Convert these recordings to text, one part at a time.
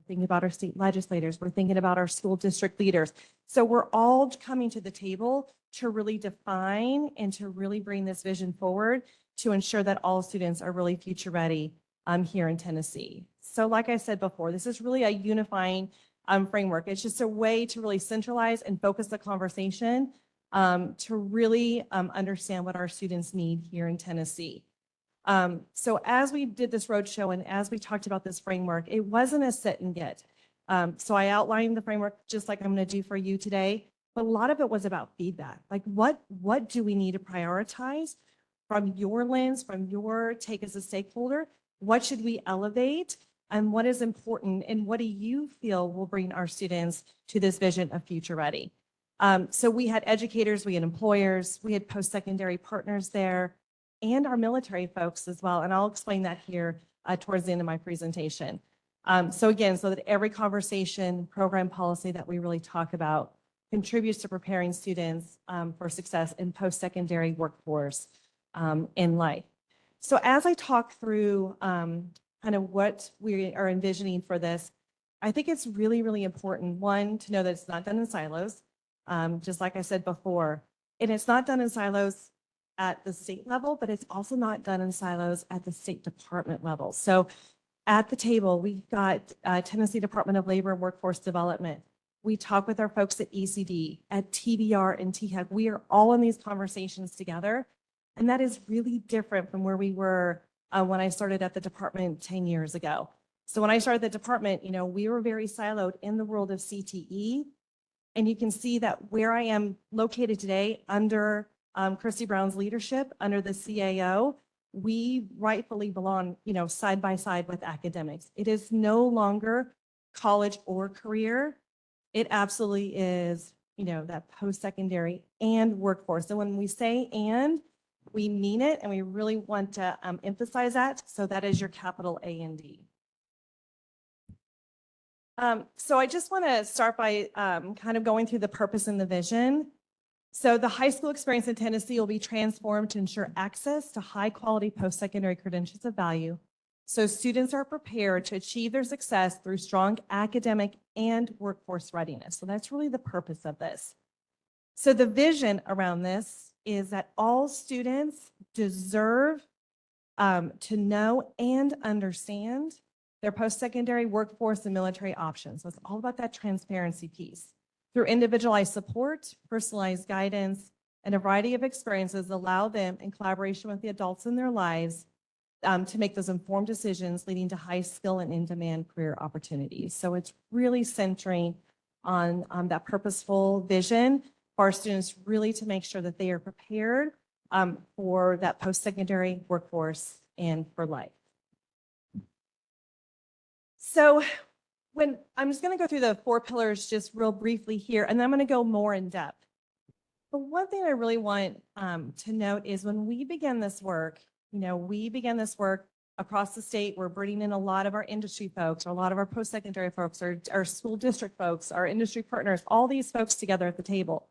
thinking about our state legislators, we're thinking about our school district leaders. So we're all coming to the table to really define and to really bring this vision forward to ensure that all students are really future ready here in Tennessee. So like I said before, this is really a unifying framework. It's just a way to really centralize and focus the conversation to really understand what our students need here in Tennessee. So as we did this roadshow and as we talked about this framework, it wasn't a sit and get. So I outlined the framework just like I'm going to do for you today, but a lot of it was about feedback. Like what do we need to prioritize from your lens, from your take as a stakeholder? What should we elevate? And what is important? And what do you feel will bring our students to this vision of future ready? So we had educators, we had employers, we had post-secondary partners there, and our military folks as well. And I'll explain that here towards the end of my presentation. So again, so that every conversation, program policy that we really talk about contributes to preparing students for success in post-secondary workforce in life. So as I talk through kind of what we are envisioning for this, I think it's really, really important, one, to know that it's not done in silos, just like I said before. And it's not done in silos at the state level, but it's also not done in silos at the State Department level. So at the table, we've got Tennessee Department of Labor and Workforce Development. We talk with our folks at ECD, at TBR and THEC. We are all in these conversations together. And that is really different from where we were when I started at the department 10 years ago. So when I started the department, you know, we were very siloed in the world of CTE. And you can see that where I am located today under Christy Brown's leadership, under the CAO, we rightfully belong, you know, side by side with academics. It is no longer college or career. It absolutely is, you know, that post-secondary and workforce. And when we say and, we mean it, and we really want to emphasize that. So that is your capital A and D. So I just want to start by kind of going through the purpose and the vision. So the high school experience in Tennessee will be transformed to ensure access to high quality post-secondary credentials of value. So students are prepared to achieve their success through strong academic and workforce readiness. So that's really the purpose of this. So the vision around this is that all students deserve to know and understand their post-secondary workforce and military options. So it's all about that transparency piece. Through individualized support, personalized guidance, and a variety of experiences allow them, in collaboration with the adults in their lives, to make those informed decisions leading to high skill and in-demand career opportunities. So it's really centering on that purposeful vision for our students, really to make sure that they are prepared for that post-secondary workforce and for life. So when I'm just going to go through the 4 pillars just real briefly here, and then I'm going to go more in depth. But one thing I really want to note is when we begin this work, you know, we began this work across the state. We're bringing in a lot of our industry folks, or a lot of our post-secondary folks, our school district folks, our industry partners, all these folks together at the table.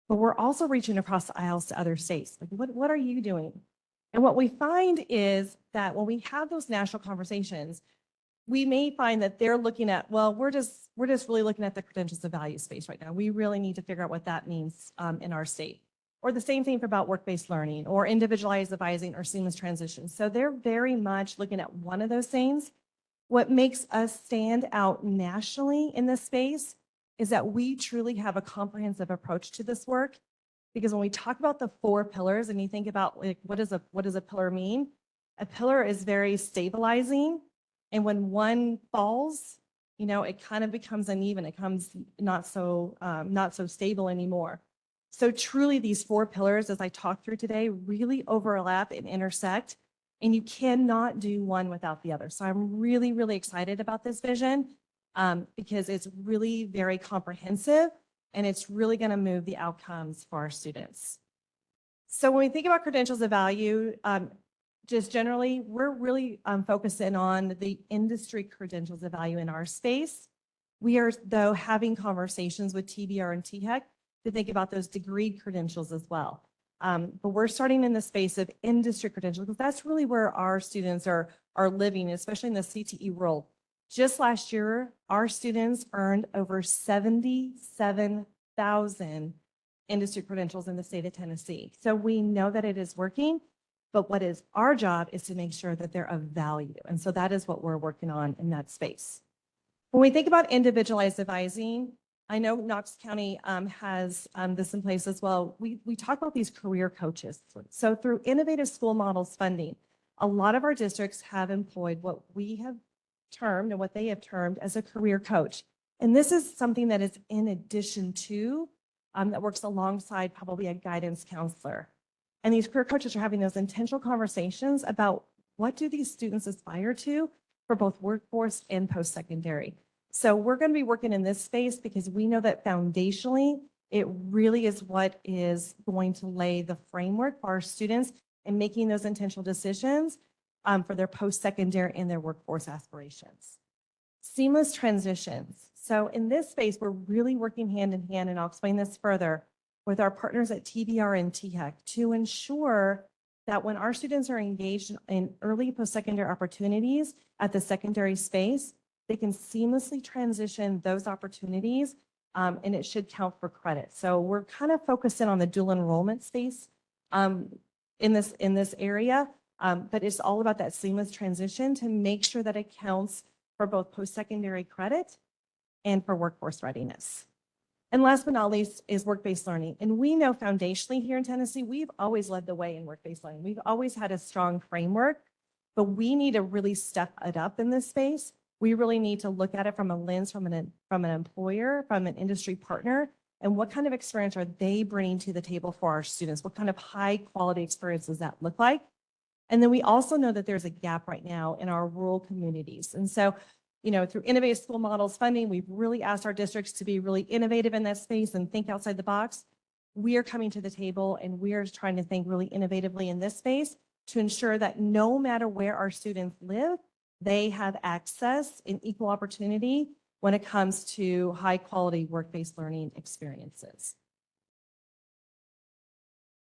But we're also reaching across the aisles to other states. Like, what are you doing? And what we find is that when we have those national conversations, we may find that they're looking at, well, we're just really looking at the credentials of value space right now. We really need to figure out what that means in our state. Or the same thing about work-based learning or individualized advising or seamless transition. So they're very much looking at one of those things. What makes us stand out nationally in this space is that we truly have a comprehensive approach to this work. Because when we talk about the 4 pillars and you think about like what does a pillar mean? A pillar is very stabilizing. And when one falls, you know, it kind of becomes uneven. It becomes not so stable anymore. So truly these 4 pillars, as I talk through today, really overlap and intersect, and you cannot do one without the other. So I'm really, really excited about this vision because it's really very comprehensive and it's really going to move the outcomes for our students. So when we think about credentials of value, just generally, we're really focusing on the industry credentials of value in our space. We are, though, having conversations with TBR and THEC to think about those degree credentials as well. But we're starting in the space of industry credentials because that's really where our students are living, especially in the CTE world. Just last year, our students earned over 77,000 industry credentials in the state of Tennessee. So we know that it is working, but what is our job is to make sure that they're of value. And so that is what we're working on in that space. When we think about individualized advising, I know Knox County has this in place as well. We talk about these career coaches. So through Innovative School Models funding, a lot of our districts have employed what we have termed and what they have termed as a career coach. And this is something that is in addition to, that works alongside probably a guidance counselor. And these career coaches are having those intentional conversations about what do these students aspire to for both workforce and post-secondary. So we're going to be working in this space because we know that foundationally, it really is what is going to lay the framework for our students in making those intentional decisions for their post-secondary and their workforce aspirations. Seamless transitions. So in this space, we're really working hand in hand, and I'll explain this further, with our partners at TBR and THEC to ensure that when our students are engaged in early post-secondary opportunities at the secondary space, they can seamlessly transition those opportunities, and it should count for credit. So we're kind of focusing on the dual enrollment space in this area, but it's all about that seamless transition to make sure that it counts for both post-secondary credit and for workforce readiness. And last but not least is work-based learning. And we know foundationally here in Tennessee, we've always led the way in work-based learning. We've always had a strong framework, but we need to really step it up in this space. We really need to look at it from a lens from an employer, from an industry partner, and what kind of experience are they bringing to the table for our students? What kind of high quality experience does that look like? And then we also know that there's a gap right now in our rural communities. And so, through Innovative School Models funding, we've really asked our districts to be really innovative in that space and think outside the box. We are coming to the table and we are trying to think really innovatively in this space to ensure that no matter where our students live, they have access and equal opportunity when it comes to high quality work-based learning experiences.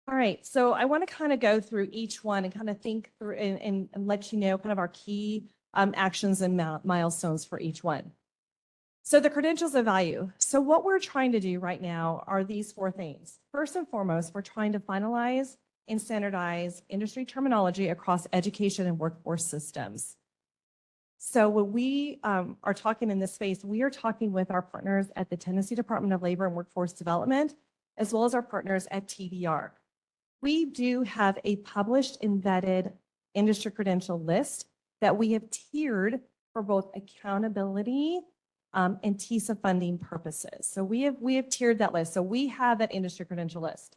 All right, so I want to kind of go through each one and kind of think through and let you know kind of our key actions and milestones for each one. So the credentials of value. So what we're trying to do right now are these four things. First and foremost, we're trying to finalize and standardize industry terminology across education and workforce systems. So when we are talking in this space, we are talking with our partners at the Tennessee Department of Labor and Workforce Development, as well as our partners at TBR. We do have a published embedded industry credential list that we have tiered for both accountability and TISA funding purposes. So we have tiered that list. So we have that industry credential list.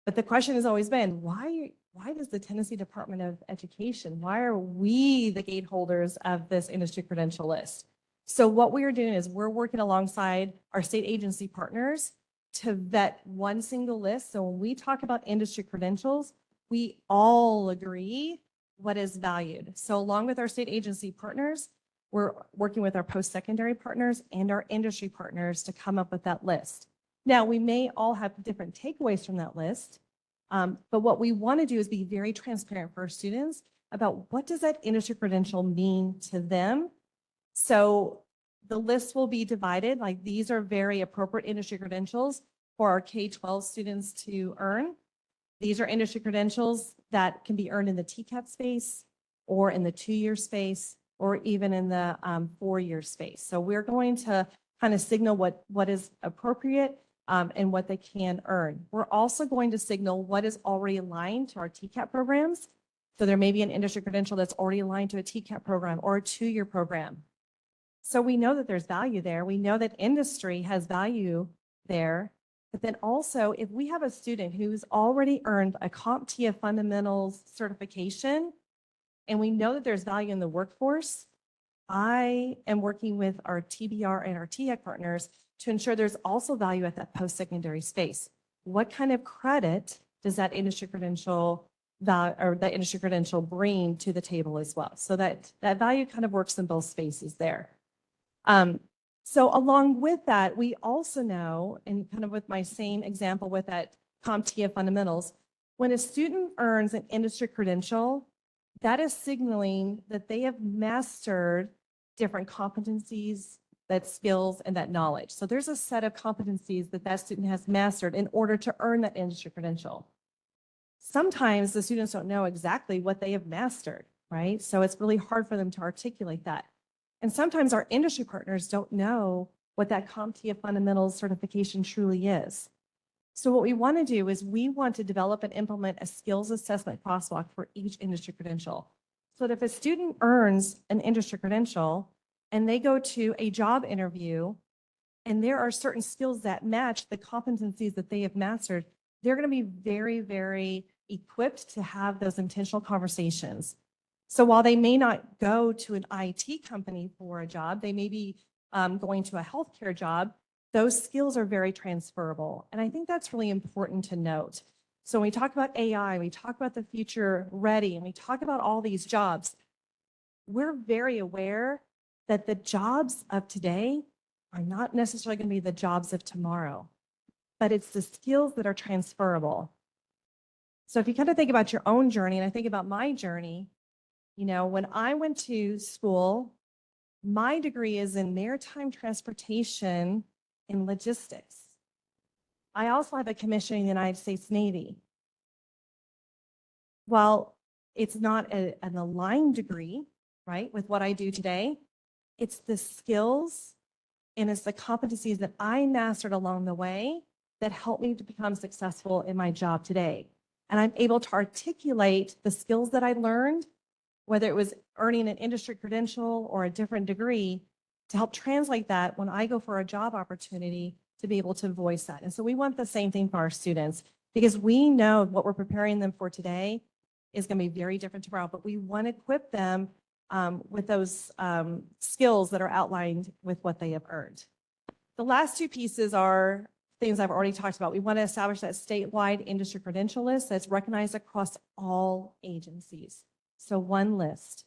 But the question has always been, why does the Tennessee Department of Education, why are we the gateholders of this industry credential list? So what we are doing is we're working alongside our state agency partners to vet one single list. So when we talk about industry credentials, we all agree what is valued. So along with our state agency partners, we're working with our post-secondary partners and our industry partners to come up with that list. Now, we may all have different takeaways from that list, but what we want to do is be very transparent for our students about what does that industry credential mean to them. So the list will be divided, like these are very appropriate industry credentials for our K-12 students to earn. These are industry credentials that can be earned in the TCAP space or in the 2-year space or even in the 4-year space. So we're going to kind of signal what is appropriate and what they can earn. We're also going to signal what is already aligned to our TCAP programs. So there may be an industry credential that's already aligned to a TCAP program or a 2-year program. So we know that there's value there. We know that industry has value there. But then also, if we have a student who's already earned a CompTIA fundamentals certification, and we know that there's value in the workforce, I am working with our TBR and our THEC partners to ensure there's also value at that post-secondary space. What kind of credit does that industry credential bring to the table as well? So that value kind of works in both spaces there. So along with that, we also know, and kind of with my same example with that CompTIA fundamentals, when a student earns an industry credential, that is signaling that they have mastered different competencies, that skills, and that knowledge. So there's a set of competencies that that student has mastered in order to earn that industry credential. Sometimes the students don't know exactly what they have mastered, right? So it's really hard for them to articulate that. And sometimes our industry partners don't know what that CompTIA fundamentals certification truly is. So what we want to do is we want to develop and implement a skills assessment crosswalk for each industry credential. So that if a student earns an industry credential and they go to a job interview and there are certain skills that match the competencies that they have mastered, they're going to be very, very equipped to have those intentional conversations. So while they may not go to an IT company for a job, they may be going to a healthcare job, those skills are very transferable. And I think that's really important to note. So when we talk about AI, we talk about the future ready, and we talk about all these jobs, we're very aware that the jobs of today are not necessarily going to be the jobs of tomorrow, but it's the skills that are transferable. So if you kind of think about your own journey, and I think about my journey, when I went to school, my degree is in maritime transportation and logistics. I also have a commission in the United States Navy. While it's not an aligned degree, right, with what I do today, it's the skills and it's the competencies that I mastered along the way that helped me to become successful in my job today. And I'm able to articulate the skills that I learned, whether it was earning an industry credential or a different degree, to help translate that when I go for a job opportunity to be able to voice that. And so we want the same thing for our students because we know what we're preparing them for today is going to be very different tomorrow, but we want to equip them with those skills that are outlined with what they have earned. The last two pieces are things I've already talked about. We want to establish that statewide industry credential list that's recognized across all agencies. So one list.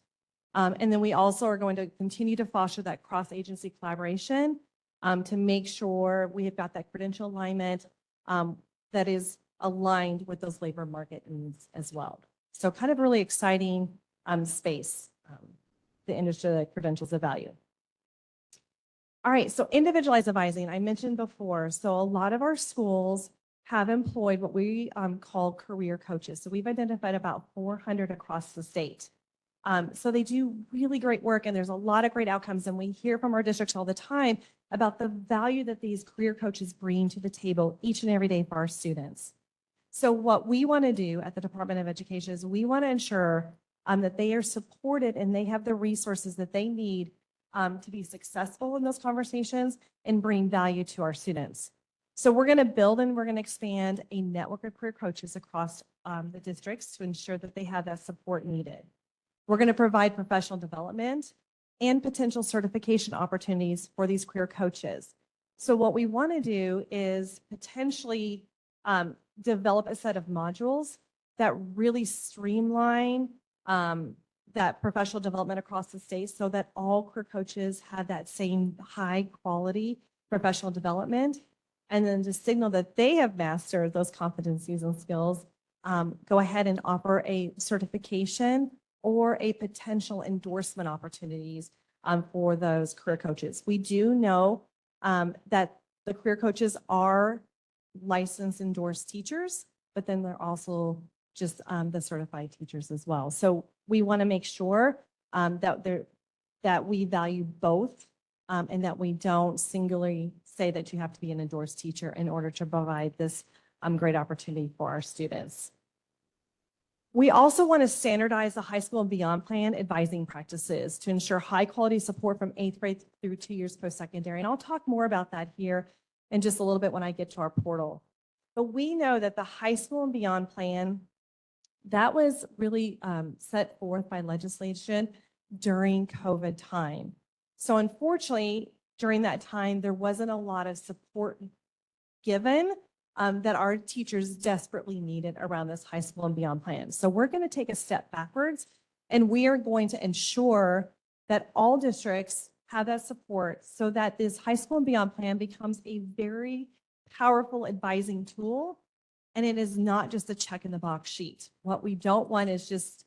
And then we also are going to continue to foster that cross-agency collaboration to make sure we have got that credential alignment that is aligned with those labor market needs as well. So kind of really exciting space, the industry credentials of value. All right, so individualized advising, I mentioned before. So a lot of our schools have employed what we call career coaches. So we've identified about 400 across the state. So they do really great work and there's a lot of great outcomes. And we hear from our districts all the time about the value that these career coaches bring to the table each and every day for our students. So what we want to do at the Department of Education is we want to ensure that they are supported and they have the resources that they need to be successful in those conversations and bring value to our students. So we're going to build and we're going to expand a network of career coaches across the districts to ensure that they have that support needed. We're going to provide professional development and potential certification opportunities for these career coaches. So what we want to do is potentially develop a set of modules that really streamline that professional development across the state so that all career coaches have that same high quality professional development. And then to signal that they have mastered those competencies and skills, go ahead and offer a certification or a potential endorsement opportunities for those career coaches. We do know that the career coaches are licensed endorsed teachers, but then they're also just the certified teachers as well. So we want to make sure that we value both and that we don't singularly say that you have to be an endorsed teacher in order to provide this great opportunity for our students. We also want to standardize the high school and beyond plan advising practices to ensure high quality support from 8th grade through 2 years post-secondary. And I'll talk more about that here in just a little bit when I get to our portal. But we know that the high school and beyond plan, that was really set forth by legislation during COVID time. So unfortunately, during that time, there wasn't a lot of support given that our teachers desperately needed around this high school and beyond plan. So we're going to take a step backwards and we are going to ensure that all districts have that support so that this high school and beyond plan becomes a very powerful advising tool. And it is not just a check in the box sheet. What we don't want is just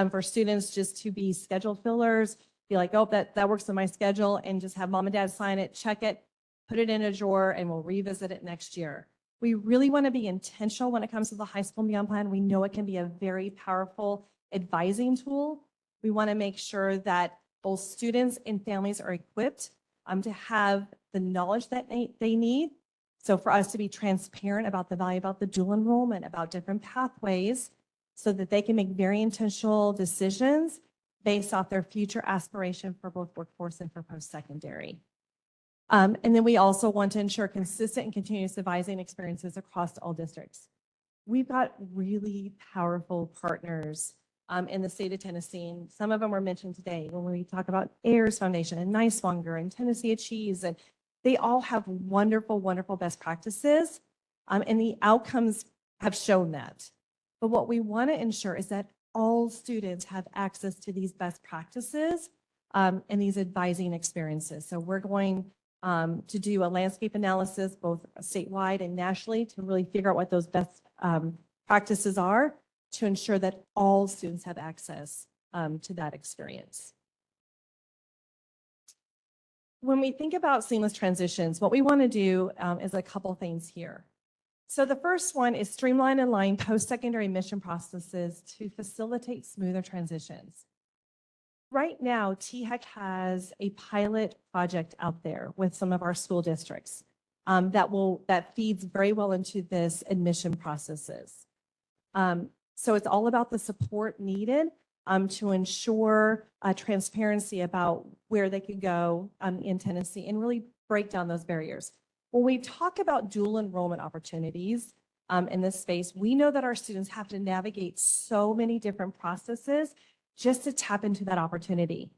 for students just to be schedule fillers, be like, oh, that works in my schedule, and just have mom and dad sign it, check it, put it in a drawer, and we'll revisit it next year. We really want to be intentional when it comes to the high school and beyond plan. We know it can be a very powerful advising tool. We want to make sure that both students and families are equipped to have the knowledge that they need. So for us to be transparent about the value about the dual enrollment, about different pathways, so that they can make very intentional decisions based off their future aspiration for both workforce and for post-secondary. And then we also want to ensure consistent and continuous advising experiences across all districts. We've got really powerful partners in the state of Tennessee, and some of them were mentioned today when we talk about AIRS Foundation and Nicewonger and Tennessee Achieves, and they all have wonderful, wonderful best practices, and the outcomes have shown that. But what we want to ensure is that all students have access to these best practices and these advising experiences. So we're going to do a landscape analysis, both statewide and nationally, to really figure out what those best practices are to ensure that all students have access to that experience. When we think about seamless transitions, what we want to do is a couple things here. So the first one is streamline and align post-secondary admission processes to facilitate smoother transitions. Right now, THEC has a pilot project out there with some of our school districts that feeds very well into this admission processes. So it's all about the support needed to ensure transparency about where they could go in Tennessee and really break down those barriers. When we talk about dual enrollment opportunities in this space, we know that our students have to navigate so many different processes just to tap into that opportunity.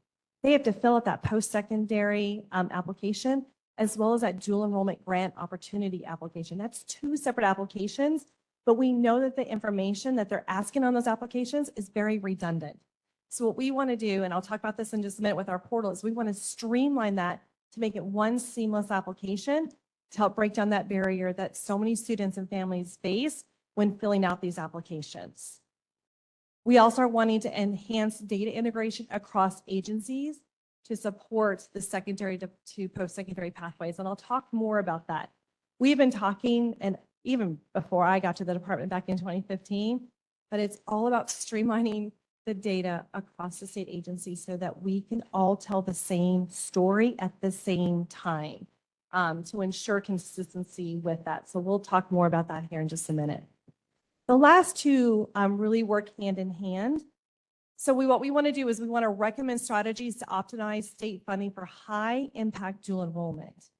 They have to fill out that post-secondary application as well as that dual enrollment grant opportunity application. That's two separate applications, but we know that the information that they're asking on those applications is very redundant. So what we want to do, and I'll talk about this in just a minute with our portal, is we want to streamline that to make it one seamless application to help break down that barrier that so many students and families face when filling out these applications. We also are wanting to enhance data integration across agencies to support the secondary to post-secondary pathways, and I'll talk more about that. We've been talking, and even before I got to the department back in 2015, but it's all about streamlining the data across the state agencies so that we can all tell the same story at the same time to ensure consistency with that. So we'll talk more about that here in just a minute. The last two really work hand in hand. So what we want to do is we want to recommend strategies to optimize state funding for high impact dual enrollment.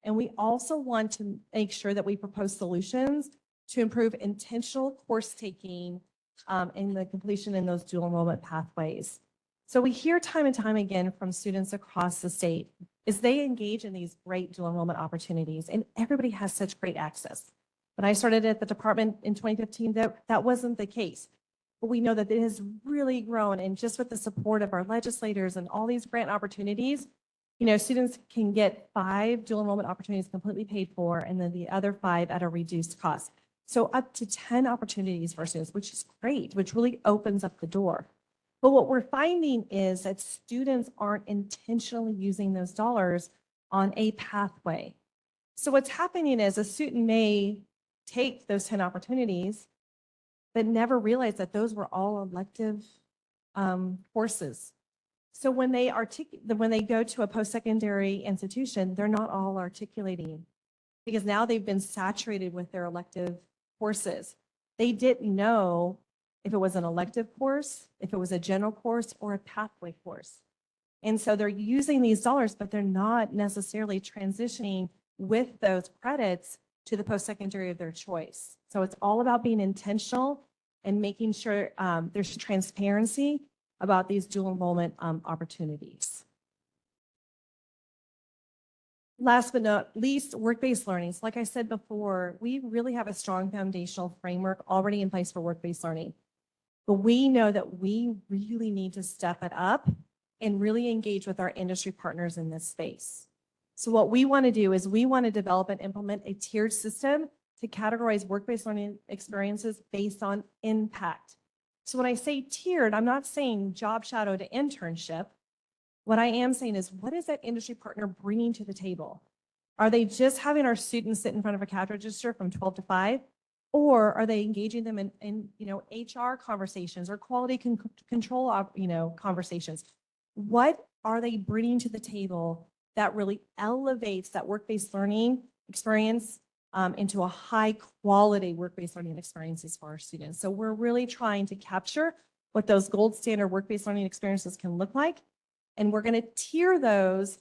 And we also want to make sure that we propose solutions to improve intentional course taking and the completion in those dual enrollment pathways. So we hear time and time again from students across the state is they engage in these great dual enrollment opportunities, and everybody has such great access. When I started at the department in 2015, that wasn't the case. But we know that it has really grown, and just with the support of our legislators and all these grant opportunities, you know, students can get 5 dual enrollment opportunities completely paid for, and then the other 5 at a reduced cost. So up to 10 opportunities for students, which is great, which really opens up the door. But what we're finding is that students aren't intentionally using those dollars on a pathway. So what's happening is a student may take those 10 opportunities, but never realize that those were all elective courses. So when they go to a post-secondary institution, they're not all articulating because now they've been saturated with their elective courses. They didn't know if it was an elective course, if it was a general course, or a pathway course. And so they're using these dollars, but they're not necessarily transitioning with those credits to the post-secondary of their choice. So it's all about being intentional and making sure there's transparency about these dual enrollment opportunities. Last but not least, work-based learning. So like I said before, we really have a strong foundational framework already in place for work-based learning. But we know that we really need to step it up and really engage with our industry partners in this space. So what we want to do is we want to develop and implement a tiered system to categorize work-based learning experiences based on impact. So when I say tiered, I'm not saying job shadow to internship. What I am saying is, what is that industry partner bringing to the table? Are they just having our students sit in front of a cash register from 12 to 5? Or are they engaging them in HR conversations or quality control, conversations? What are they bringing to the table that really elevates that work-based learning experience into a high quality work-based learning experiences for our students? So we're really trying to capture what those gold standard work-based learning experiences can look like. And we're going to tier those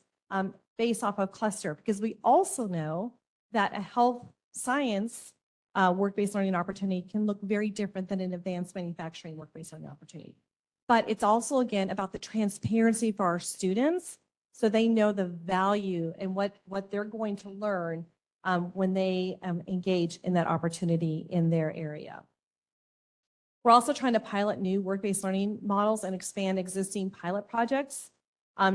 based off of cluster, because we also know that a health science work-based learning opportunity can look very different than an advanced manufacturing work-based learning opportunity. But it's also, again, about the transparency for our students so they know the value and what they're going to learn when they engage in that opportunity in their area. We're also trying to pilot new work-based learning models and expand existing pilot projects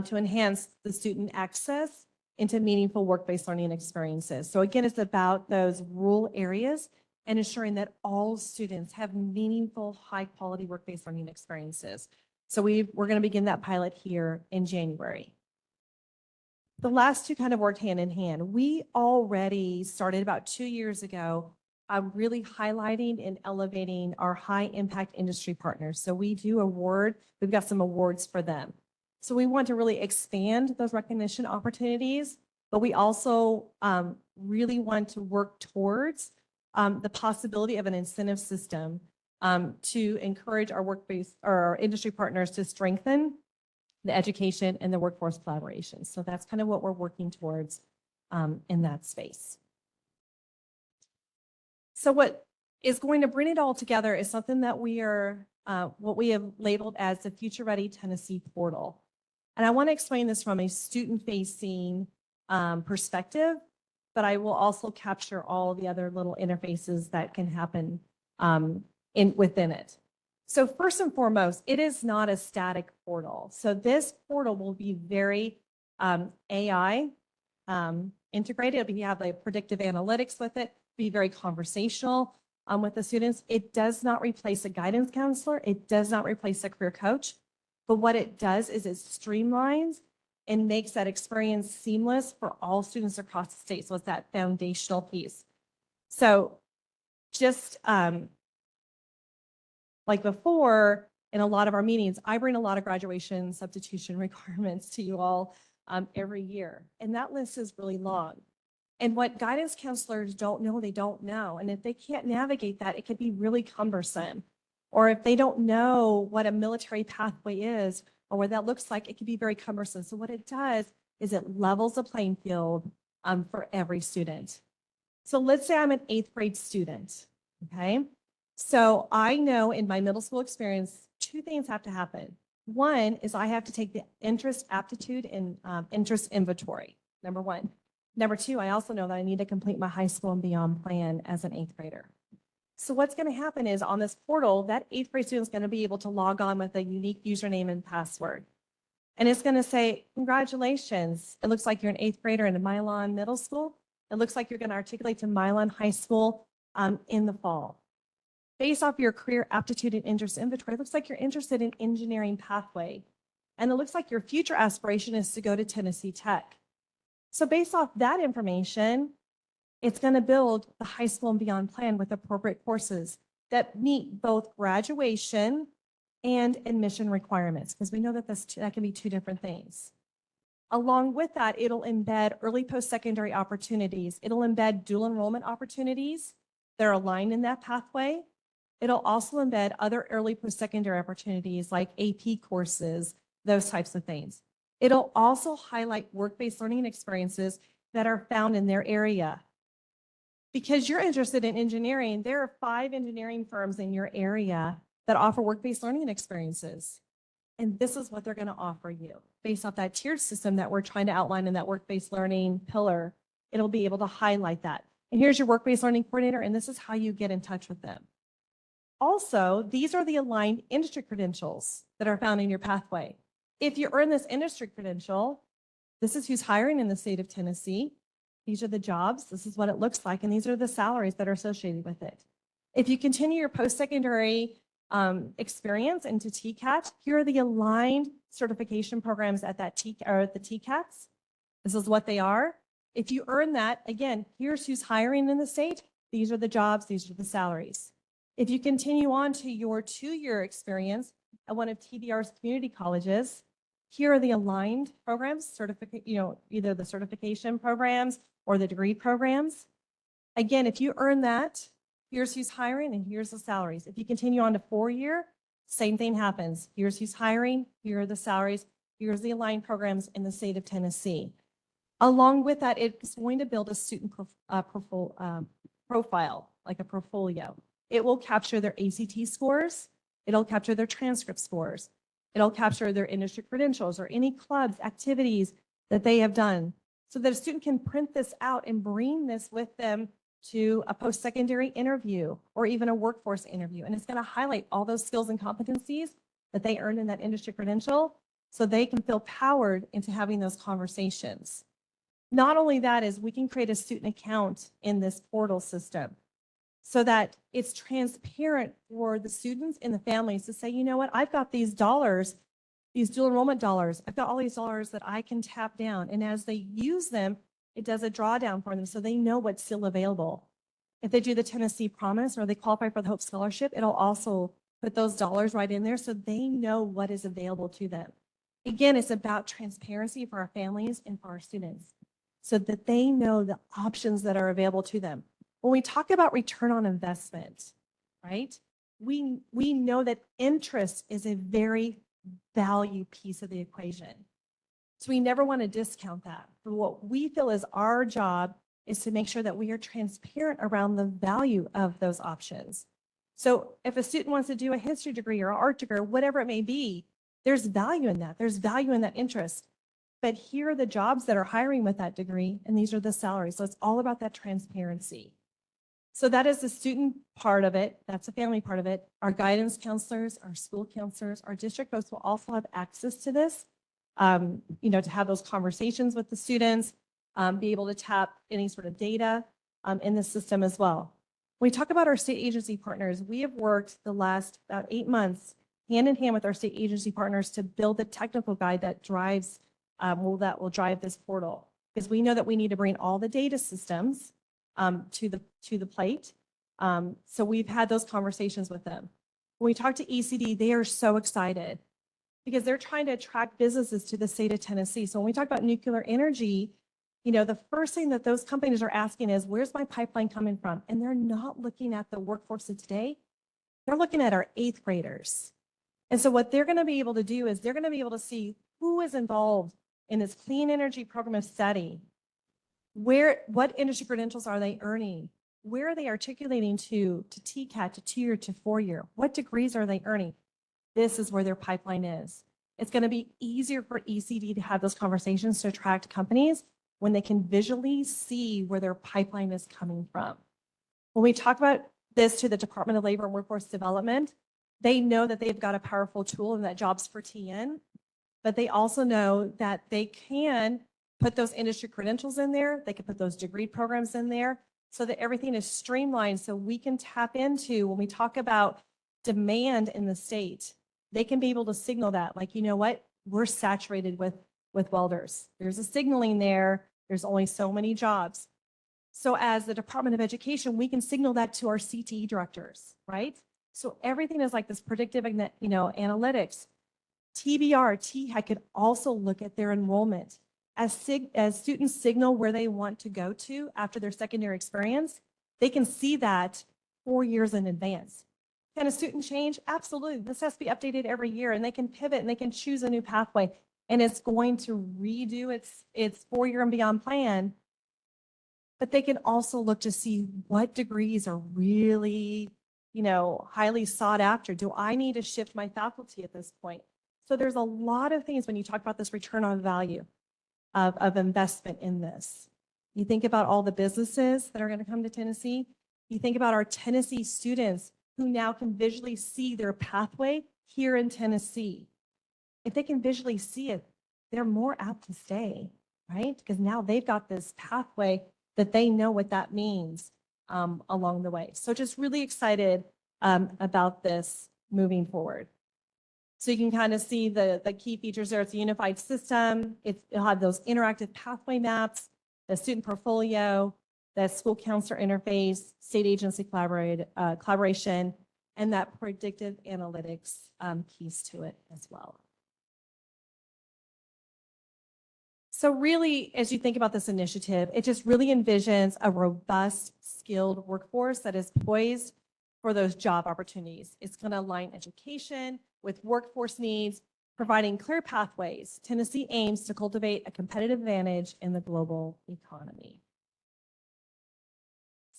to enhance the student access into meaningful work-based learning experiences. So again, it's about those rural areas and ensuring that all students have meaningful, high-quality work-based learning experiences. So we're going to begin that pilot here in January. The last two kind of worked hand in hand. We already started about 2 years ago really highlighting and elevating our high-impact industry partners. So we've got some awards for them. So we want to really expand those recognition opportunities, but we also really want to work towards the possibility of an incentive system to encourage our work-based or our industry partners to strengthen the education and the workforce collaboration. So that's kind of what we're working towards in that space. So what is going to bring it all together is something that we are, what we have labeled as the Future Ready Tennessee Portal. And I want to explain this from a student-facing perspective, but I will also capture all the other little interfaces that can happen within it. So first and foremost, it is not a static portal. So this portal will be very AI integrated. You have the predictive analytics with it, be very conversational with the students. It does not replace a guidance counselor. It does not replace a career coach. But what it does is it streamlines and makes that experience seamless for all students across the state. So it's that foundational piece. So just like before, in a lot of our meetings, I bring a lot of graduation substitution requirements to you all every year. And that list is really long. And what guidance counselors don't know, they don't know. And if they can't navigate that, it could be really cumbersome. Or if they don't know what a military pathway is or what that looks like, it can be very cumbersome. So what it does is it levels the playing field for every student. So let's say I'm an 8th grade student, okay? So I know in my middle school experience, 2 things have to happen. One is I have to take the interest aptitude and interest inventory, number 1. Number 2, I also know that I need to complete my high school and beyond plan as an 8th grader. So what's going to happen is on this portal, that 8th grade student is going to be able to log on with a unique username and password. And it's going to say, congratulations. It looks like you're an 8th grader in Milan Middle School. It looks like you're going to articulate to Milan High School in the fall. Based off your career aptitude and interest inventory, it looks like you're interested in engineering pathway. And it looks like your future aspiration is to go to Tennessee Tech. So based off that information, it's going to build the high school and beyond plan with appropriate courses that meet both graduation and admission requirements, because we know that that can be 2 different things. Along with that, it'll embed early post-secondary opportunities. It'll embed dual enrollment opportunities that are aligned in that pathway. It'll also embed other early post-secondary opportunities like AP courses, those types of things. It'll also highlight work-based learning experiences that are found in their area. Because you're interested in engineering, there are 5 engineering firms in your area that offer work-based learning experiences. And this is what they're going to offer you. Based off that tiered system that we're trying to outline in that work-based learning pillar, it'll be able to highlight that. And here's your work-based learning coordinator, and this is how you get in touch with them. Also, these are the aligned industry credentials that are found in your pathway. If you earn this industry credential, this is who's hiring in the state of Tennessee. These are the jobs. This is what it looks like. And these are the salaries that are associated with it. If you continue your post-secondary experience into TCAT. Here are the aligned certification programs at that the TCATs. This is what they are. If you earn that, again, here's who's hiring in the state. These are the jobs, these are the salaries. If you continue on to your 2-year experience at one of TDR's community colleges, here are the aligned programs, either the certification programs or the degree programs. Again, if you earn that, here's who's hiring and here's the salaries. If you continue on to 4-year, same thing happens. Here's who's hiring, here are the salaries, here's the aligned programs in the state of Tennessee. Along with that, it's going to build a student profile, like a portfolio. It will capture their ACT scores. It'll capture their transcript scores. It'll capture their industry credentials or any clubs, activities that they have done, so that a student can print this out and bring this with them to a post-secondary interview or even a workforce interview. And it's going to highlight all those skills and competencies that they earned in that industry credential so they can feel powered into having those conversations. Not only that is we can create a student account in this portal system so that it's transparent for the students and the families to say, you know what, I've got these dollars, these dual enrollment dollars. I've got all these dollars that I can tap down. And as they use them, it does a drawdown for them so they know what's still available. If they do the Tennessee Promise or they qualify for the Hope Scholarship, it'll also put those dollars right in there so they know what is available to them. Again, it's about transparency for our families and for our students so that they know the options that are available to them. When we talk about return on investment, right, we know that interest is a very value piece of the equation. So we never want to discount that. But what we feel is our job is to make sure that we are transparent around the value of those options. So if a student wants to do a history degree or an art degree or whatever it may be, there's value in that. There's value in that interest. But here are the jobs that are hiring with that degree, and these are the salaries. So it's all about that transparency. So that is the student part of it. That's the family part of it. Our guidance counselors, our school counselors, our district folks will also have access to this, to have those conversations with the students, be able to tap any sort of data in the system as well. When we talk about our state agency partners, we have worked the last about 8 months hand in hand with our state agency partners to build the technical guide that drives that will drive this portal, because we know that we need to bring all the data systems to the plate. So we've had those conversations with them. When we talk to ECD, they are so excited because they're trying to attract businesses to the state of Tennessee. So when we talk about nuclear energy, the first thing that those companies are asking is, where's my pipeline coming from? And they're not looking at the workforce of today. They're looking at our 8th graders. And so what they're going to be able to do is they're going to be able to see who is involved in this clean energy program of study. What industry credentials are they earning? Where are they articulating to TCAT, to 2-year, to 4-year? What degrees are they earning? This is where their pipeline is. It's going to be easier for ECD to have those conversations to attract companies when they can visually see where their pipeline is coming from. When we talk about this to the Department of Labor and Workforce Development, they know that they've got a powerful tool in that Jobs for TN, but they also know that they can put those industry credentials in there. They can put those degree programs in there so that everything is streamlined so we can tap into, when we talk about demand in the state, they can be able to signal that, like, you know what, we're saturated with welders. There's a signaling there. There's only so many jobs. So as the Department of Education, we can signal that to our CTE directors, right? So everything is like this predictive, analytics. TBR, THEC could also look at their enrollment. As students signal where they want to go to after their secondary experience, they can see that 4 years in advance. Can a student change? Absolutely. This has to be updated every year, and they can pivot and they can choose a new pathway, and it's going to redo its 4-year and beyond plan. But they can also look to see what degrees are really, highly sought after. Do I need to shift my faculty at this point? So there's a lot of things when you talk about this return on value of investment in this. You think about all the businesses that are going to come to Tennessee. You think about our Tennessee students who now can visually see their pathway here in Tennessee. If they can visually see it, they're more apt to stay, right? Because now they've got this pathway that they know what that means along the way. So just really excited about this moving forward. So you can kind of see the key features there. It's a unified system. It'll have those interactive pathway maps, the student portfolio, the school counselor interface, state agency collaboration, and that predictive analytics piece to it as well. So really, as you think about this initiative, it just really envisions a robust, skilled workforce that is poised for those job opportunities. It's going to align education with workforce needs, providing clear pathways. Tennessee aims to cultivate a competitive advantage in the global economy.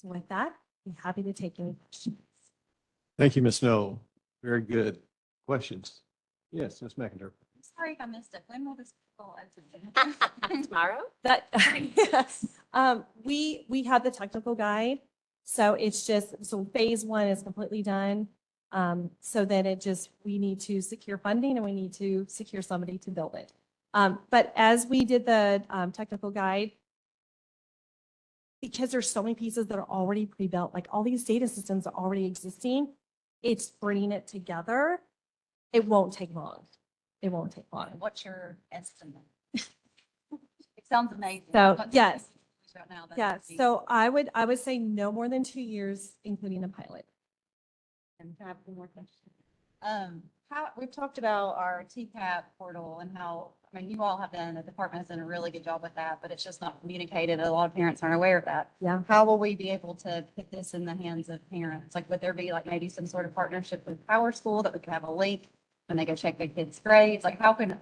So with that, I'm happy to take any questions. Thank you, Ms. Snow. Very good. Questions? Yes, Ms. McIntyre. Sorry if I missed it. When will this go into? Tomorrow? That we have the technical guide, so it's just phase one is completely done. So then we need to secure funding and we need to secure somebody to build it. But as we did the technical guide, because there's so many pieces that are already pre-built, like all these data systems are already existing, it's bringing it together. It won't take long. It won't take long. What's your estimate? It sounds amazing. So yes, Right now, yes. So I would say no more than 2 years, including a pilot. And can I have one more question? We've talked about our TCAP portal and how, I mean, you all have done, the department has done a really good job with that, but it's just not communicated. A lot of parents aren't aware of that. Yeah. How will we be able to put this in the hands of parents? Like, would there be like maybe some sort of partnership with Power School that we could have a link when they go check their kids' grades? Like, how can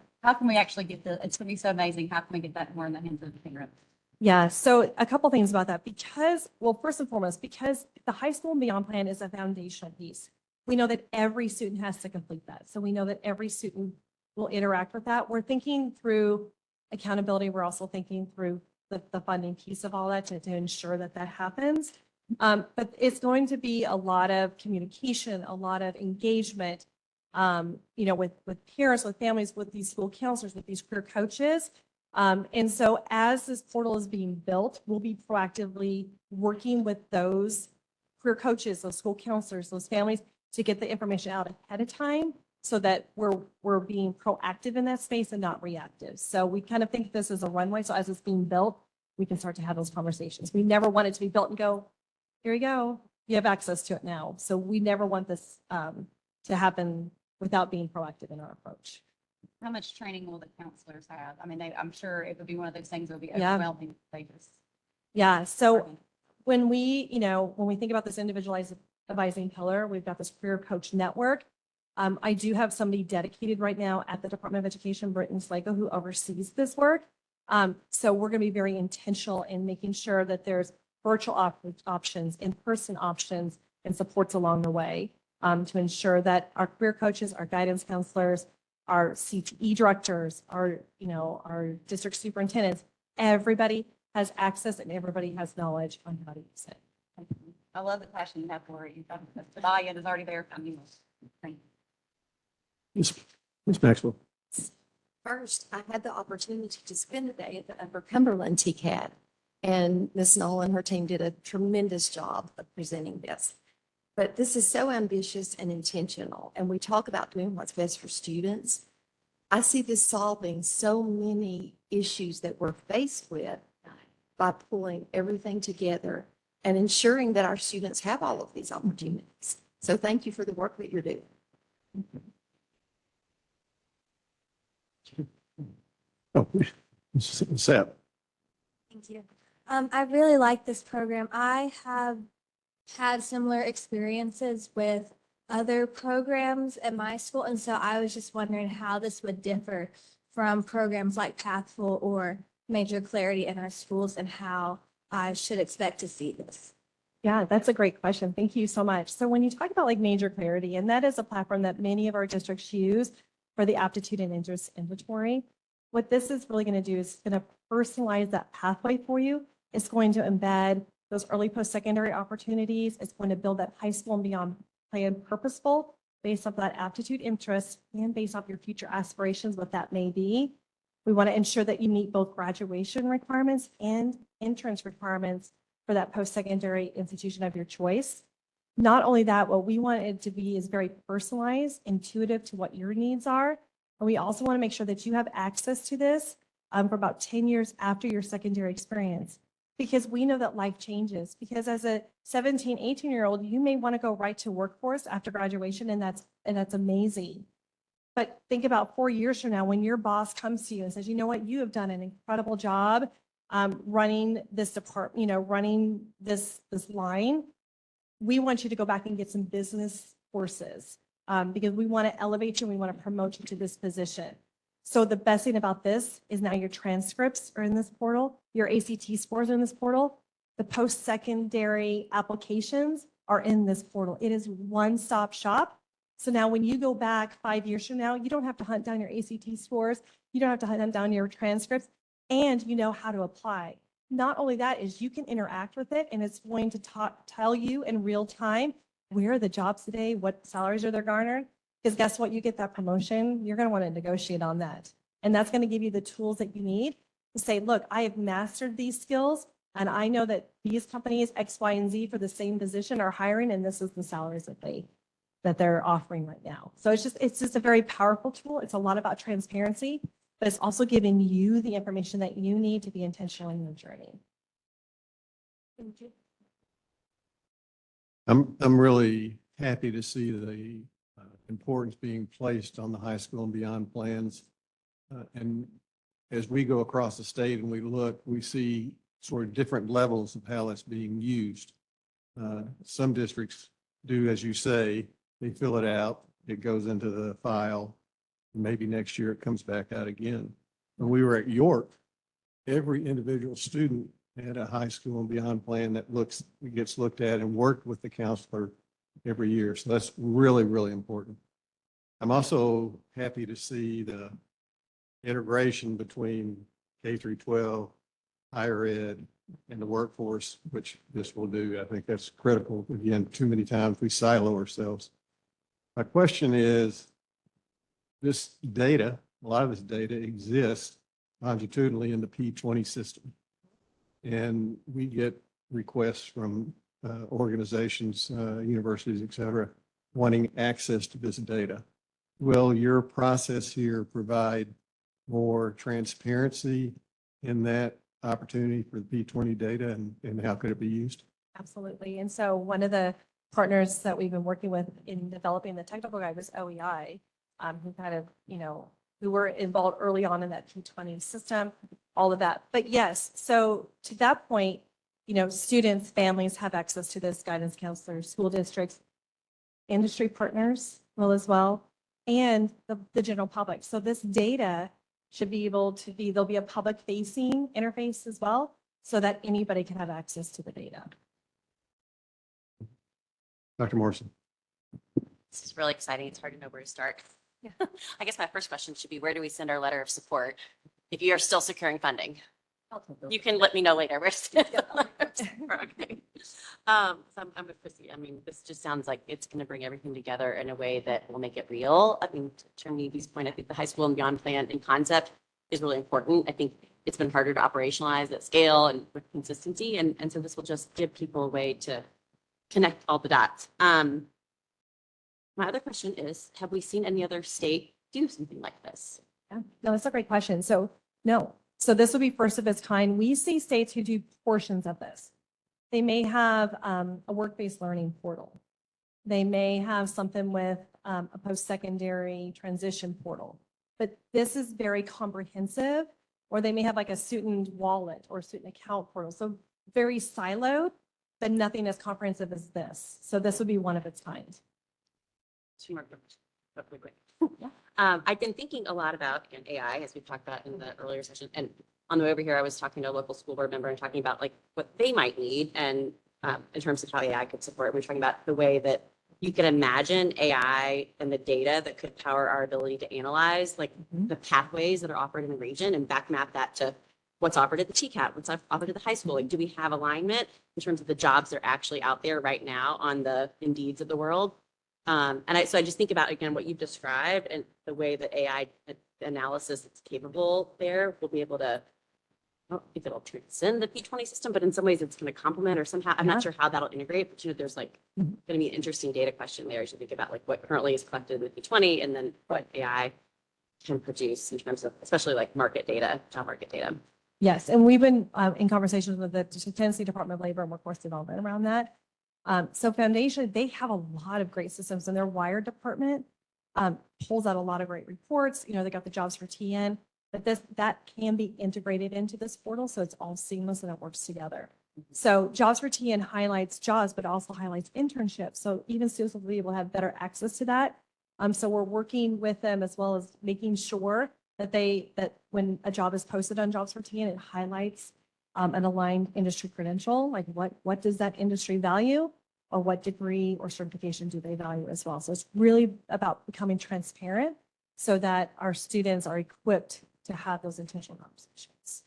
we actually get it's going to be so amazing. How can we get that more in the hands of the parents? Yeah, so a couple things about that well, first and foremost, because the high school and beyond plan is a foundational piece. We know that every student has to complete that. So we know that every student will interact with that. We're thinking through accountability. We're also thinking through the funding piece of all that to ensure that happens. But it's going to be a lot of communication, a lot of engagement, with parents, with families, with these school counselors, with these career coaches. And so as this portal is being built, we'll be proactively working with those career coaches, those school counselors, those families to get the information out ahead of time so that we're being proactive in that space and not reactive. So we kind of think of this as a runway. So as it's being built, we can start to have those conversations. We never want it to be built and go, here you go, you have access to it now. So we never want this to happen without being proactive in our approach. How much training will the counselors have? I mean, I'm sure it would be one of those things that would be Yeah. overwhelming. They just. Yeah. So when we think about this individualized advising pillar, we've got this career coach network. I do have somebody dedicated right now at the Department of Education, Britton Slago, who oversees this work. So we're going to be very intentional in making sure that there's virtual options, in-person options, and supports along the way to ensure that our career coaches, our guidance counselors, our CTE directors, our district superintendents, everybody has access and everybody has knowledge on how to use it. I love the passion you have for it. The buy-in is already there from you. Thank you. Ms. Maxwell. First, I had the opportunity to spend a day at the Upper Cumberland TCAD, and Ms. Knoll and her team did a tremendous job of presenting this. But this is so ambitious and intentional, and we talk about doing what's best for students. I see this solving so many issues that we're faced with by pulling everything together and ensuring that our students have all of these opportunities. So thank you for the work that you're doing. Oh, Seb. Thank you. I really like this program. I have had similar experiences with other programs at my school, and so I was just wondering how this would differ from programs like Pathful or Major Clarity in our schools and how I should expect to see this. Yeah, that's a great question. Thank you so much. So when you talk about like Major Clarity, and that is a platform that many of our districts use for the aptitude and interest inventory, what this is really going to do is going to personalize that pathway for you. It's going to embed those early post-secondary opportunities. It's going to build that high school and beyond plan purposeful based off that aptitude interest and based off your future aspirations, what that may be. We want to ensure that you meet both graduation requirements and entrance requirements for that post-secondary institution of your choice. Not only that, what we want it to be is very personalized, intuitive to what your needs are. And we also want to make sure that you have access to this for about 10 years after your secondary experience. Because we know that life changes. Because as a 17, 18-year-old, you may want to go right to workforce after graduation, and that's amazing. But think about 4 years from now when your boss comes to you and says, you know what, you have done an incredible job running this department, running this line. We want you to go back and get some business courses because we want to elevate you and we want to promote you to this position. So the best thing about this is now your transcripts are in this portal, your ACT scores are in this portal, the post-secondary applications are in this portal. It is one-stop shop. So now when you go back 5 years from now, you don't have to hunt down your ACT scores, you don't have to hunt down your transcripts, and you know how to apply. Not only that is you can interact with it and it's going to tell you in real time, where are the jobs today? What salaries are they garnered? Because guess what? You get that promotion, you're going to want to negotiate on that. And that's going to give you the tools that you need to say, look, I have mastered these skills and I know that these companies X, Y, and Z for the same position are hiring and this is the salaries that they're offering right now. So it's just a very powerful tool. It's a lot about transparency, but it's also giving you the information that you need to be intentional in your journey. Thank you. I'm really happy to see the importance being placed on the high school and beyond plans. And as we go across the state and we look, we see sort of different levels of how it's being used. Some districts do, as you say, they fill it out, it goes into the file. Maybe next year it comes back out again. When we were at York, every individual student had a high school and beyond plan that gets looked at and worked with the counselor every year. So that's really, really important. I'm also happy to see the integration between K through 12, higher ed, and the workforce, which this will do. I think that's critical. Again, too many times we silo ourselves. My question is, this data, a lot of this data exists longitudinally in the P20 system. And we get requests from organizations, universities, et cetera, wanting access to this data. Will your process here provide more transparency in that opportunity for the P20 data and how could it be used? Absolutely. And so one of the partners that we've been working with in developing the technical guide was OEI, who kind of, who were involved early on in that P20 system, all of that. But yes, so to that point, students, families have access to this, guidance counselors, school districts, industry partners will as well, and the general public. So this data should be able to there'll be a public facing interface as well, so that anybody can have access to the data. Dr. Morrison. This is really exciting. It's hard to know where to start. I guess my first question should be, where do we send our letter of support if you are still securing funding? You can let me know later. Okay. I'm with Chrissy. I mean, this just sounds like it's going to bring everything together in a way that will make it real. I mean, to Termini's point, I think the high school and beyond plan and concept is really important. I think it's been harder to operationalize at scale and with consistency. And so this will just give people a way to connect all the dots. My other question is, have we seen any other state do something like this? Yeah, no, that's a great question. So no. So this will be first of its kind. We see states who do portions of this. They may have a work-based learning portal. They may have something with a post-secondary transition portal. But this is very comprehensive, or they may have like a student wallet or student account portal. So very siloed, but nothing as comprehensive as this. So this would be one of its kind. Two more questions, real quick. Yeah. I've been thinking a lot about, again, AI, as we've talked about in the earlier session. And on the way over here, I was talking to a local school board member and talking about like what they might need and in terms of how AI could support. We're talking about the way that you can imagine AI and the data that could power our ability to analyze like the pathways that are offered in the region and back map that to what's offered at the TCAT, what's offered at the high school. Like, do we have alignment in terms of the jobs that are actually out there right now on the Indeeds of the world? So I just think about, again, what you've described and the way that AI analysis is capable there, we'll be able to I don't think it'll transcend the P20 system, but in some ways it's going to complement or somehow, I'm Yeah. not sure how that'll integrate, but there's like Mhm. going to be an interesting data question there as you think about like what currently is collected with P20 and then what AI can produce in terms of, especially like market data, job market data. Yes, and we've been in conversations with the Tennessee Department of Labor and Workforce Development around that. So foundationally, they have a lot of great systems, and their wire department pulls out a lot of great reports. You know, they got the jobs for TN, but that can be integrated into this portal, so it's all seamless and it works together. So jobs for TN highlights jobs, but also highlights internships. So even students will be able to have better access to that. So we're working with them as well as making sure that when a job is posted on Jobs for TN, it highlights an aligned industry credential, like what does that industry value, or what degree or certification do they value as well. So it's really about becoming transparent so that our students are equipped to have those intentional conversations.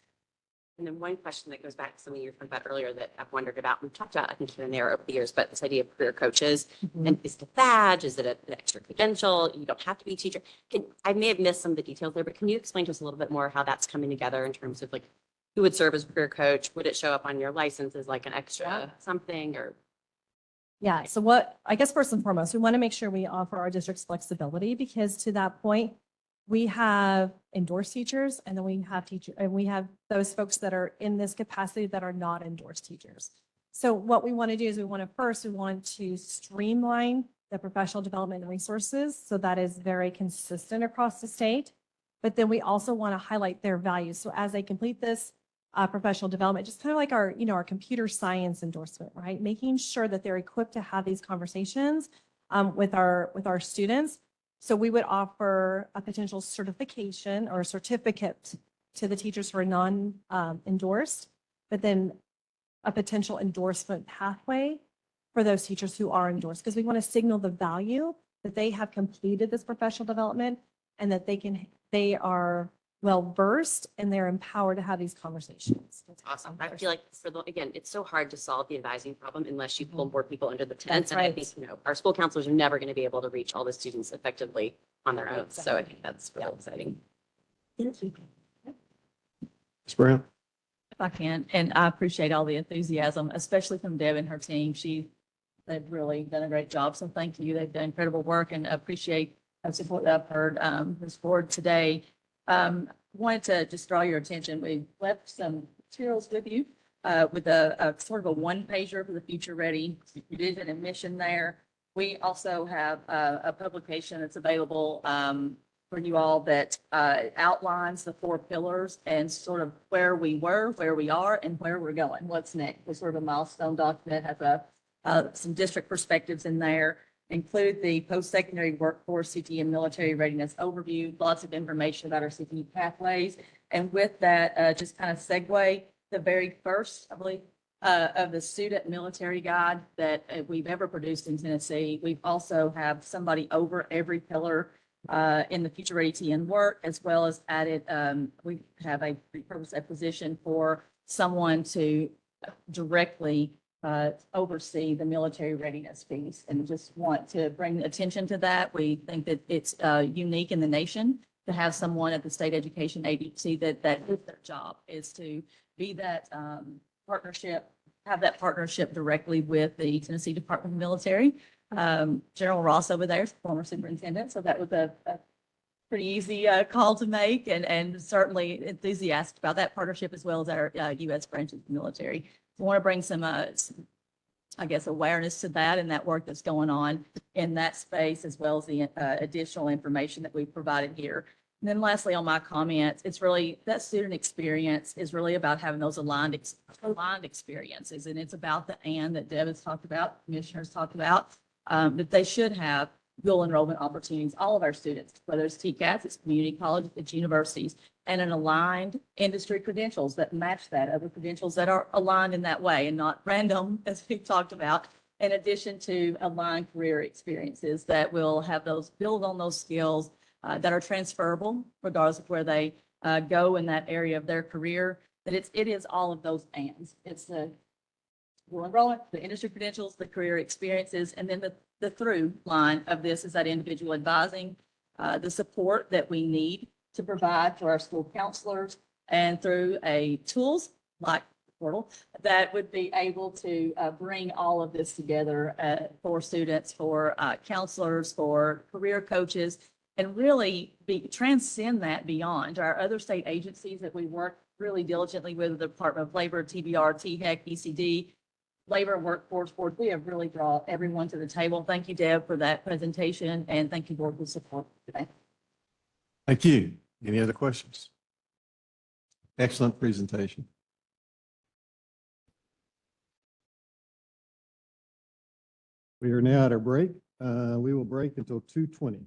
And then one question that goes back to something you were talking about earlier that I've wondered about, we've talked about, I think, here and there over the years, but this idea of career coaches, and is it a badge? Is it an extra credential? You don't have to be a teacher. I may have missed some of the details there, but can you explain to us a little bit more how that's coming together in terms of like, who would serve as a career coach? Would it show up on your license as like an extra something or? Yeah, so I guess first and foremost, we want to make sure we offer our districts flexibility, because to that point, we have endorsed teachers, and then we have those folks that are in this capacity that are not endorsed teachers. So what we want to do is we want to streamline the professional development and resources so that is very consistent across the state. But then we also want to highlight their values. So as they complete this professional development, just kind of like our computer science endorsement, right? Making sure that they're equipped to have these conversations with our students. So we would offer a potential certification or certificate to the teachers who are non-endorsed, but then a potential endorsement pathway for those teachers who are endorsed, because we want to signal the value that they have completed this professional development and that they are well-versed and they're empowered to have these conversations. That's awesome. I feel like again, it's so hard to solve the advising problem unless you pull more people under the That's tents. And I right. think, our school counselors are never going to be able to reach all the students effectively on their own. So I think that's really exciting. Thank you. Ms. Brown? If I can, and I appreciate all the enthusiasm, especially from Deb and her team. They've really done a great job. So thank you. They've done incredible work, and appreciate the support that I've heard this board today. Wanted to just draw your attention. We left some materials with you with a sort of a one pager for the Future Ready vision and mission there. We also have a publication that's available for you all that outlines the 4 pillars and sort of where we were, where we are, and where we're going. What's next? It's sort of a milestone document, has some district perspectives in there. Include the post-secondary workforce, CTE, and military readiness overview, lots of information about our CTE pathways. And with that, just kind of segue, the very first, I believe, of the student military guide that we've ever produced in Tennessee. We've also have somebody over every pillar in the Future Ready TN work, as well as added, we have a repurposed position for someone to directly oversee the military readiness piece, and just want to bring attention to that. We think that it's unique in the nation to have someone at the state education agency that is their job, is to be that partnership, have that partnership directly with the Tennessee Department of Military. General Ross over there is former superintendent, so that was a pretty easy call to make, and certainly enthusiastic about that partnership, as well as our U.S. branches of the military. I want to bring some, I guess, awareness to that and that work that's going on in that space, as well as the additional information that we've provided here. And then lastly, on my comments, it's really that student experience is really about having those aligned experiences. And it's about the and that Deb has talked about, commissioners talked about, that they should have dual enrollment opportunities, all of our students, whether it's TCATs, it's community college, it's universities, and an aligned industry credentials that match that, other credentials that are aligned in that way and not random, as we've talked about, in addition to aligned career experiences that will have those, build on those skills that are transferable, regardless of where they go in that area of their career, that it is all of those ands. It's the dual enrollment, the industry credentials, the career experiences, and then the through line of this is that individual advising, the support that we need to provide for our school counselors, and through a tools like portal that would be able to bring all of this together for students, for counselors, for career coaches, and really transcend that beyond our other state agencies that we work really diligently with, the Department of Labor, TBR, THEC, ECD, Labor and Workforce Board. We have really brought everyone to the table. Thank you, Deb, for that presentation, and thank you, Board, for support today. Thank you. Any other questions? Excellent presentation. We are now at our break. We will break until 2:20.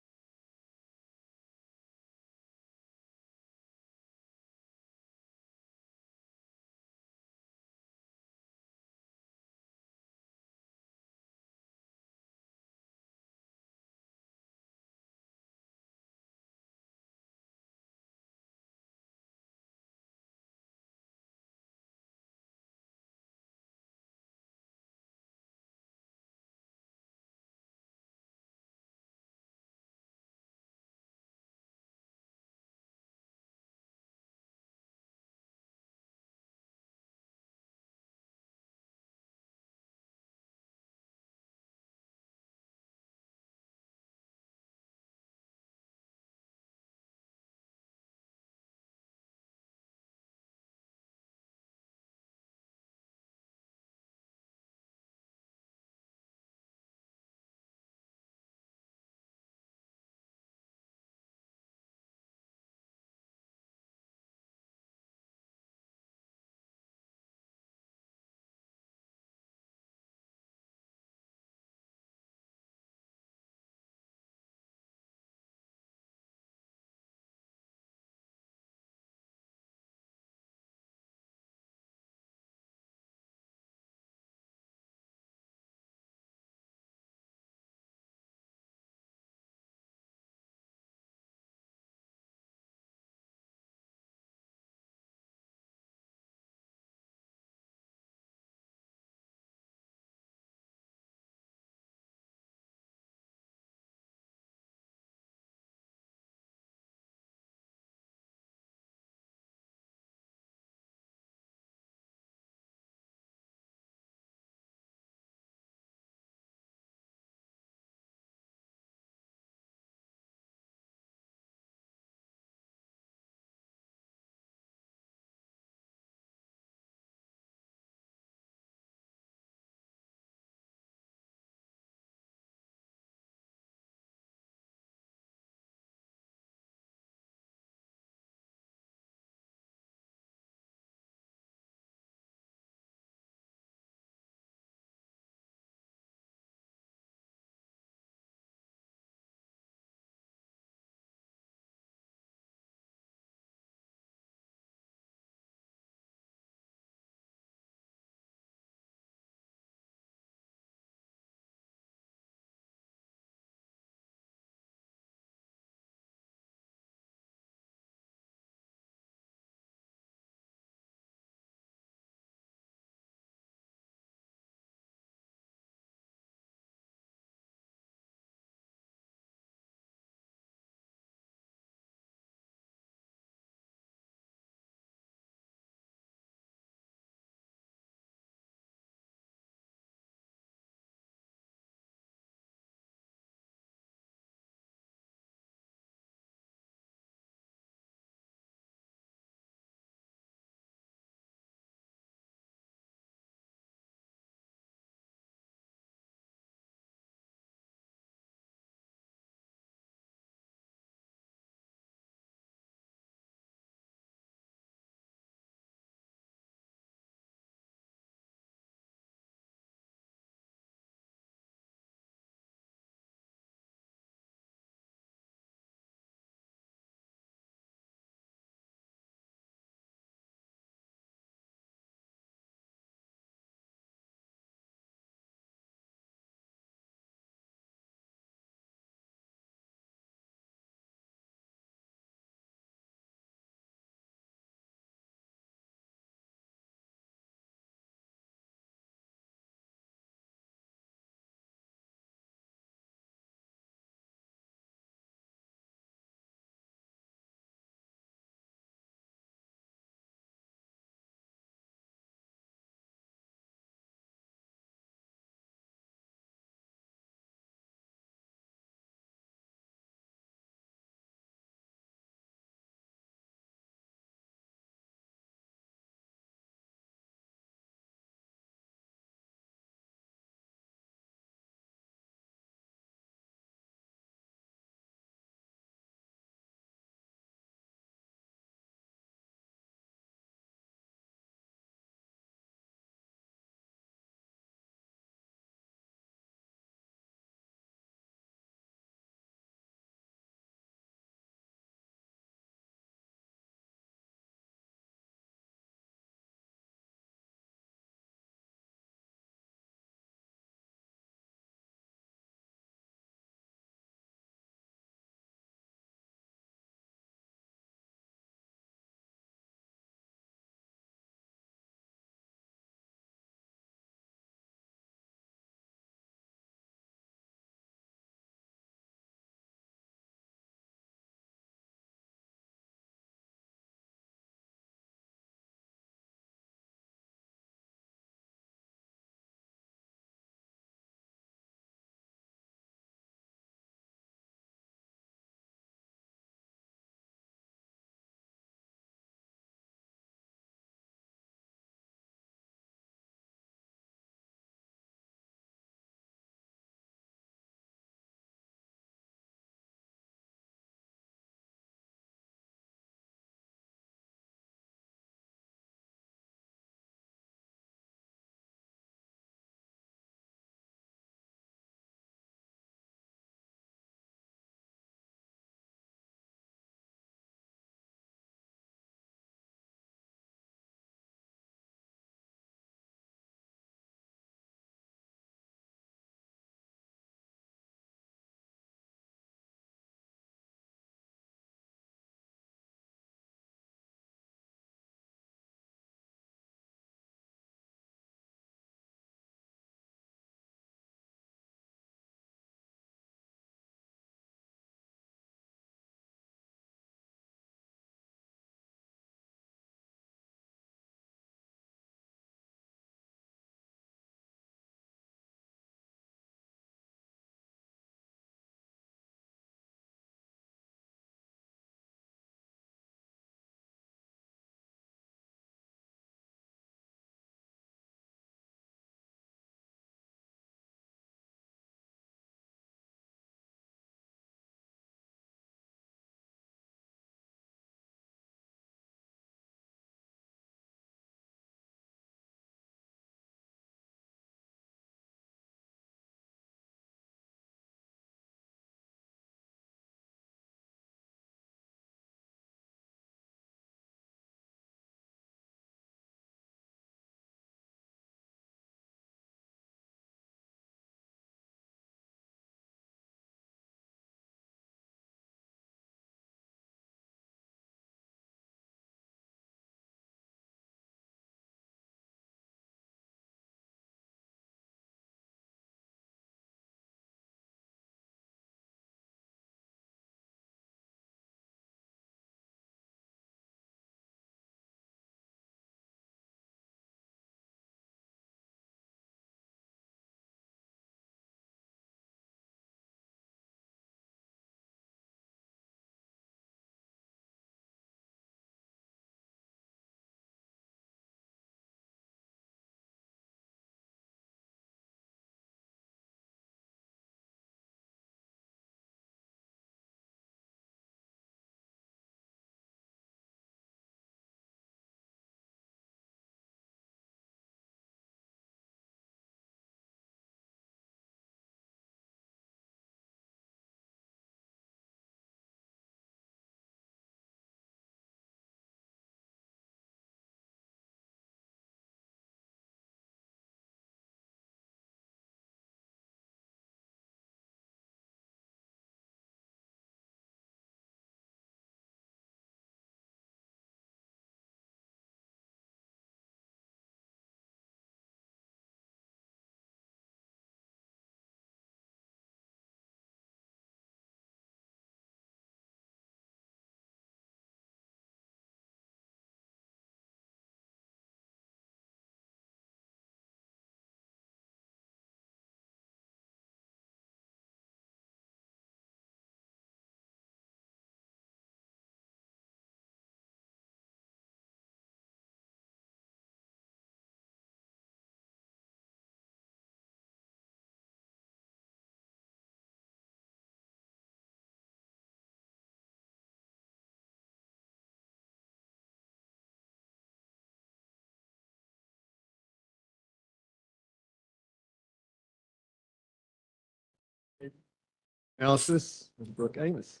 Analysis, Ms. Brooke Amos.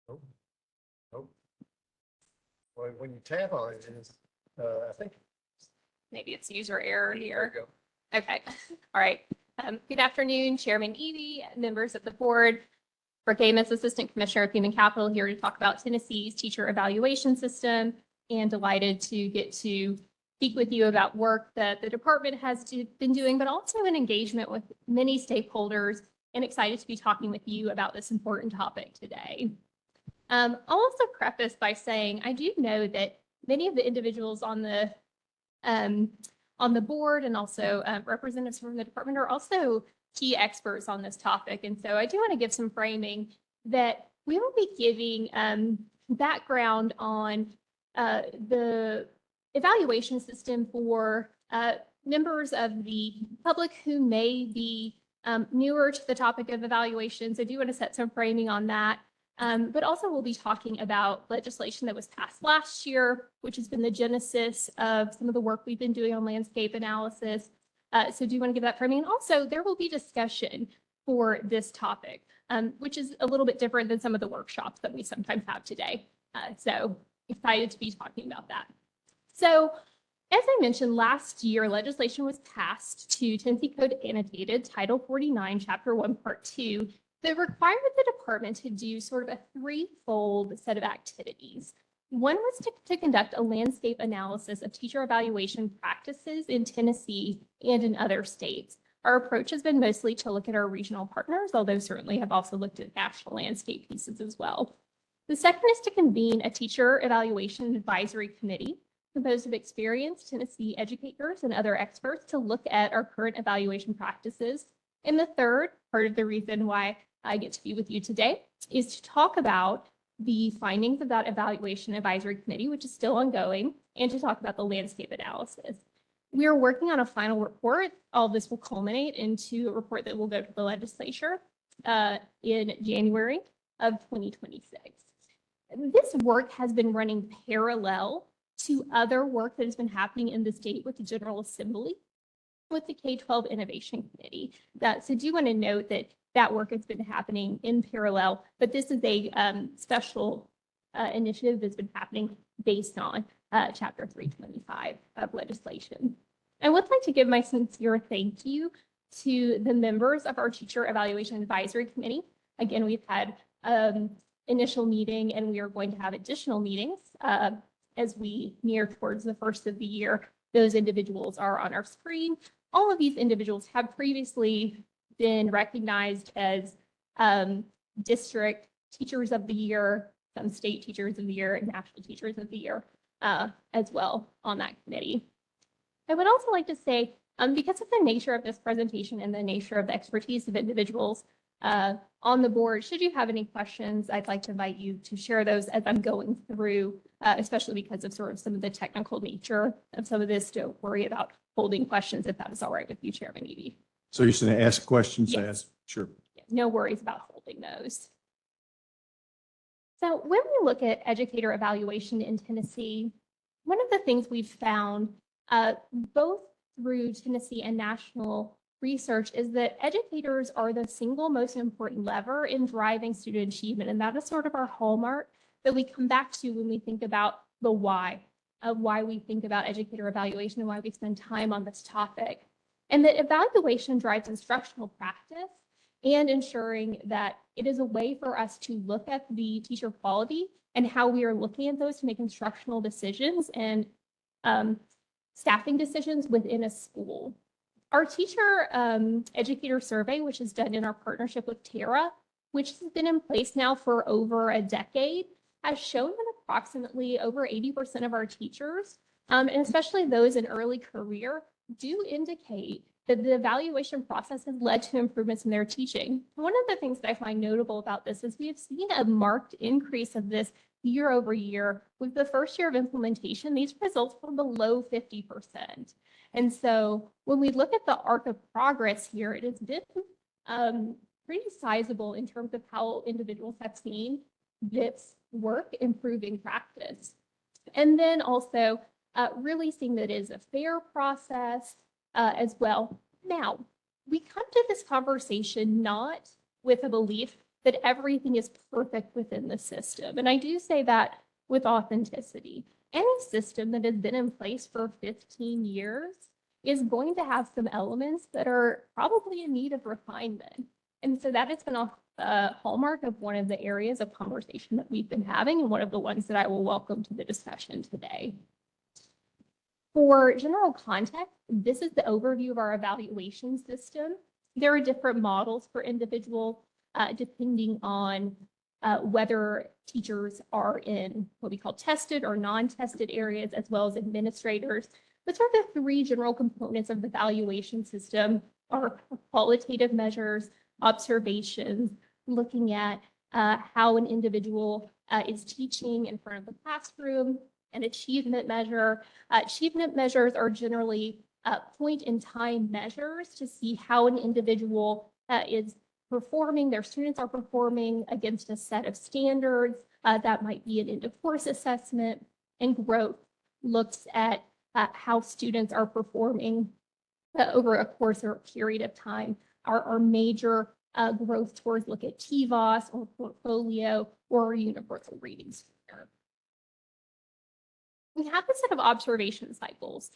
Oh, oh. Well, when you tap on it, it's, I think. Maybe it's user error There here. you go. Okay, all right. Good afternoon, Chairman Evie, members of the board. Brooke Amos, Assistant Commissioner of Human Capital, here to talk about Tennessee's teacher evaluation system, and delighted to get to speak with you about work that the department has been doing, but also an engagement with many stakeholders, and excited to be talking with you about this important topic today. I'll also preface by saying I do know that many of the individuals on the board and also representatives from the department are also key experts on this topic. And so I do want to give some framing that we will be giving background on the evaluation system for members of the public who may be newer to the topic of evaluations. I do want to set some framing on that. But also we'll be talking about legislation that was passed last year, which has been the genesis of some of the work we've been doing on landscape analysis. So do you want to give that framing? And also there will be discussion for this topic, which is a little bit different than some of the workshops that we sometimes have today. So excited to be talking about that. So as I mentioned, last year, legislation was passed to Tennessee Code Annotated, Title 49, Chapter 1, Part 2, that required the department to do sort of a threefold set of activities. One was to conduct a landscape analysis of teacher evaluation practices in Tennessee and in other states. Our approach has been mostly to look at our regional partners, although certainly have also looked at national landscape pieces as well. The second is to convene a teacher evaluation advisory committee composed of experienced Tennessee educators and other experts to look at our current evaluation practices. And the third, part of the reason why I get to be with you today, is to talk about the findings of that evaluation advisory committee, which is still ongoing, and to talk about the landscape analysis. We are working on a final report. All of this will culminate into a report that will go to the legislature in January of 2026. This work has been running parallel to other work that has been happening in the state with the General Assembly, with the K-12 Innovation Committee. So do want to note that that work has been happening in parallel, but this is a special initiative that's been happening based on Chapter 325 of legislation. I would like to give my sincere thank you to the members of our Teacher Evaluation Advisory Committee. Again, we've had initial meeting, and we are going to have additional meetings as we near towards the first of the year. Those individuals are on our screen. All of these individuals have previously been recognized as district teachers of the year, some state teachers of the year, and national teachers of the year as well on that committee. I would also like to say, because of the nature of this presentation and the nature of the expertise of individuals on the board, should you have any questions, I'd like to invite you to share those as I'm going through, especially because of sort of some of the technical nature of some of this. Don't worry about holding questions if that is all right with you, Chairman Evie. So you're saying ask questions, Yes. ask, sure. No worries about holding those. So when we look at educator evaluation in Tennessee, one of the things we've found both through Tennessee and national research is that educators are the single most important lever in driving student achievement. And that is sort of our hallmark that we come back to when we think about the why of why we think about educator evaluation and why we spend time on this topic. And that evaluation drives instructional practice and ensuring that it is a way for us to look at the teacher quality and how we are looking at those to make instructional decisions and staffing decisions within a school. Our teacher educator survey, which is done in our partnership with Terra, which has been in place now for over a decade, has shown that approximately over 80% of our teachers, and especially those in early career, do indicate that the evaluation process has led to improvements in their teaching. One of the things that I find notable about this is we have seen a marked increase of this year over year. With the first year of implementation, these results were below 50%. And so when we look at the arc of progress here, it has been pretty sizable in terms of how individuals have seen this work improving practice. And then also really seeing that it is a fair process as well. Now, we come to this conversation not with a belief that everything is perfect within the system. And I do say that with authenticity. Any system that has been in place for 15 years is going to have some elements that are probably in need of refinement. And so that has been a hallmark of one of the areas of conversation that we've been having, and one of the ones that I will welcome to the discussion today. For general context, this is the overview of our evaluation system. There are different models for individual depending on whether teachers are in what we call tested or non-tested areas, as well as administrators. Those are the three general components of the evaluation system: are qualitative measures, observations, looking at how an individual is teaching in front of the classroom, an achievement measure. Achievement measures are generally point in time measures to see how an individual is performing, their students are performing against a set of standards. That might be an end of course assessment. And growth looks at how students are performing over a course or a period of time. Our major growth scores look at TVOS or portfolio or universal reading score. We have a set of observation cycles.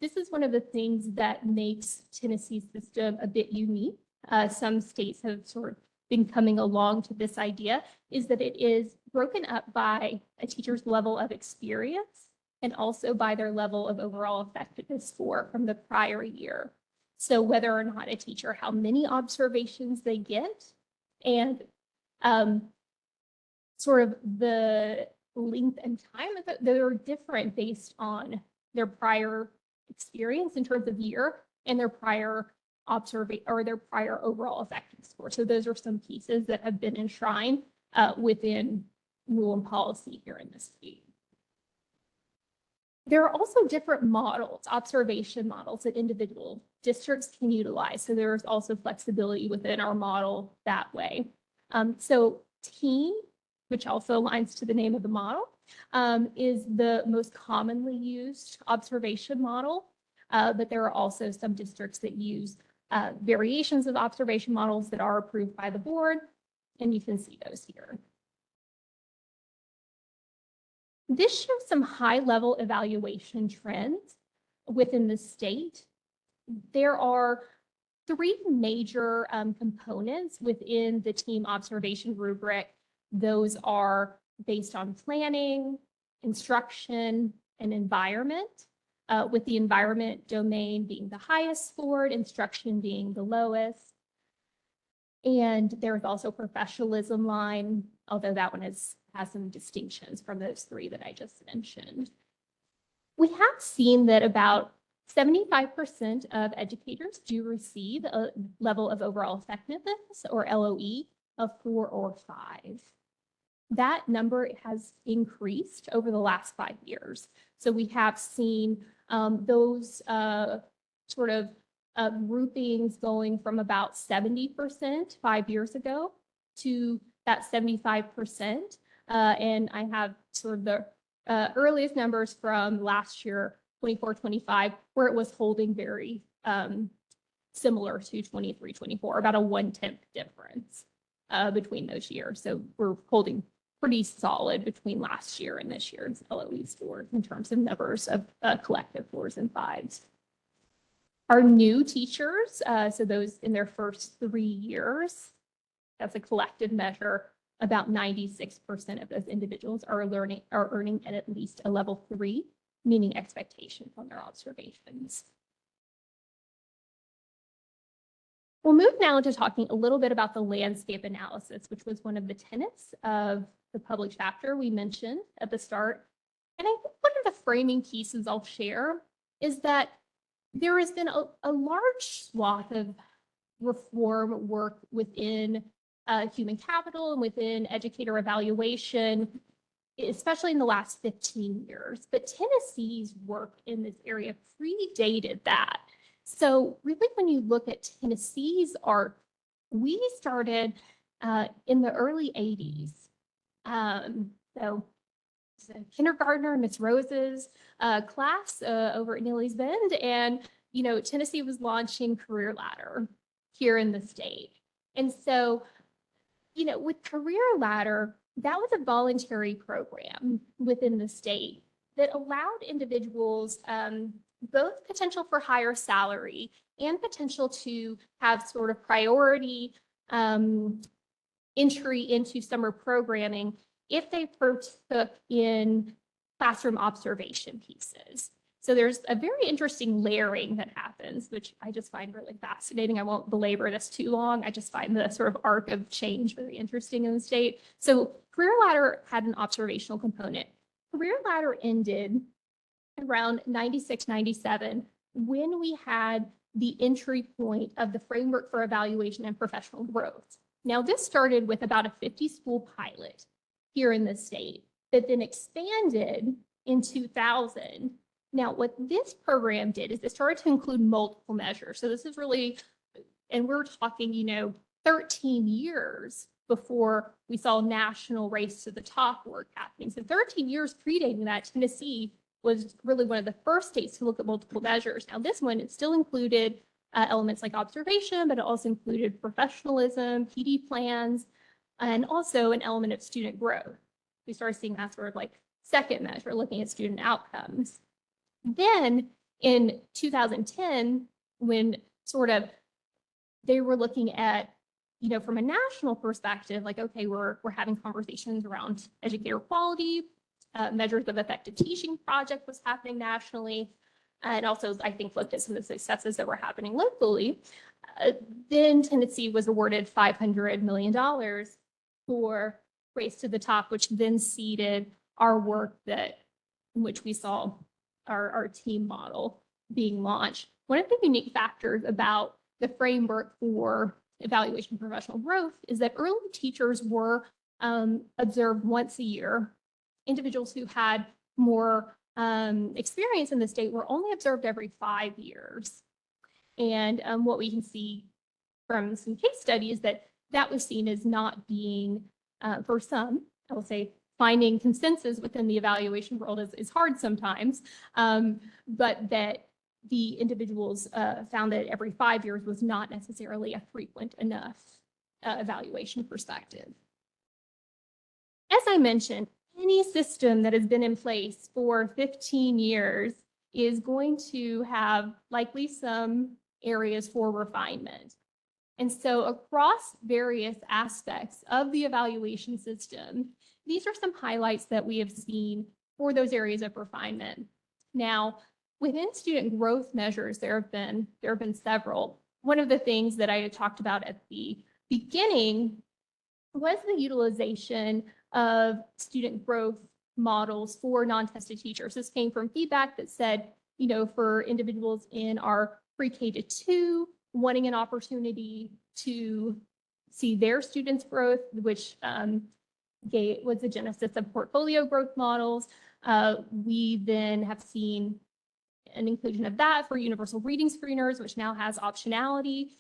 This is one of the things that makes Tennessee's system a bit unique. Some states have sort of been coming along to this idea, is that it is broken up by a teacher's level of experience and also by their level of overall effectiveness score from the prior year. So whether or not a teacher, how many observations they get, and sort of the length and time that are different based on their prior experience in terms of year and their prior prior overall effectiveness score. So those are some pieces that have been enshrined within rule and policy here in the state. There are also different models, observation models that individual districts can utilize. So there's also flexibility within our model that way. So TEAM, which also aligns to the name of the model, is the most commonly used observation model. But there are also some districts that use variations of observation models that are approved by the board, and you can see those here. This shows some high-level evaluation trends within the state. There are three major components within the TEAM observation rubric. Those are based on planning, instruction, and environment, with the environment domain being the highest scored, instruction being the lowest. And there's also professionalism line, although that one has some distinctions from those three that I just mentioned. We have seen that about 75% of educators do receive a level of overall effectiveness, or LOE, of 4 or 5. That number has increased over the last 5 years. So we have seen those sort of groupings going from about 70% 5 years ago to that 75%. And I have sort of the earliest numbers from last year, 24-25, where it was holding very similar to 23-24, about a 1/10 difference between those years. So we're holding pretty solid between last year and this year's LOE scores in terms of numbers of collective 4s and 5s. Our new teachers, so those in their first 3 years, that's a collective measure, about 96% of those individuals are earning at least a level 3, meaning expectations on their observations. We'll move now to talking a little bit about the landscape analysis, which was one of the tenets of the public chapter we mentioned at the start. And I think one of the framing pieces I'll share is that there has been a large swath of reform work within human capital and within educator evaluation, especially in the last 15 years. But Tennessee's work in this area predated that. So really, when you look at Tennessee's art we started in the early 80s. So it's a kindergartner, Miss Rose's class over at Neely's Bend. And, you know, Tennessee was launching Career Ladder here in the state. And so, you know, with Career Ladder, that was a voluntary program within the state that allowed individuals both potential for higher salary and potential to have sort of priority entry into summer programming if they partook in classroom observation pieces. So there's a very interesting layering that happens, which I just find really fascinating. I won't belabor this too long. I just find the sort of arc of change very interesting in the state. So Career Ladder had an observational component. Career Ladder ended around 96, 97, when we had the entry point of the framework for evaluation and professional growth. Now, this started with about a 50-school pilot here in the state that then expanded in 2000. Now, what this program did is it started to include multiple measures. So this is really, and we're talking, you know, 13 years before we saw national race to the top work happening. So 13 years predating that, Tennessee was really one of the first states to look at multiple measures. Now, this one, it still included elements like observation, but it also included professionalism, PD plans, and also an element of student growth. We started seeing that sort of like second measure, looking at student outcomes. Then in 2010, when sort of they were looking at, you know, from a national perspective, like, okay, we're having conversations around educator quality, measures of effective teaching project was happening nationally, and also I think looked at some of the successes that were happening locally. Then Tennessee was awarded $500 million for Race to the Top, which then seeded our work that in which we saw our team model being launched. One of the unique factors about the framework for evaluation professional growth is that early teachers were observed once a year. Individuals who had more experience in the state were only observed every 5 years. And what we can see from some case studies that was seen as not being, for some, I will say, finding consensus within the evaluation world is hard sometimes, but that the individuals found that every 5 years was not necessarily a frequent enough evaluation perspective. As I mentioned, any system that has been in place for 15 years is going to have likely some areas for refinement. And so across various aspects of the evaluation system, these are some highlights that we have seen for those areas of refinement. Now, within student growth measures, there have been several. One of the things that I had talked about at the beginning was the utilization of student growth models for non-tested teachers. This came from feedback that said, you know, for individuals in our pre-K to 2 wanting an opportunity to see their students' growth, which was the genesis of portfolio growth models. We then have seen an inclusion of that for universal reading screeners, which now has optionality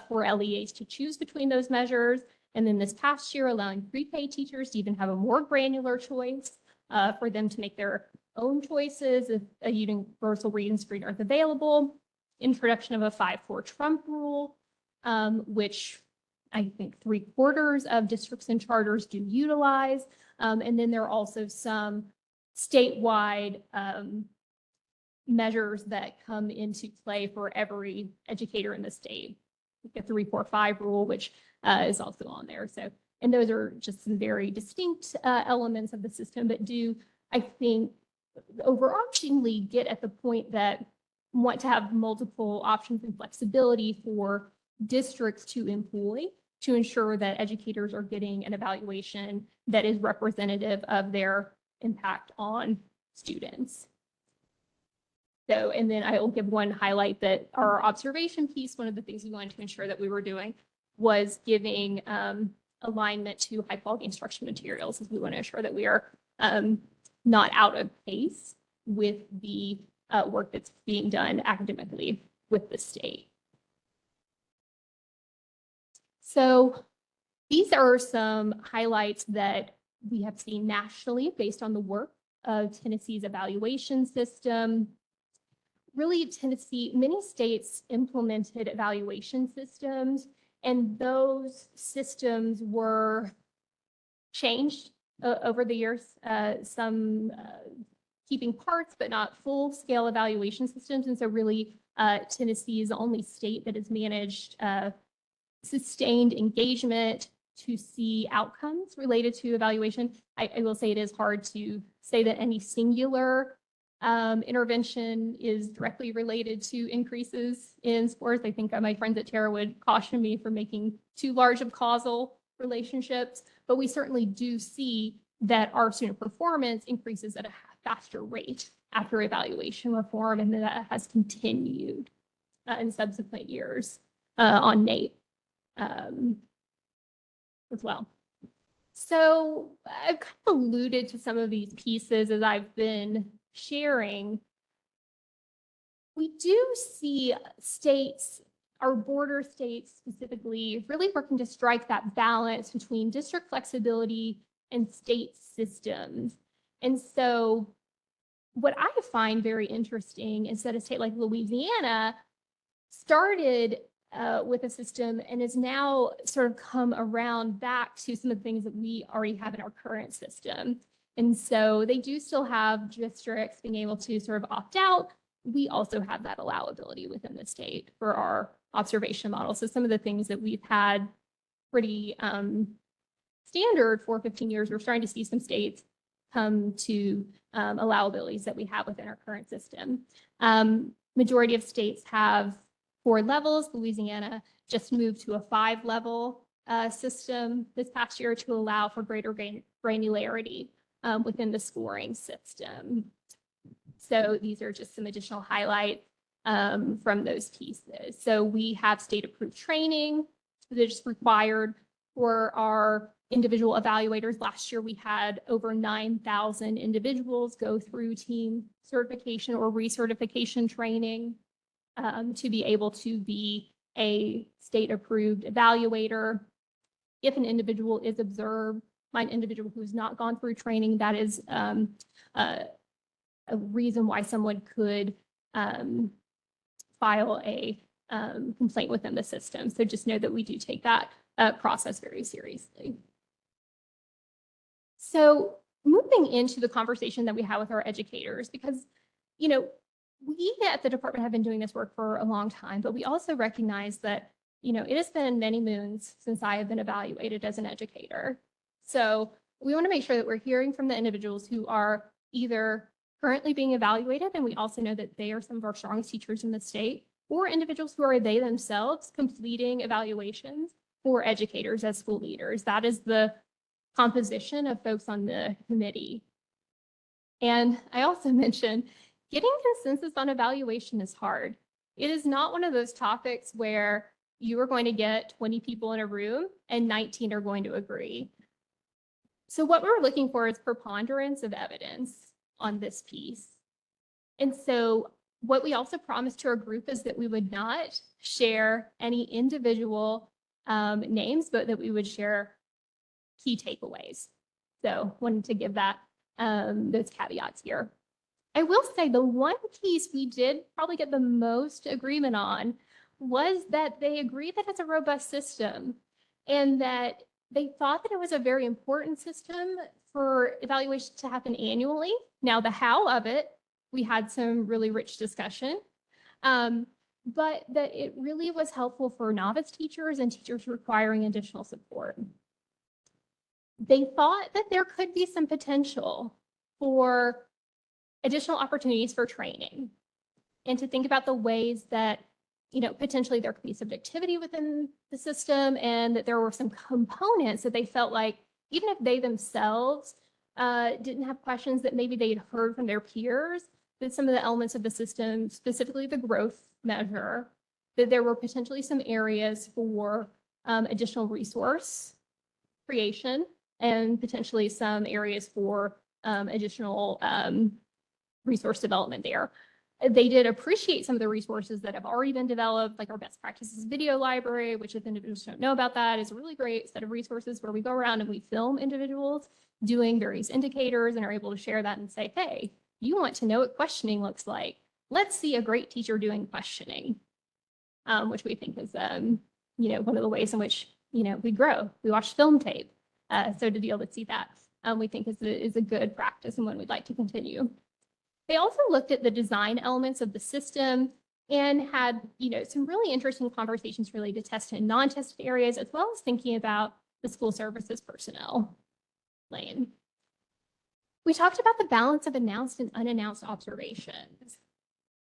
for LEAs to choose between those measures. And then this past year, allowing pre-K teachers to even have a more granular choice for them to make their own choices if a universal reading screener is available. Introduction of a 5-4 trump rule, which I think 3/4 of districts and charters do utilize. And then there are also some statewide measures that come into play for every educator in the state. The 3-4-5 rule, which is also on there. So, and those are just some very distinct elements of the system that do, I think, overarchingly get at the point that want to have multiple options and flexibility for districts to employ to ensure that educators are getting an evaluation that is representative of their impact on students. So, and then I will give one highlight that our observation piece, one of the things we wanted to ensure that we were doing was giving alignment to high quality instruction materials, as we want to ensure that we are not out of pace with the work that's being done academically with the state. So these are some highlights that we have seen nationally based on the work of Tennessee's evaluation system. Really, Tennessee, many states implemented evaluation systems, and those systems were changed over the years. Some keeping parts, but not full-scale evaluation systems. And so really, Tennessee is the only state that has managed sustained engagement to see outcomes related to evaluation. I will say it is hard to say that any singular intervention is directly related to increases in sports. I think my friends at Terra would caution me for making too large of causal relationships, but we certainly do see that our student performance increases at a faster rate after evaluation reform, and that has continued in subsequent years on NAEP as well. So I've kind of alluded to some of these pieces as I've been sharing. We do see states, our border states specifically, really working to strike that balance between district flexibility and state systems. And so what I find very interesting is that a state like Louisiana started with a system and has now sort of come around back to some of the things that we already have in our current system. And so they do still have districts being able to sort of opt out. We also have that allowability within the state for our observation model. So some of the things that we've had pretty standard for 15 years, we're starting to see some states come to allowabilities that we have within our current system. Majority of states have 4 levels. Louisiana just moved to a 5-level system this past year to allow for greater granularity within the scoring system. So these are just some additional highlights from those pieces. So we have state-approved training that is required for our individual evaluators. Last year, we had over 9,000 individuals go through team certification or recertification training to be able to be a state-approved evaluator. If an individual is observed by an individual who has not gone through training, that is a reason why someone could file a complaint within the system. So just know that we do take that process very seriously. So moving into the conversation that we have with our educators, because, you know, we at the department have been doing this work for a long time, but we also recognize that, you know, it has been many moons since I have been evaluated as an educator. So we want to make sure that we're hearing from the individuals who are either currently being evaluated, and we also know that they are some of our strongest teachers in the state, or individuals who are they themselves completing evaluations for educators as school leaders. That is the composition of folks on the committee. And I also mentioned getting consensus on evaluation is hard. It is not one of those topics where you are going to get 20 people in a room and 19 are going to agree. So what we're looking for is preponderance of evidence on this piece. And so what we also promised to our group is that we would not share any individual names, but that we would share key takeaways. So wanted to give that those caveats here. I will say the one piece we did probably get the most agreement on was that they agreed that it's a robust system and that they thought that it was a very important system for evaluation to happen annually. Now, the how of it, we had some really rich discussion, but that it really was helpful for novice teachers and teachers requiring additional support. They thought that there could be some potential for additional opportunities for training and to think about the ways that, you know, potentially there could be subjectivity within the system and that there were some components that they felt like even if they themselves didn't have questions that maybe they'd heard from their peers, that some of the elements of the system, specifically the growth measure, that there were potentially some areas for additional resource creation and potentially some areas for additional resource development there. They did appreciate some of the resources that have already been developed, like our best practices video library, which if individuals don't know about that, is a really great set of resources where we go around and we film individuals doing various indicators and are able to share that and say, hey, you want to know what questioning looks like. Let's see a great teacher doing questioning, which we think is, one of the ways in which, we grow. We watch film tape. So to be able to see that, we think is a good practice and one we'd like to continue. They also looked at the design elements of the system and had, some really interesting conversations related to tested and non-tested areas, as well as thinking about the school services personnel lane. We talked about the balance of announced and unannounced observations,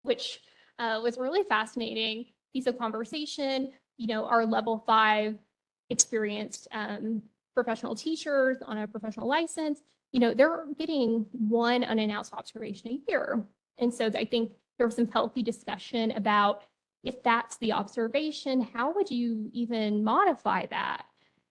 which was a really fascinating piece of conversation. Our level 5 experienced professional teachers on a professional license, they're getting one unannounced observation a year. And so I think there was some healthy discussion about if that's the observation, how would you even modify that?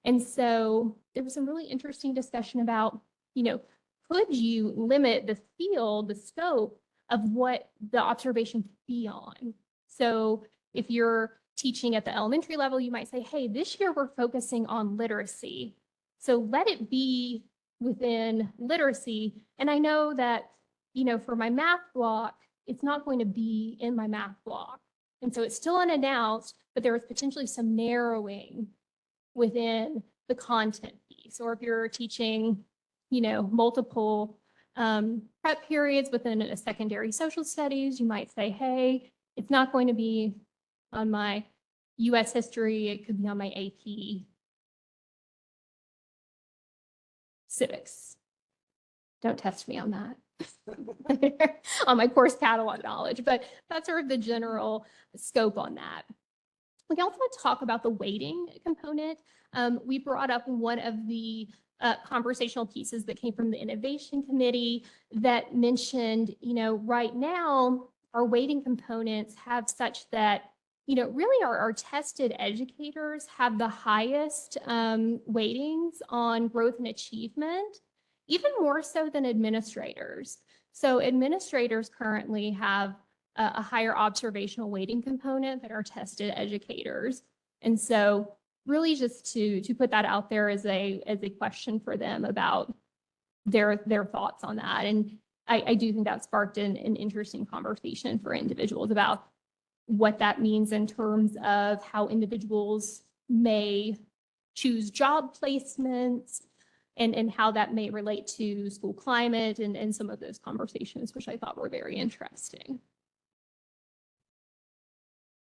And so there was some really interesting discussion about, could you limit the field, the scope of what the observation could be on? So if you're teaching at the elementary level, you might say, hey, this year we're focusing on literacy. So let it be within literacy. And I know that, for my math block, it's not going to be in my math block. And so it's still unannounced, but there is potentially some narrowing within the content piece. Or if you're teaching, multiple prep periods within a secondary social studies, you might say, hey, it's not going to be on my US history, it could be on my AP civics. Don't test me on that. On my course catalog knowledge, but that's sort of the general scope on that. We can also talk about the weighting component. We brought up one of the conversational pieces that came from the innovation committee that mentioned, right now our weighting components have such that, really our tested educators have the highest weightings on growth and achievement, even more so than administrators. So administrators currently have a higher observational weighting component than our tested educators. And so really just to put that out there as a question for them about their thoughts on that. And I do think that sparked an interesting conversation for individuals about what that means in terms of how individuals may choose job placements and how that may relate to school climate and some of those conversations, which I thought were very interesting.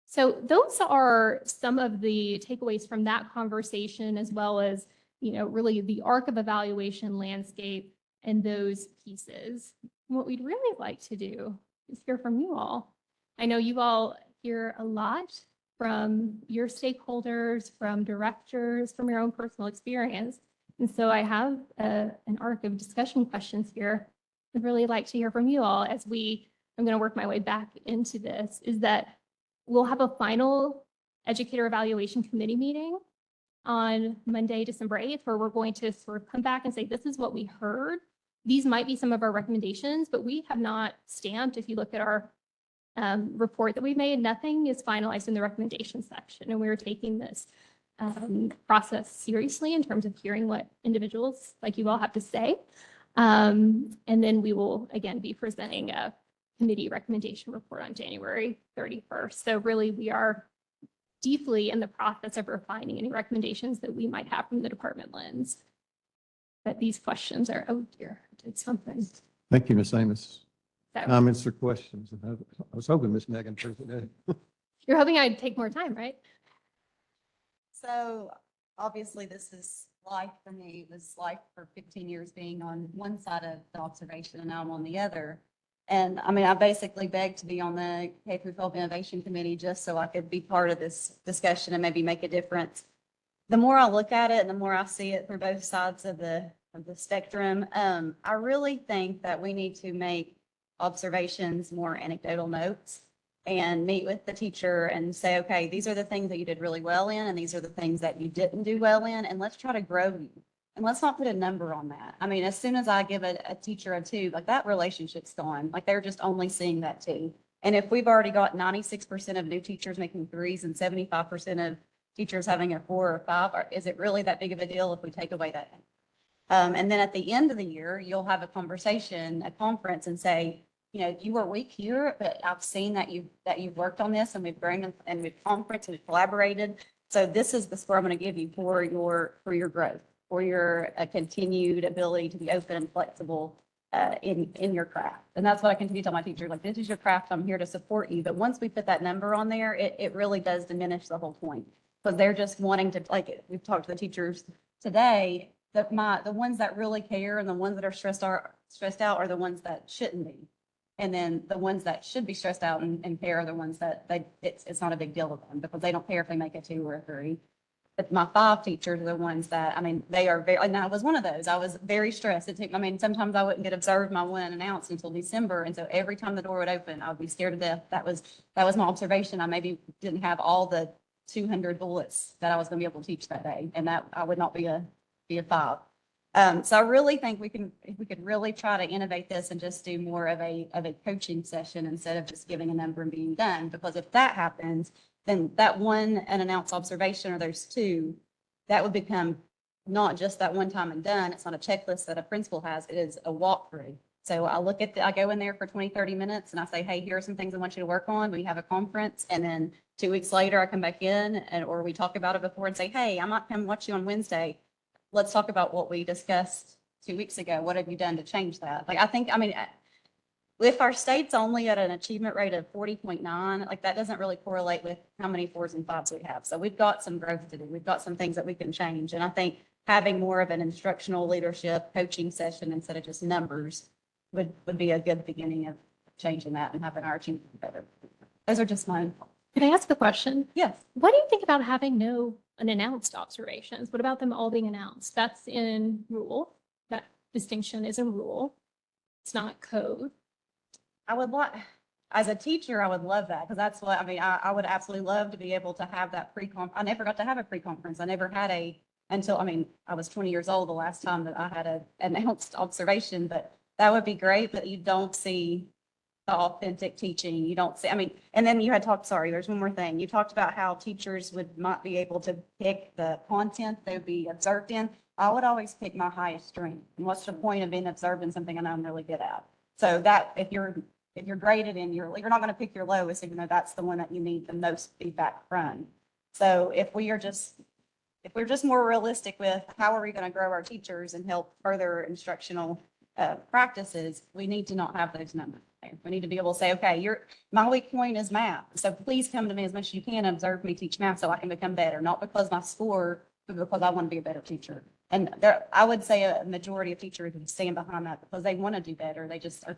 So those are some of the takeaways from that conversation, as well as, really the arc of evaluation landscape and those pieces. What we'd really like to do is hear from you all. I know you all hear a lot from your stakeholders, from directors, from your own personal experience. And so I have an arc of discussion questions here. I'd really like to hear from you all as I'm going to work my way back into this, is that we'll have a final educator evaluation committee meeting on Monday, December 8th, where we're going to sort of come back and say, this is what we heard. These might be some of our recommendations, but we have not stamped. If you look at our report that we made, nothing is finalized in the recommendation section. And we're taking this process seriously in terms of hearing what individuals like you all have to say. And then we will, again, be presenting a committee recommendation report on January 31st. So really, we are deeply in the process of refining any recommendations that we might have from the department lens. But these questions are, oh dear, I did something. Thank you, Ms. Amos. So Comments or questions? I was hoping Ms. Megan first today. you're hoping I'd take more time, right? So obviously this is life for me. It was life for 15 years being on one side of the observation and now I'm on the other. And I mean, I basically begged to be on the K-12 Innovation Committee just so I could be part of this discussion and maybe make a difference. The more I look at it and the more I see it through both sides of the spectrum, I really think that we need to make observations more anecdotal notes and meet with the teacher and say, okay, these are the things that you did really well in, and these are the things that you didn't do well in, and let's try to grow you. And let's not put a number on that. I mean, as soon as I give a teacher a 2, like that relationship's gone. Like they're just only seeing that 2. And if we've already got 96% of new teachers making threes and 75% of teachers having a 4 or 5, is it really that big of a deal if we take away that? And then at the end of the year, you'll have a conversation, a conference, and say, you know, you were weak here, but I've seen that you've worked on this, and we've grown and we've conferenced and we've collaborated. So this is the score I'm going to give you for your growth, for your continued ability to be open and flexible in your craft. And that's what I continue to tell my teachers, like, this is your craft. I'm here to support you. But once we put that number on there, it really does diminish the whole point, because they're just wanting to, like, we've talked to the teachers today, that the ones that really care and the ones that are stressed out are the ones that shouldn't be. And then the ones that should be stressed out and care are the ones that it's not a big deal to them, because they don't care if they make a 2 or a 3. But my 5 teachers are the ones that, I mean, they are very, and I was one of those. I was very stressed. Sometimes I wouldn't get observed my one announced until December. And so every time the door would open, I would be scared to death. That was my observation. I maybe didn't have all the 200 bullets that I was going to be able to teach that day. And that I would not be a 5. So I really think if we could really try to innovate this and just do more of a coaching session instead of just giving a number and being done. Because if that happens, then that one announced observation, or those 2, that would become not just that one time and done. It's not a checklist that a principal has. It is a walkthrough. So I go in there for 20, 30 minutes and I say, hey, here are some things I want you to work on. We have a conference. And then 2 weeks later, I come back in or we talk about it before and say, hey, I might come watch you on Wednesday. Let's talk about what we discussed 2 weeks ago. What have you done to change that? If our state's only at an achievement rate of 40.9, like, that doesn't really correlate with how many 4s and 5s we have. So we've got some growth to do. We've got some things that we can change. And I think having more of an instructional leadership coaching session instead of just numbers would be a good beginning of changing that and having our achievement better. Those are just mine. Can I ask a question? Yes. What do you think about having no unannounced observations? What about them all being announced? That's in rule. That distinction is in rule. It's not code. As a teacher, I would love that, because that's what, I would absolutely love to be able to have that I never got to have a pre-conference. I never had until I was 20 years old the last time that I had an announced observation, but that would be great, but you don't see the authentic teaching. You don't see, and then you had talked, sorry, there's one more thing. You talked about how teachers might be able to pick the content they would be observed in. I would always pick my highest strength. And what's the point of being observed in something I know I'm really good at? So that if you're graded in you're not going to pick your lowest, even though that's the one that you need the most feedback from. So if we're just more realistic with how are we going to grow our teachers and help further instructional practices, we need to not have those numbers there. We need to be able to say, okay, my weak point is math. So please come to me as much as you can and observe me teach math so I can become better, not because my score, but because I want to be a better teacher. And I would say a majority of teachers would stand behind that because they want to do better. They just are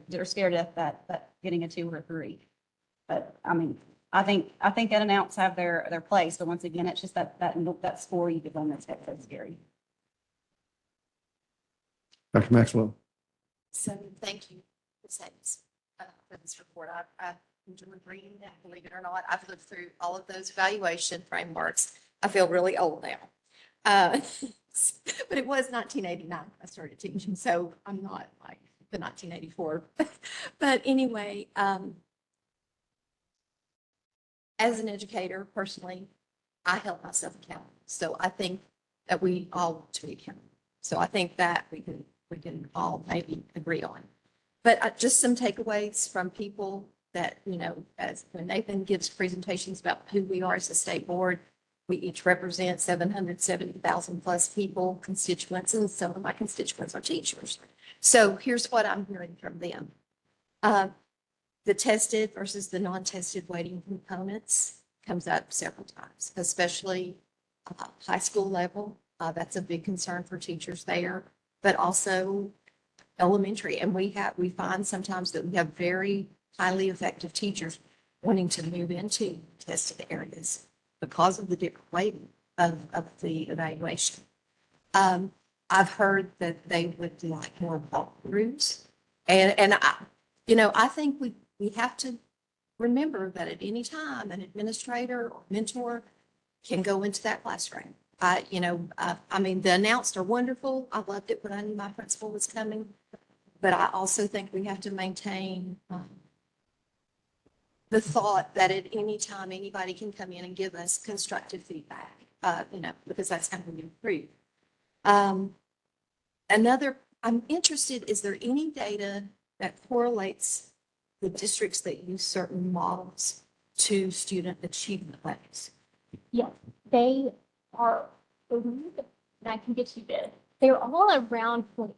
they're scared of that getting a 2 or a 3. But I think unannounced have their place, but once again, it's just that score you get on that's so scary. Dr. Maxwell. So thank you, Ms. Hayes, for this report. I enjoyed reading that. Believe it or not, I've lived through all of those evaluation frameworks. I feel really old now. But it was 1989 I started teaching, so I'm not like the 1984. But anyway, as an educator, personally, I held myself accountable. So I think that we all want to be accountable. So I think that we can all maybe agree on. But just some takeaways from people that, as when Nathan gives presentations about who we are as a state board, we each represent 770,000 plus people, constituents, and some of my constituents are teachers. So here's what I'm hearing from them. The tested versus the non-tested weighting components comes up several times, especially high school level. That's a big concern for teachers there, but also elementary. And we find sometimes that we have very highly effective teachers wanting to move into tested areas because of the different weighting of the evaluation. I've heard that they would like more walkthroughs. And I think we have to remember that at any time, an administrator or mentor can go into that classroom. The announced are wonderful. I loved it when I knew my principal was coming. But I also think we have to maintain the thought that at any time, anybody can come in and give us constructive feedback, because that's how we improve. I'm interested, is there any data that correlates the districts that use certain models to student achievement levels? Yes, they are, and I can get you this, they're all around 20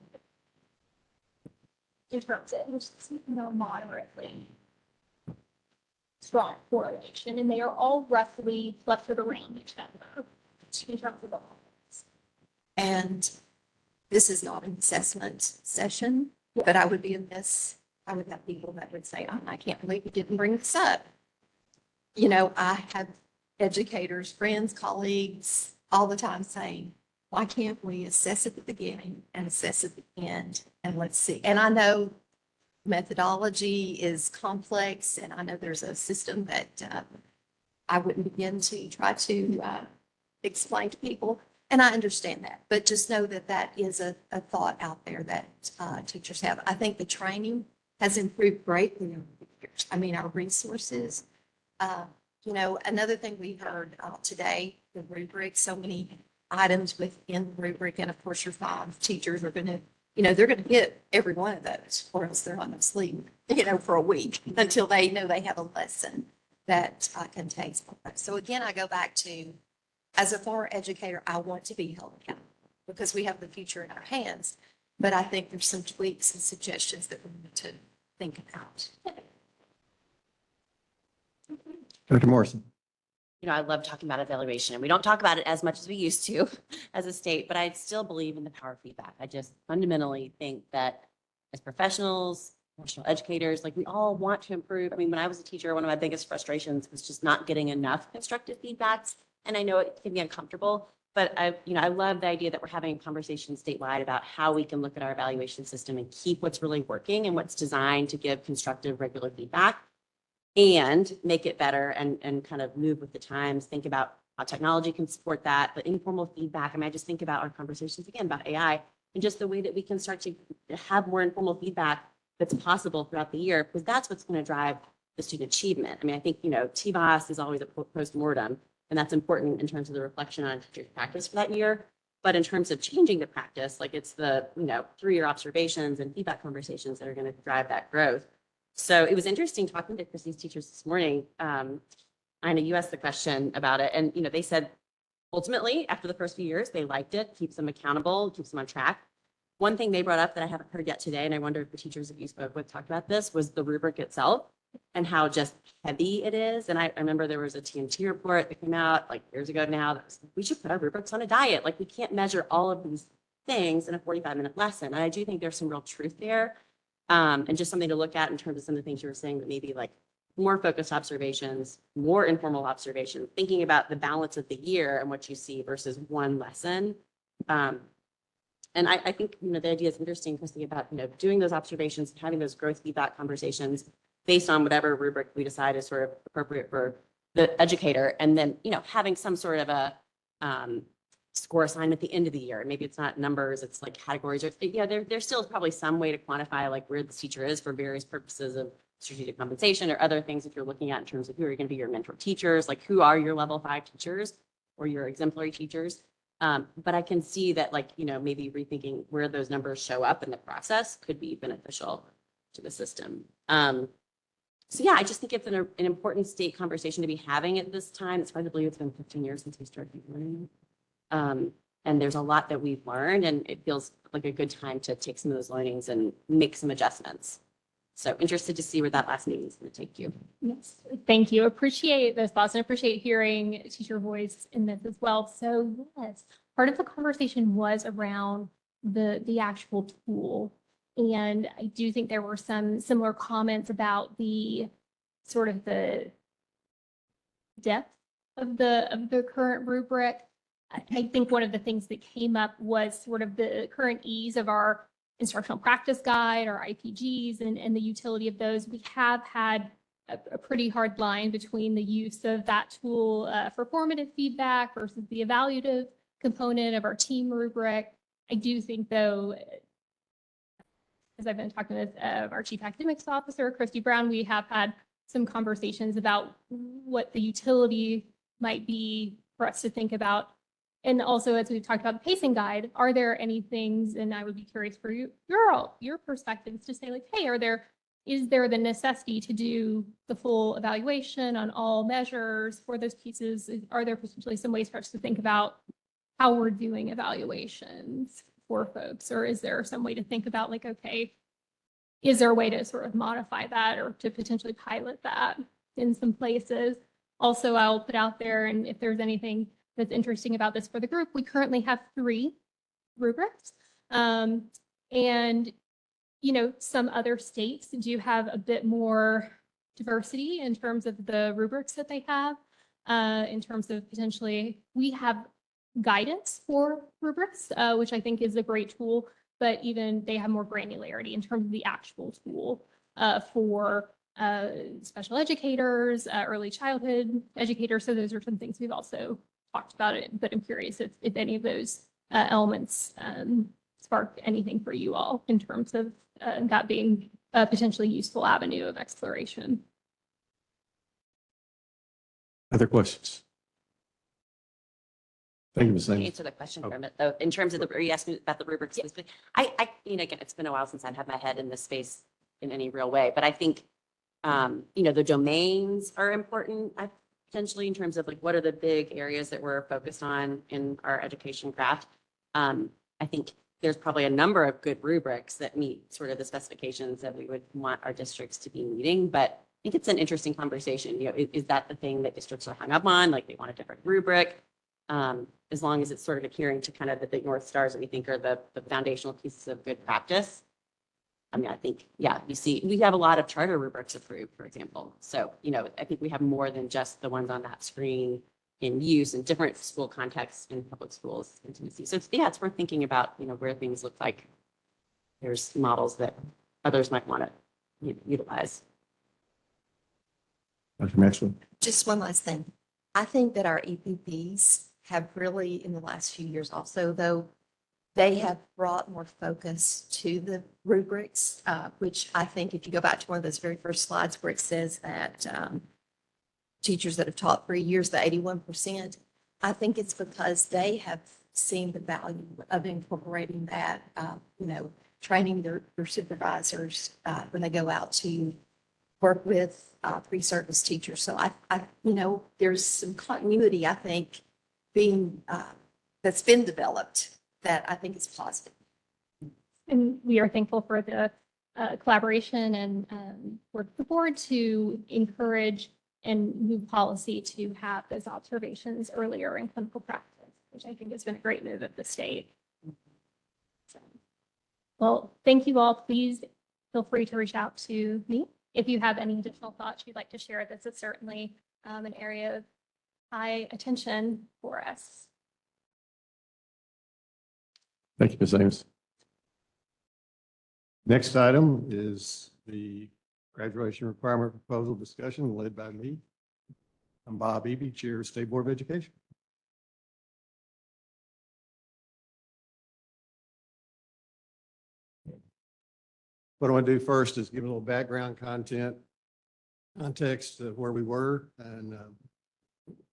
in terms of, which is, moderately strong correlation, and they are all roughly clustered around each other in terms of the levels. And this is not an assessment session, but I would be amiss. I would have people that would say, oh, I can't believe you didn't bring this up. I have educators, friends, colleagues all the time saying, why can't we assess at the beginning and assess at the end? And let's see. And I know methodology is complex, and I know there's a system that I wouldn't begin to try to explain to people. And I understand that, but just know that that is a thought out there that teachers have. I think the training has improved greatly over the years. I mean, our resources, another thing we heard today, the rubric, so many items within the rubric. And of course, your 5 teachers are going to, they're going to get every one of those, or else they're not going to sleep, for a week until they know they have a lesson that contains all that. So again, I go back to, as a former educator, I want to be held accountable because we have the future in our hands. But I think there's some tweaks and suggestions that we need to think about. Dr. Morrison. I love talking about evaluation, and we don't talk about it as much as we used to as a state, but I still believe in the power of feedback. I just fundamentally think that as professionals, professional educators, like we all want to improve. I mean, when I was a teacher, one of my biggest frustrations was just not getting enough constructive feedbacks. And I know it can be uncomfortable, but I love the idea that we're having a conversation statewide about how we can look at our evaluation system and keep what's really working and what's designed to give constructive regular feedback and make it better and kind of move with the times, think about how technology can support that, but informal feedback. I mean, I just think about our conversations again about AI and just the way that we can start to have more informal feedback that's possible throughout the year, because that's what's going to drive the student achievement. I mean, I think, TBOS is always a post-mortem, and that's important in terms of the reflection on teacher practice for that year. But in terms of changing the practice, like it's the, 3-year observations and feedback conversations that are going to drive that growth. So it was interesting talking to Chrissy's teachers this morning. I know you asked the question about it, and they said ultimately after the first few years they liked it, keeps them accountable, keeps them on track. One thing they brought up that I haven't heard yet today, and I wonder if the teachers that you spoke with talked about this, was the rubric itself and how just heavy it is. And I remember there was a TNT report that came out like years ago now that was, we should put our rubrics on a diet. Like we can't measure all of these things in a 45-minute lesson. And I do think there's some real truth there. And just something to look at in terms of some of the things you were saying, that maybe like more focused observations, more informal observations, thinking about the balance of the year and what you see versus one lesson. And I think, the idea is interesting, Christy, about, doing those observations, having those growth feedback conversations based on whatever rubric we decide is sort of appropriate for the educator. And then, having some sort of a score assignment at the end of the year. Maybe it's not numbers, it's like categories, or there's still probably some way to quantify like where the teacher is for various purposes of strategic compensation or other things if you're looking at in terms of who are going to be your mentor teachers, like who are your level 5 teachers or your exemplary teachers. But I can see that maybe rethinking where those numbers show up in the process could be beneficial to the system. So yeah, I just think it's an important state conversation to be having at this time. It's probably, it's been 15 years since we started learning. And there's a lot that we've learned, and it feels like a good time to take some of those learnings and make some adjustments. So interested to see where that last meeting is going to take you. Yes, thank you. Appreciate those thoughts and appreciate hearing teacher voice in this as well. So yes, part of the conversation was around the actual tool. And I do think there were some similar comments about the sort of the depth of the current rubric. I think one of the things that came up was sort of the current ease of our instructional practice guide, our IPGs, and the utility of those. We have had a pretty hard line between the use of that tool for formative feedback versus the evaluative component of our team rubric. I do think, though, as I've been talking with our chief academics officer, Christy Brown, we have had some conversations about what the utility might be for us to think about. And also, as we've talked about the pacing guide, are there any things, and I would be curious for your perspectives to say like, hey, is there the necessity to do the full evaluation on all measures for those pieces? Are there potentially some ways for us to think about how we're doing evaluations for folks? Or is there some way to think about like, okay, is there a way to sort of modify that or to potentially pilot that in some places? Also, I'll put out there, and if there's anything that's interesting about this for the group, we currently have 3 rubrics. And, you know, some other states do have a bit more diversity in terms of the rubrics that they have, in terms of potentially, we have guidance for rubrics, which I think is a great tool, but even they have more granularity in terms of the actual tool for special educators, early childhood educators. So those are some things we've also talked about it, but I'm curious if any of those elements spark anything for you all in terms of that being a potentially useful avenue of exploration. Other questions? Thank you, Ms. To Ames. answer the question for a minute, though, in terms of the, you asked me about the rubrics. Specifically. You know, again, it's been a while since I've had my head in this space in any real way, but I think, you know, the domains are important, potentially in terms of like, what are the big areas that we're focused on in our education craft? I think there's probably a number of good rubrics that meet sort of the specifications that we would want our districts to be meeting, but I think it's an interesting conversation. You know, is that the thing that districts are hung up on? Like they want a different rubric? As long as it's sort of adhering to kind of the big North Stars that we think are the foundational pieces of good practice. I mean, I think, yeah, you see, we have a lot of charter rubrics approved, for example. So, you know, I think we have more than just the ones on that screen in use in different school contexts in public schools intimacy. So it's, yeah, it's worth thinking about, you know, where things look like there's models that others might want to utilize. Dr. Maxwell. Just one last thing. I think that our EPPs have really, in the last few years also, though, they have brought more focus to the rubrics, which I think if you go back to one of those very first slides where it says that teachers that have taught 3 years, the 81%, I think it's because they have seen the value of incorporating that, you know, training their supervisors when they go out to work with pre-service teachers. So I, you know, there's some continuity, I think, being that's been developed that I think is positive. And we are thankful for the collaboration and work with the board to encourage and move policy to have those observations earlier in clinical practice, which I think has been a great move of the state. So, well, thank you all. Please feel free to reach out to me if you have any additional thoughts you'd like to share. This is certainly an area of high attention for us. Thank you, Ms. Ames. Next item is the graduation requirement proposal discussion led by me. I'm Bob Eby, Chair of State Board of Education. What I want to do first is give a little background context of where we were, and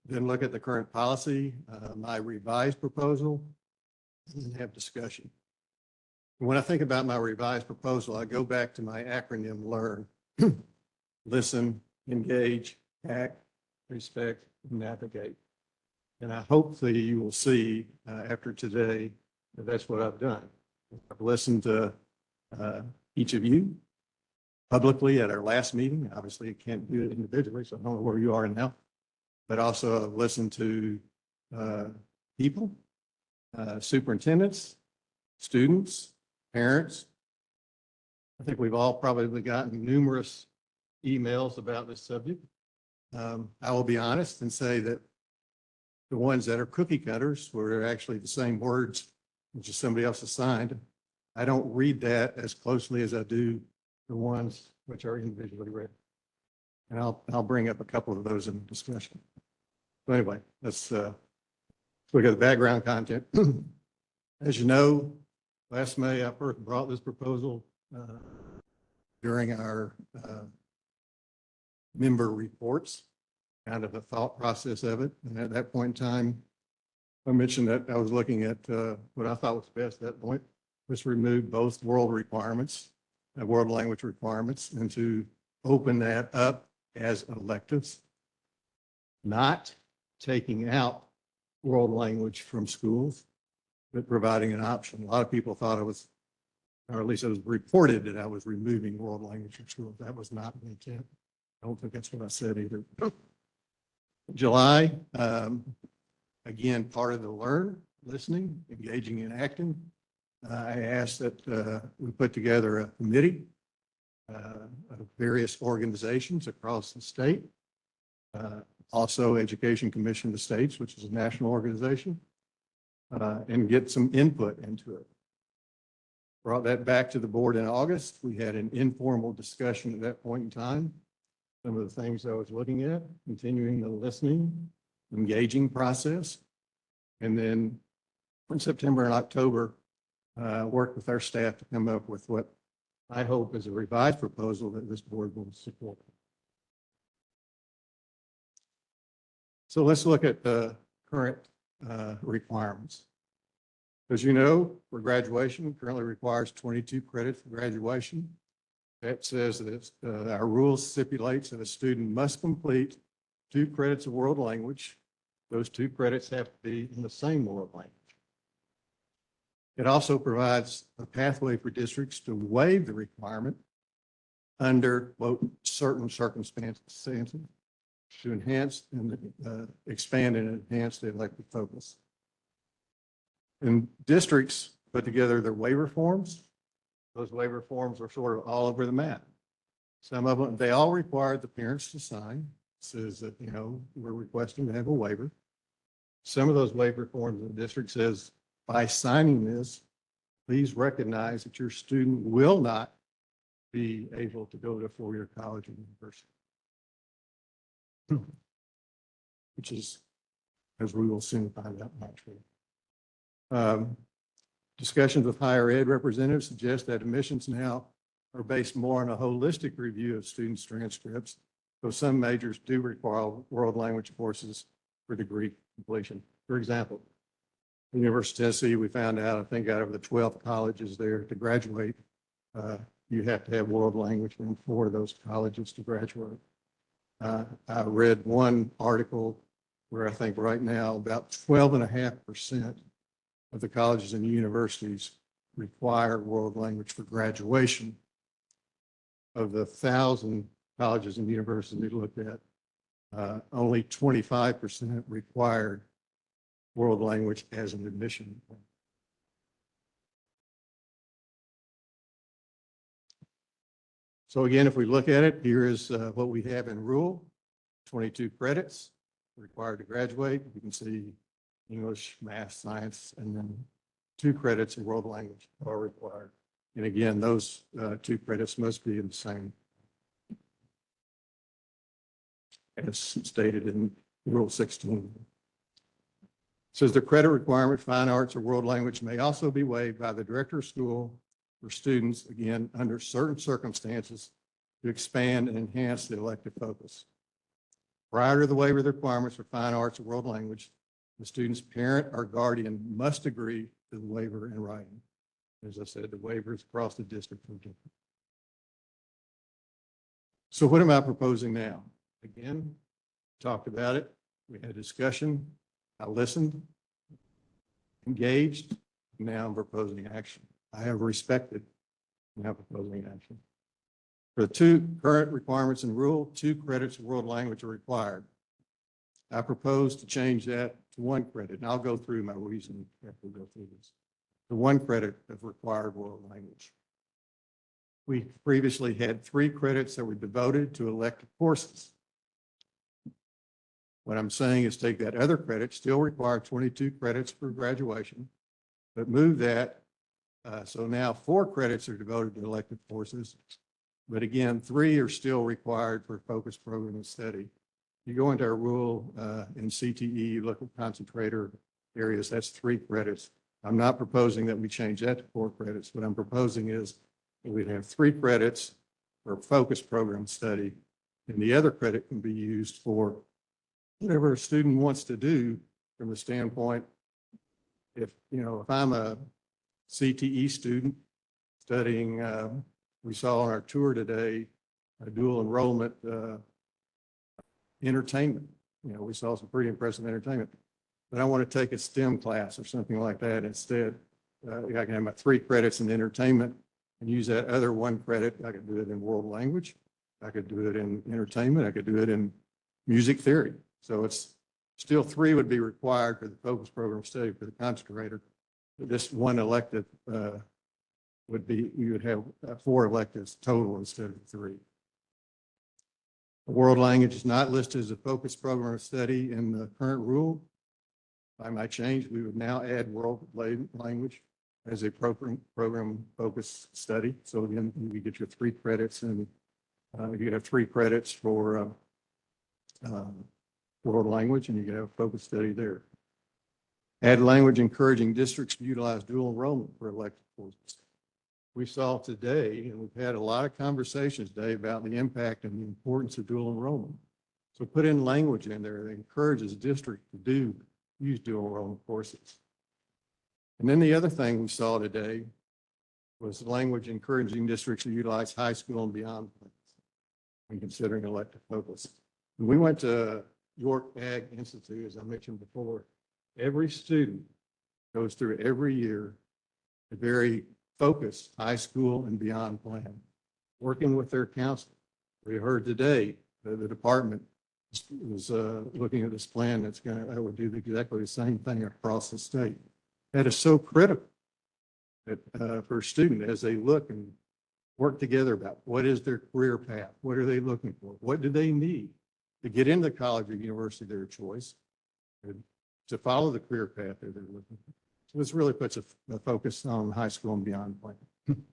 then look at the current policy, my revised proposal, and have discussion. When I think about my revised proposal, I go back to my acronym LEARN. Listen, engage, act, respect, and navigate. And I hopefully you will see after today that that's what I've done. I've listened to each of you publicly at our last meeting. Obviously, I can't do it individually, so I don't know where you are now. But also I've listened to people, superintendents, students, parents. I think we've all probably gotten numerous emails about this subject. I will be honest and say that the ones that are cookie cutters, where they're actually the same words, which is somebody else assigned, I don't read that as closely as I do the ones which are individually read. And I'll bring up a couple of those in discussion. So anyway, let's look at the background content. As you know, last May, I first brought this proposal during our member reports, kind of the thought process of it. And at that point in time, I mentioned that I was looking at what I thought was best at that point was to remove both world requirements, world language requirements, and to open that up as electives, not taking out world language from schools, but providing an option. A lot of people thought I was, or at least it was reported that I was removing world language from schools. That was not the intent. I don't think that's what I said either. July, again, part of the learn, listening, engaging and acting. I asked that we put together a committee of various organizations across the state. Also Education Commission of the States, which is a national organization, and get some input into it. Brought that back to the board in August. We had an informal discussion at that point in time. Some of the things I was looking at, continuing the listening, engaging process. And then in September and October, worked with our staff to come up with what I hope is a revised proposal that this board will support. So let's look at the current requirements. As you know, for graduation, currently requires 22 credits for graduation. That says that our rules stipulates that a student must complete 2 credits of world language. Those 2 credits have to be in the same world language. It also provides a pathway for districts to waive the requirement under, quote, certain circumstances to enhance and expand and enhance the elective focus. And districts put together their waiver forms. Those waiver forms are sort of all over the map. Some of them, they all require the parents to sign. Says that, you know, we're requesting to have a waiver. Some of those waiver forms, the district says, by signing this, please recognize that your student will not be able to go to a 4-year college or university. Which is, as we will soon find out, not true. Discussions with higher ed representatives suggest that admissions now are based more on a holistic review of students' transcripts, though some majors do require world language courses for degree completion. For example, the University of Tennessee, we found out, I think out of the 12 colleges there to graduate, you have to have world language in 4 of those colleges to graduate. I read one article where I think right now about 12.5% of the colleges and universities require world language for graduation. Of the 1,000 colleges and universities we looked at, only 25% required world language as an admission. So again, if we look at it, here is what we have in rule, 22 credits required to graduate. You can see English, math, science, and then 2 credits in world language are required. And again, those 2 credits must be in the same as stated in Rule 16. Says the credit requirement, fine arts or world language may also be waived by the director of school for students, again, under certain circumstances to expand and enhance the elective focus. Prior to the waiver of the requirements for fine arts or world language, the student's parent or guardian must agree to the waiver in writing. As I said, the waivers across the district are different. So what am I proposing now? Again, talked about it. We had a discussion. I listened, engaged. Now I'm proposing action. I have respected. Now proposing action. For the 2 current requirements in rule, 2 credits of world language are required. I propose to change that to 1 credit, and I'll go through my reasoning after we go through this. The 1 credit of required world language. We previously had 3 credits that were devoted to elective courses. What I'm saying is take that other credit, still require 22 credits for graduation, but move that. So now 4 credits are devoted to elective courses. But again, 3 are still required for focused program and study. You go into our rule in CTE, look at concentrator areas, that's 3 credits. I'm not proposing that we change that to 4 credits. What I'm proposing is that we'd have 3 credits for focused program study And the other credit can be used for whatever a student wants to do from the standpoint, if I'm a CTE student studying, we saw on our tour today, a dual enrollment entertainment. We saw some pretty impressive entertainment. But I want to take a STEM class or something like that instead. I can have my 3 credits in entertainment and use that other 1 credit. I could do it in world language. I could do it in entertainment. I could do it in music theory. So it's still 3 would be required for the focus program study for the concentrator. This 1 elective would be, you would have 4 electives total instead of 3. World language is not listed as a focus program of study in the current rule. By my change, we would now add world language as a program focus study. So again, you get your 3 credits, and you have 3 credits for world language, and you can have a focus study there. Add language encouraging districts to utilize dual enrollment for elective courses. We saw today, and we've had a lot of conversations today about the impact and the importance of dual enrollment. So put in language in there that encourages districts to use dual enrollment courses. And then the other thing we saw today was language encouraging districts to utilize high school and beyond plans when considering elective focus. When we went to York Ag Institute, as I mentioned before, every student goes through every year a very focused high school and beyond plan, working with their counselor. We heard today that the department was looking at this plan that would do exactly the same thing across the state. That is so critical that, for a student as they look and work together about what is their career path, what are they looking for, what do they need to get into college or university of their choice, to follow the career path that they're looking for. So this really puts a focus on high school and beyond plan. And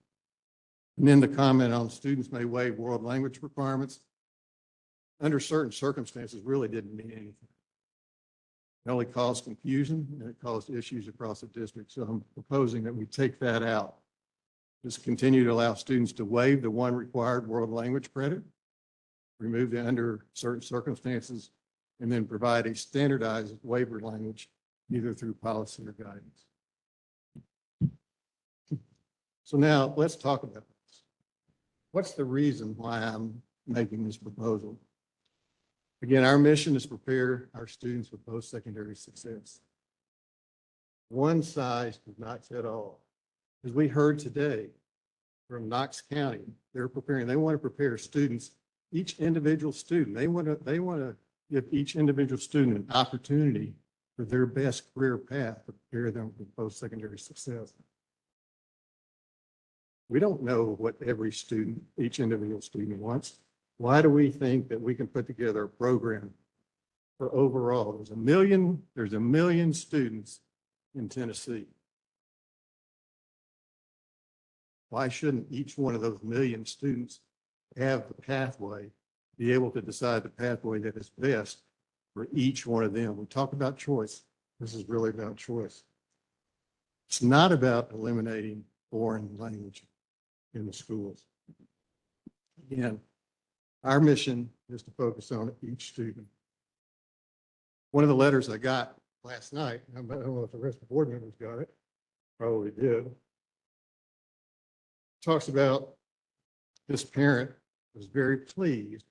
then the comment on students may waive world language requirements under certain circumstances really didn't mean anything. It only caused confusion, and it caused issues across the district. So I'm proposing that we take that out. Just continue to allow students to waive the 1 required world language credit, remove the under certain circumstances, and then provide a standardized waiver language either through policy or guidance. So now let's talk about this. What's the reason why I'm making this proposal? Again, our mission is to prepare our students for post-secondary success. One size does not fit all. As we heard today from Knox County, they want to prepare students, each individual student. They want to give each individual student an opportunity for their best career path to prepare them for post-secondary success. We don't know what each individual student wants. Why do we think that we can put together a program for overall? There's a million students in Tennessee. Why shouldn't each one of those million students have the pathway, be able to decide the pathway that is best for each one of them? We talk about choice. This is really about choice. It's not about eliminating foreign language in the schools. Again, our mission is to focus on each student. One of the letters I got last night, I don't know if the rest of the board members got it, probably did, talks about this parent was very pleased.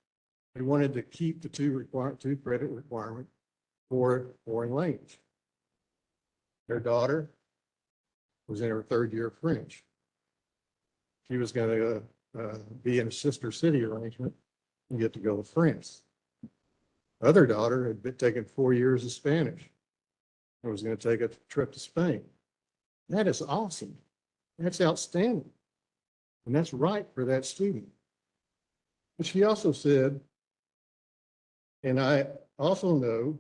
They wanted to keep the 2 credit requirement for foreign language. Their daughter was in her 3rd year of French. She was going to be in a sister city arrangement and get to go to France. Other daughter had been taking 4 years of Spanish and was going to take a trip to Spain. That is awesome. That's outstanding. And that's right for that student. But she also said, and I also know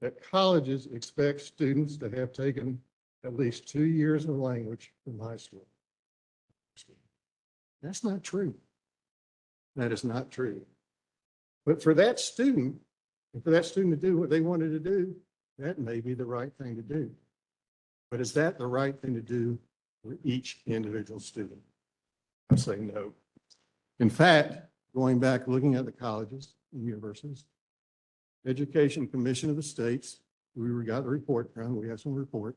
that colleges expect students to have taken at least 2 years of language from high school. That's not true. That is not true. But for that student, and for that student to do what they wanted to do, that may be the right thing to do. But is that the right thing to do for each individual student? I say no. In fact, going back, looking at the colleges and universities, Education Commission of the States, we got the report from, we have some report,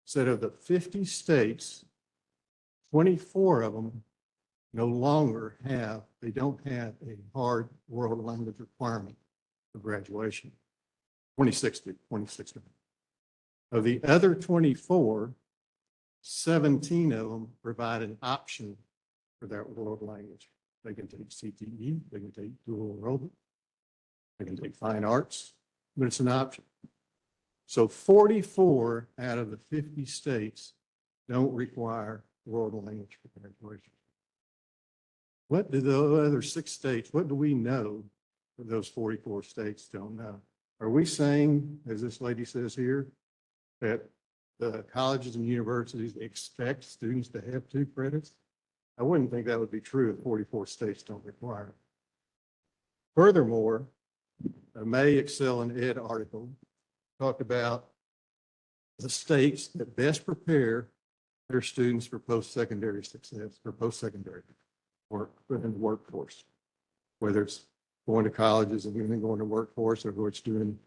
said of the 50 states, 24 of them no longer have, they don't have a hard world language requirement for graduation. 26 do, 26 do. Of the other 24, 17 of them provide an option for that world language. They can take CTE, they can take dual enrollment, they can take fine arts, but it's an option. So 44 out of the 50 states don't require world language for graduation. What do the other 6 states, what do we know that those 44 states don't know? Are we saying, as this lady says here, that the colleges and universities expect students to have 2 credits? I wouldn't think that would be true if 44 states don't require it. Furthermore, a May Excel and Ed article talked about the states that best prepare their students for post-secondary success, or post-secondary work in the workforce, whether it's going to colleges and then going to workforce, or whether it's doing,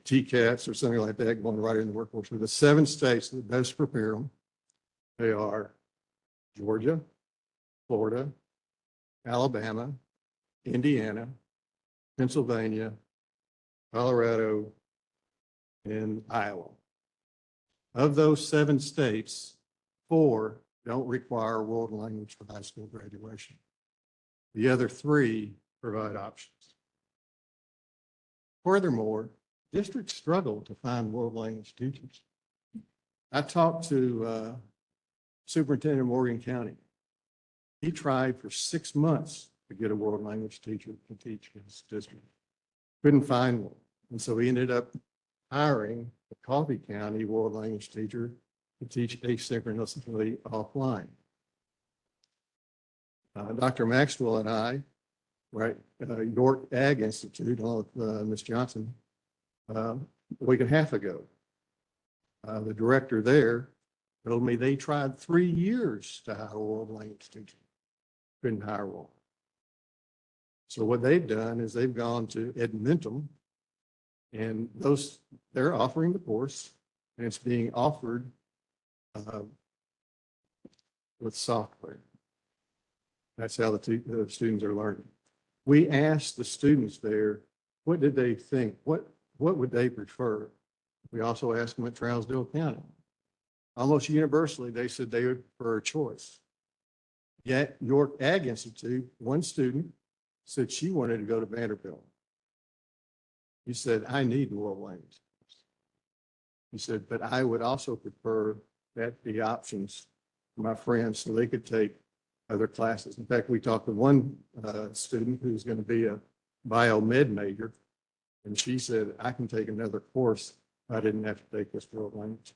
TCATs or something like that, going right in the workforce. With the 7 states that best prepare them, they are Georgia, Florida, Alabama, Indiana, Pennsylvania, Colorado, and Iowa. Of those 7 states, 4 don't require world language for high school graduation. The other 3 provide options. Furthermore, districts struggle to find world language teachers. I talked to Superintendent of Morgan County. He tried for 6 months to get a world language teacher to teach his district. Couldn't find one. And so he ended up hiring a Coffee County world language teacher to teach asynchronously offline. Dr. Maxwell and I, York Ag Institute, along with Ms. Johnson, a week and a half ago. The director there told me they tried 3 years to hire a world language teacher. Couldn't hire one. So what they've done is they've gone to Edmonton, and they're offering the course, and it's being offered with software. That's how the students are learning. We asked the students there, what did they think? What would they prefer? We also asked them at Trousdale County. Almost universally, they said they would prefer a choice. Yet York Ag Institute, one student said she wanted to go to Vanderbilt. He said, I need world language. He said, but I would also prefer that the options for my friends so they could take other classes. In fact, we talked to one student who's going to be a biomed major, and she said, I can take another course. I didn't have to take this world language.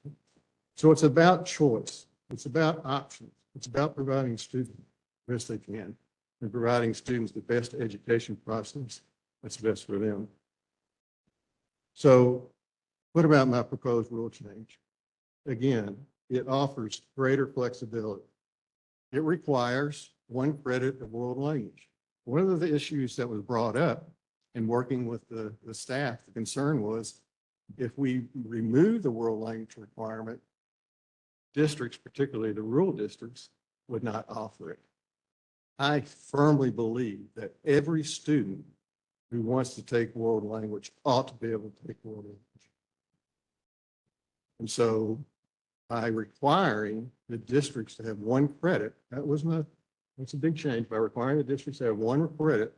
So it's about choice. It's about options. It's about providing students the best they can and providing students the best education process that's best for them. So what about my proposed rule change? Again, it offers greater flexibility. It requires 1 credit of world language. One of the issues that was brought up in working with the staff, the concern was if we remove the world language requirement, districts, particularly the rural districts, would not offer it. I firmly believe that every student who wants to take world language ought to be able to take world language. And so by requiring the districts to have 1 credit, that's a big change. By requiring the districts to have 1 credit,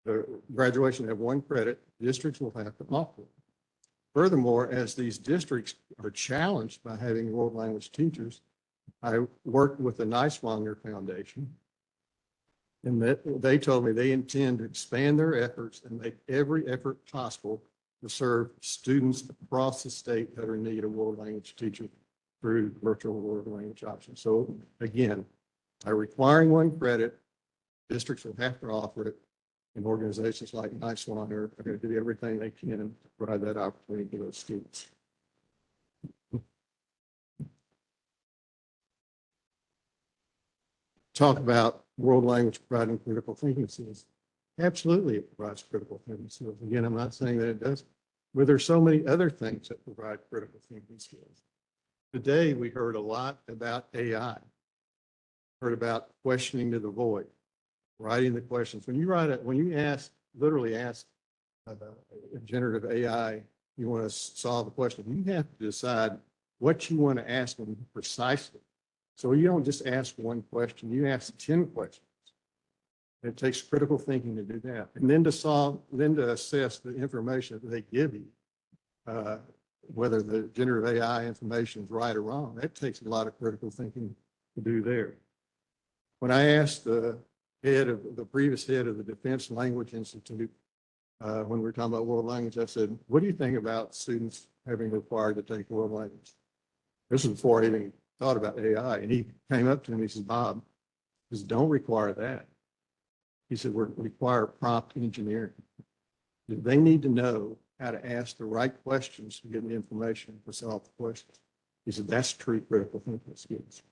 the graduation to have 1 credit, districts will have to offer it. Furthermore, as these districts are challenged by having world language teachers, I worked with the Niswonger Foundation, and that they told me they intend to expand their efforts and make every effort possible to serve students across the state that are in need of world language teacher through virtual world language options. So again, by requiring 1 credit, districts will have to offer it, and organizations like Niswonger are going to do everything they can to provide that opportunity to those students. talk about world language providing critical thinking skills. Absolutely, it provides critical thinking skills. Again, I'm not saying that it doesn't, but there's so many other things that provide critical thinking skills. Today, we heard a lot about AI, heard about questioning to the void, writing the questions. When you ask, literally ask a generative AI, you want to solve a question, you have to decide what you want to ask them precisely. So you don't just ask one question, you ask 10 questions. It takes critical thinking to do that. And then to assess the information that they give you, whether the generative AI information is right or wrong, that takes a lot of critical thinking to do there. When I asked the previous head of the Defense Language Institute, when we were talking about world language, I said, what do you think about students having required to take world language? This was before I even thought about AI. And he came up to me, he says, Bob, just don't require that. He said, we require prompt engineering. They need to know how to ask the right questions to get the information to solve the questions. He said, that's true critical thinking skills.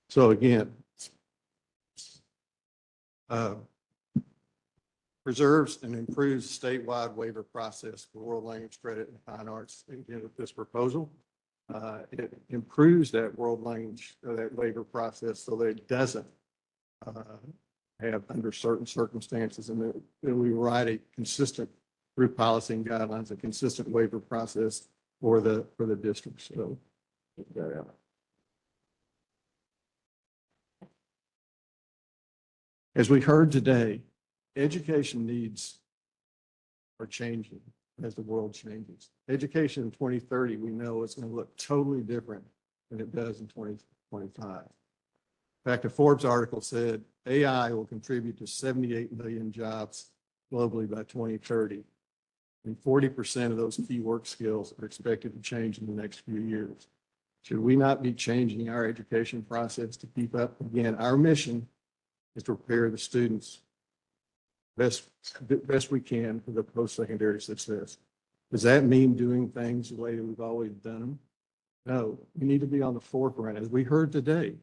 So again, preserves and improves statewide waiver process for world language credit and fine arts. Again, with this proposal, it improves that world language, that waiver process so that it doesn't have under certain circumstances, and that we write a consistent through policy and guidelines, a consistent waiver process for the district. So check that out. As we heard today, education needs are changing as the world changes. Education in 2030, we know it's going to look totally different than it does in 2025. In fact, a Forbes article said AI will contribute to 78 million jobs globally by 2030. And 40% of those key work skills are expected to change in the next few years. Should we not be changing our education process to keep up? Again, our mission is to prepare the students best we can for the post-secondary success. Does that mean doing things the way that we've always done them? No, we need to be on the forefront, as we heard today,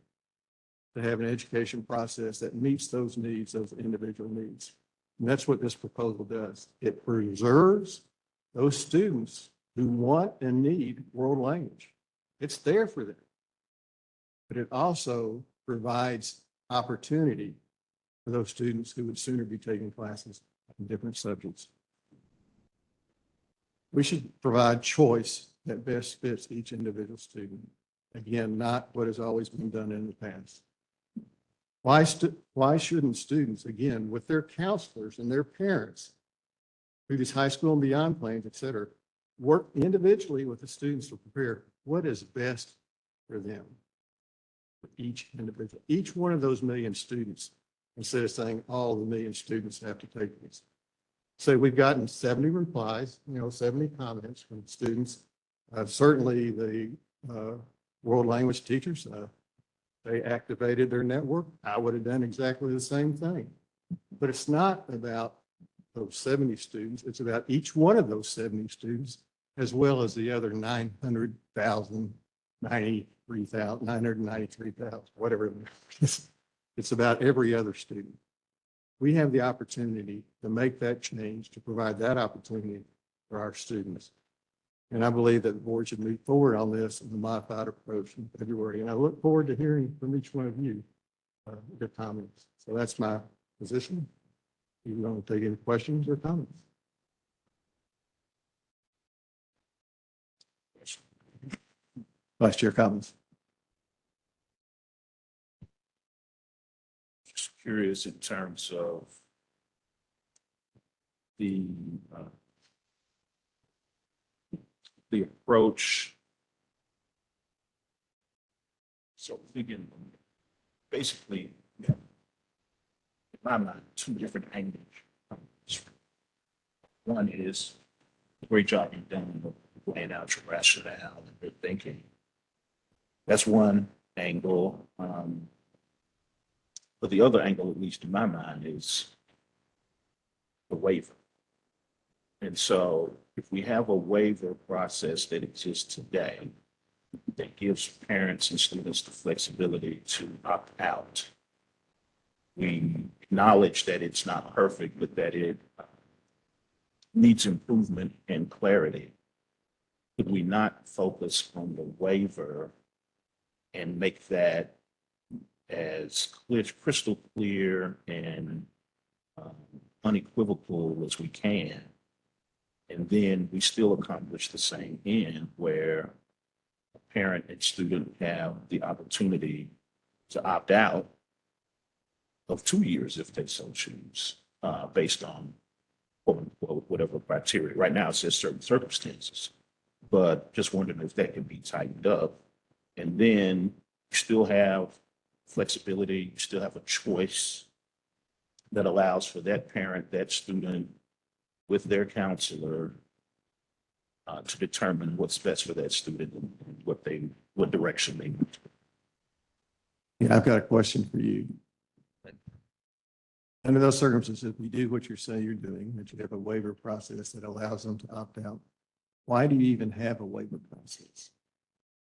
to have an education process that meets those needs, those individual needs. And that's what this proposal does. It preserves those students who want and need world language. It's there for them. But it also provides opportunity for those students who would sooner be taking classes in different subjects. We should provide choice that best fits each individual student. Again, not what has always been done in the past. Why shouldn't students, again, with their counselors and their parents, through these high school and beyond plans, et cetera, work individually with the students to prepare what is best for them, for each individual, each one of those million students, instead of saying all the million students have to take this. So we've gotten 70 replies, 70 comments from students. Certainly the world language teachers, they activated their network. I would have done exactly the same thing. But it's not about those 70 students. It's about each one of those 70 students, as well as the other 900,000, 93,000, 993,000, whatever it is. It's about every other student. We have the opportunity to make that change, to provide that opportunity for our students. And I believe that the board should move forward on this in the modified approach in February. And I look forward to hearing from each one of you your comments. So that's my position. You want to take any questions or comments? Vice Chair Collins. Just curious in terms of the approach. So we can basically, in my mind, two different angles. One is the great job you've done of laying out your rationale and your thinking. That's one angle. But the other angle, at least in my mind, is the waiver. And so if we have a waiver process that exists today that gives parents and students the flexibility to opt out, we acknowledge that it's not perfect, but that it needs improvement and clarity. Could we not focus on the waiver and make that as clear, crystal clear and unequivocal as we can? And then we still accomplish the same end where a parent and student have the opportunity to opt out of 2 years if they so choose, based on quote unquote, whatever criteria. Right now it says certain circumstances, but just wondering if that can be tightened up. And then you still have flexibility, you still have a choice that allows for that parent, that student, with their counselor to determine what's best for that student and what direction they move. Yeah, I've got a question for you. Under those circumstances, if you do what you're saying you're doing, that you have a waiver process that allows them to opt out, why do you even have a waiver process?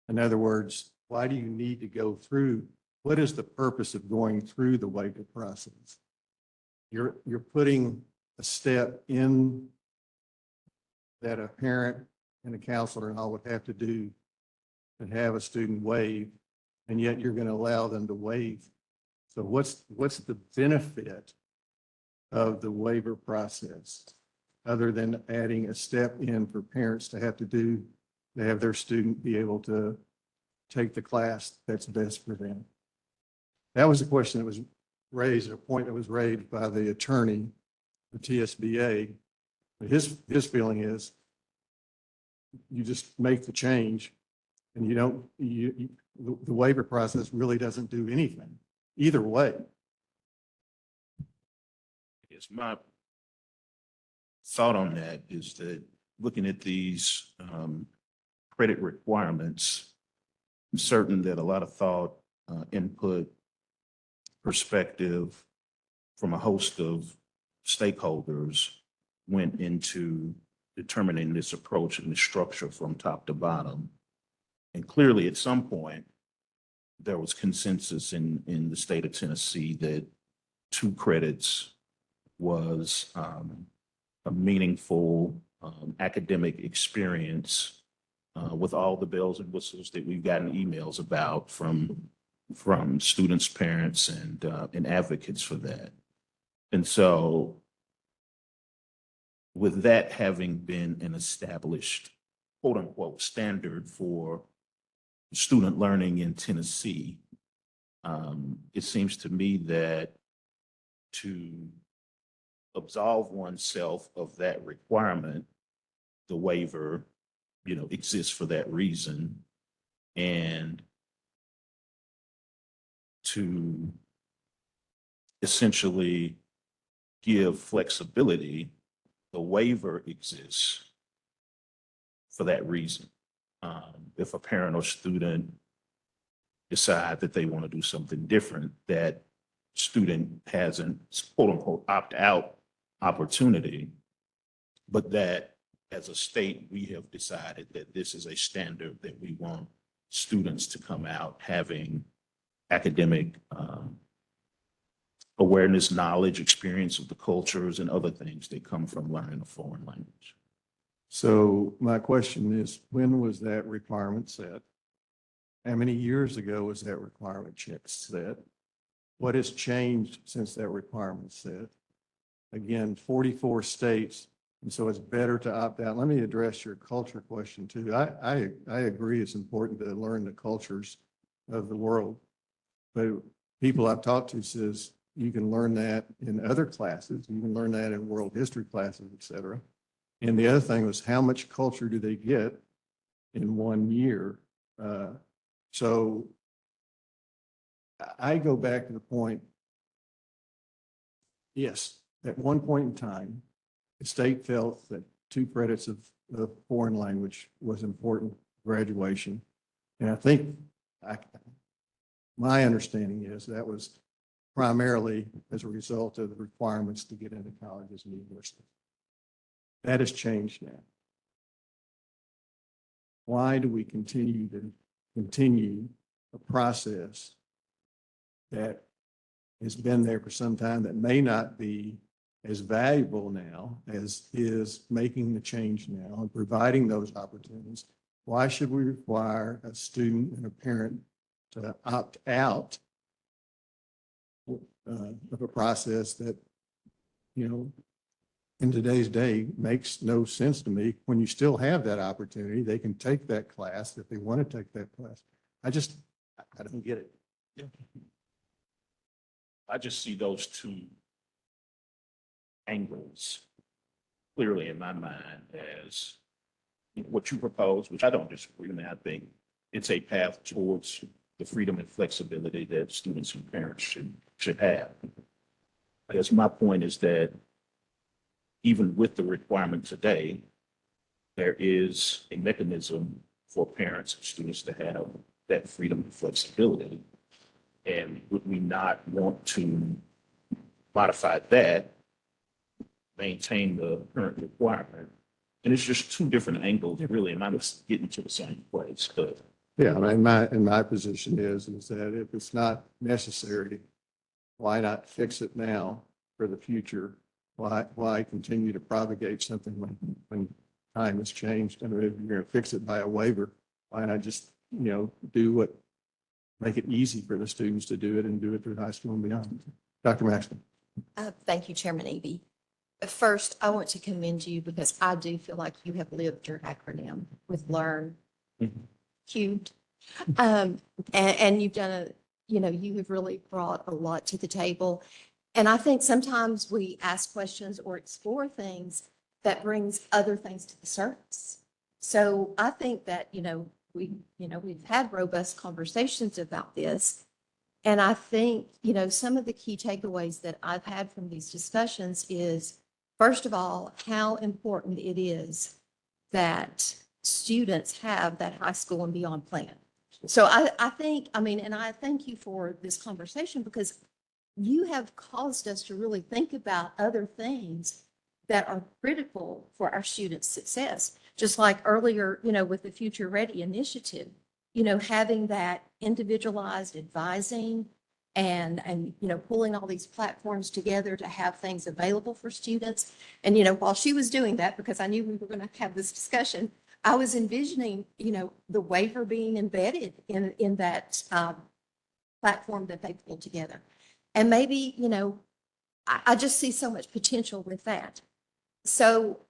In other words, why do you need to go through? What is the purpose of going through the waiver process? You're putting a step in that a parent and a counselor and all would have to do to have a student waive, and yet you're going to allow them to waive. So what's the benefit of the waiver process other than adding a step in for parents to have their student be able to take the class that's best for them? That was a question that was raised, a point that was raised by the attorney for TSBA. His feeling is you just make the change and the waiver process really doesn't do anything either way. Yes, my thought on that is that looking at these credit requirements, I'm certain that a lot of thought, input, perspective from a host of stakeholders went into determining this approach and the structure from top to bottom. And clearly at some point, there was consensus in the state of Tennessee that 2 credits was a meaningful academic experience with all the bells and whistles that we've gotten emails about from students, parents, and advocates for that. And so with that having been an established quote unquote standard for student learning in Tennessee, it seems to me that to absolve oneself of that requirement, the waiver, exists for that reason. And to essentially give flexibility, the waiver exists for that reason. If a parent or student decide that they want to do something different, that student has an quote unquote opt out opportunity, but that as a state, we have decided that this is a standard that we want students to come out having academic awareness, knowledge, experience of the cultures and other things that come from learning a foreign language. So my question is, when was that requirement set? How many years ago was that requirement set? What has changed since that requirement set? Again, 44 states, and so it's better to opt out. Let me address your culture question too. I agree it's important to learn the cultures of the world, but people I've talked to says you can learn that in other classes. You can learn that in world history classes, et cetera. And the other thing was how much culture do they get in 1 year? So I go back to the point, yes, at one point in time, the state felt that 2 credits of foreign language was important graduation. And I think my understanding is that was primarily as a result of the requirements to get into colleges and universities. That has changed now. Why do we continue a process that has been there for some time that may not be as valuable now as is making the change now and providing those opportunities? Why should we require a student and a parent to opt out of a process that, you know, in today's day makes no sense to me? When you still have that opportunity, they can take that class if they want to take that class. I don't get it. I just see those two angles clearly in my mind as what you propose, which I don't disagree with. I think it's a path towards the freedom and flexibility that students and parents should have. I guess my point is that even with the requirement today, there is a mechanism for parents and students to have that freedom and flexibility. And would we not want to modify that, maintain the current requirement? And it's just two different angles, really, and I'm just getting to the same place, but. Yeah, I mean, my position is that if it's not necessary, why not fix it now for the future? Why continue to propagate something when time has changed? I mean, if you're going to fix it by a waiver, why not just, make it easy for the students to do it and do it through high school and beyond? Dr. Maxwell. Thank you, Chairman Eby. First, I want to commend you because I do feel like you have lived your acronym with LEARN cubed. And you've done you have really brought a lot to the table. And I think sometimes we ask questions or explore things that brings other things to the surface. So I think that, we've had robust conversations about this. And I think, some of the key takeaways that I've had from these discussions is, first of all, how important it is that students have that high school and beyond plan. So I think, and I thank you for this conversation because you have caused us to really think about other things that are critical for our students' success. Just like earlier, with the Future Ready initiative, having that individualized advising and pulling all these platforms together to have things available for students. And, while she was doing that, because I knew we were going to have this discussion, I was envisioning, the waiver being embedded in that platform that they pulled together. And maybe, I just see so much potential with that. So,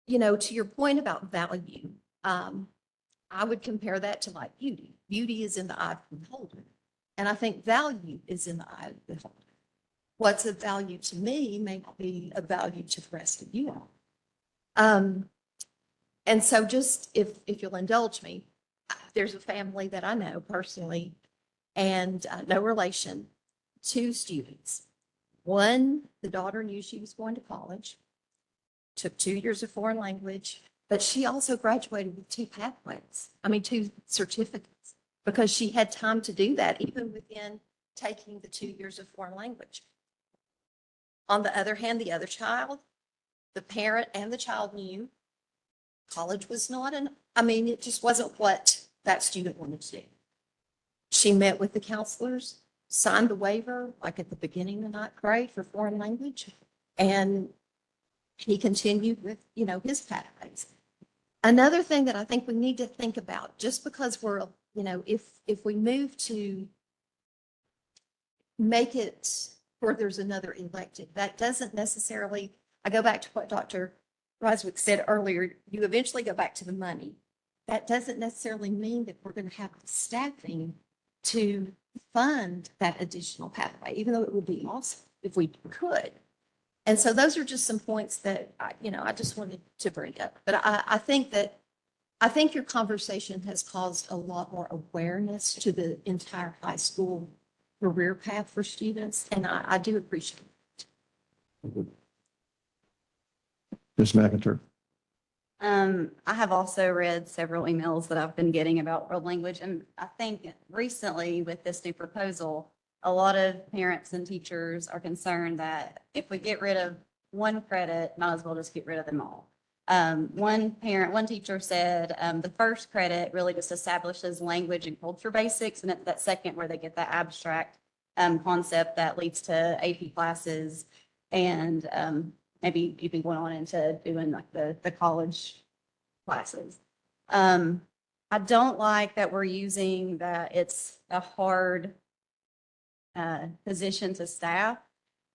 to your point about value, I would compare that to like beauty. Beauty is in the eye of the beholder. And I think value is in the eye of the beholder. What's of value to me may not be of value to the rest of you all. And so just if you'll indulge me, there's a family that I know personally and no relation, 2 students. One, the daughter knew she was going to college, took 2 years of foreign language, but she also graduated with 2 pathways. 2 certificates, because she had time to do that even within taking the 2 years of foreign language. On the other hand, the other child, the parent and the child knew college was not it just wasn't what that student wanted to do. She met with the counselors, signed the waiver, like at the beginning of 9th grade for foreign language, and he continued with, his pathways. Another thing that I think we need to think about, just because we're, if we move to make it where there's another elected, that doesn't necessarily, I go back to what Dr. Roswick said earlier, you eventually go back to the money. That doesn't necessarily mean that we're going to have the staffing to fund that additional pathway, even though it would be awesome if we could. And so those are just some points that, I just wanted to bring up. But I think your conversation has caused a lot more awareness to the entire high school career path for students, and I do appreciate it. Ms. McIntyre. I have also read several emails that I've been getting about world language, and I think recently with this new proposal, a lot of parents and teachers are concerned that if we get rid of one credit, might as well just get rid of them all. One teacher said, the first credit really just establishes language and culture basics, and it's that second where they get that abstract concept that leads to AP classes and maybe even going on into doing like the college classes. I don't like that we're using that it's a hard position to staff,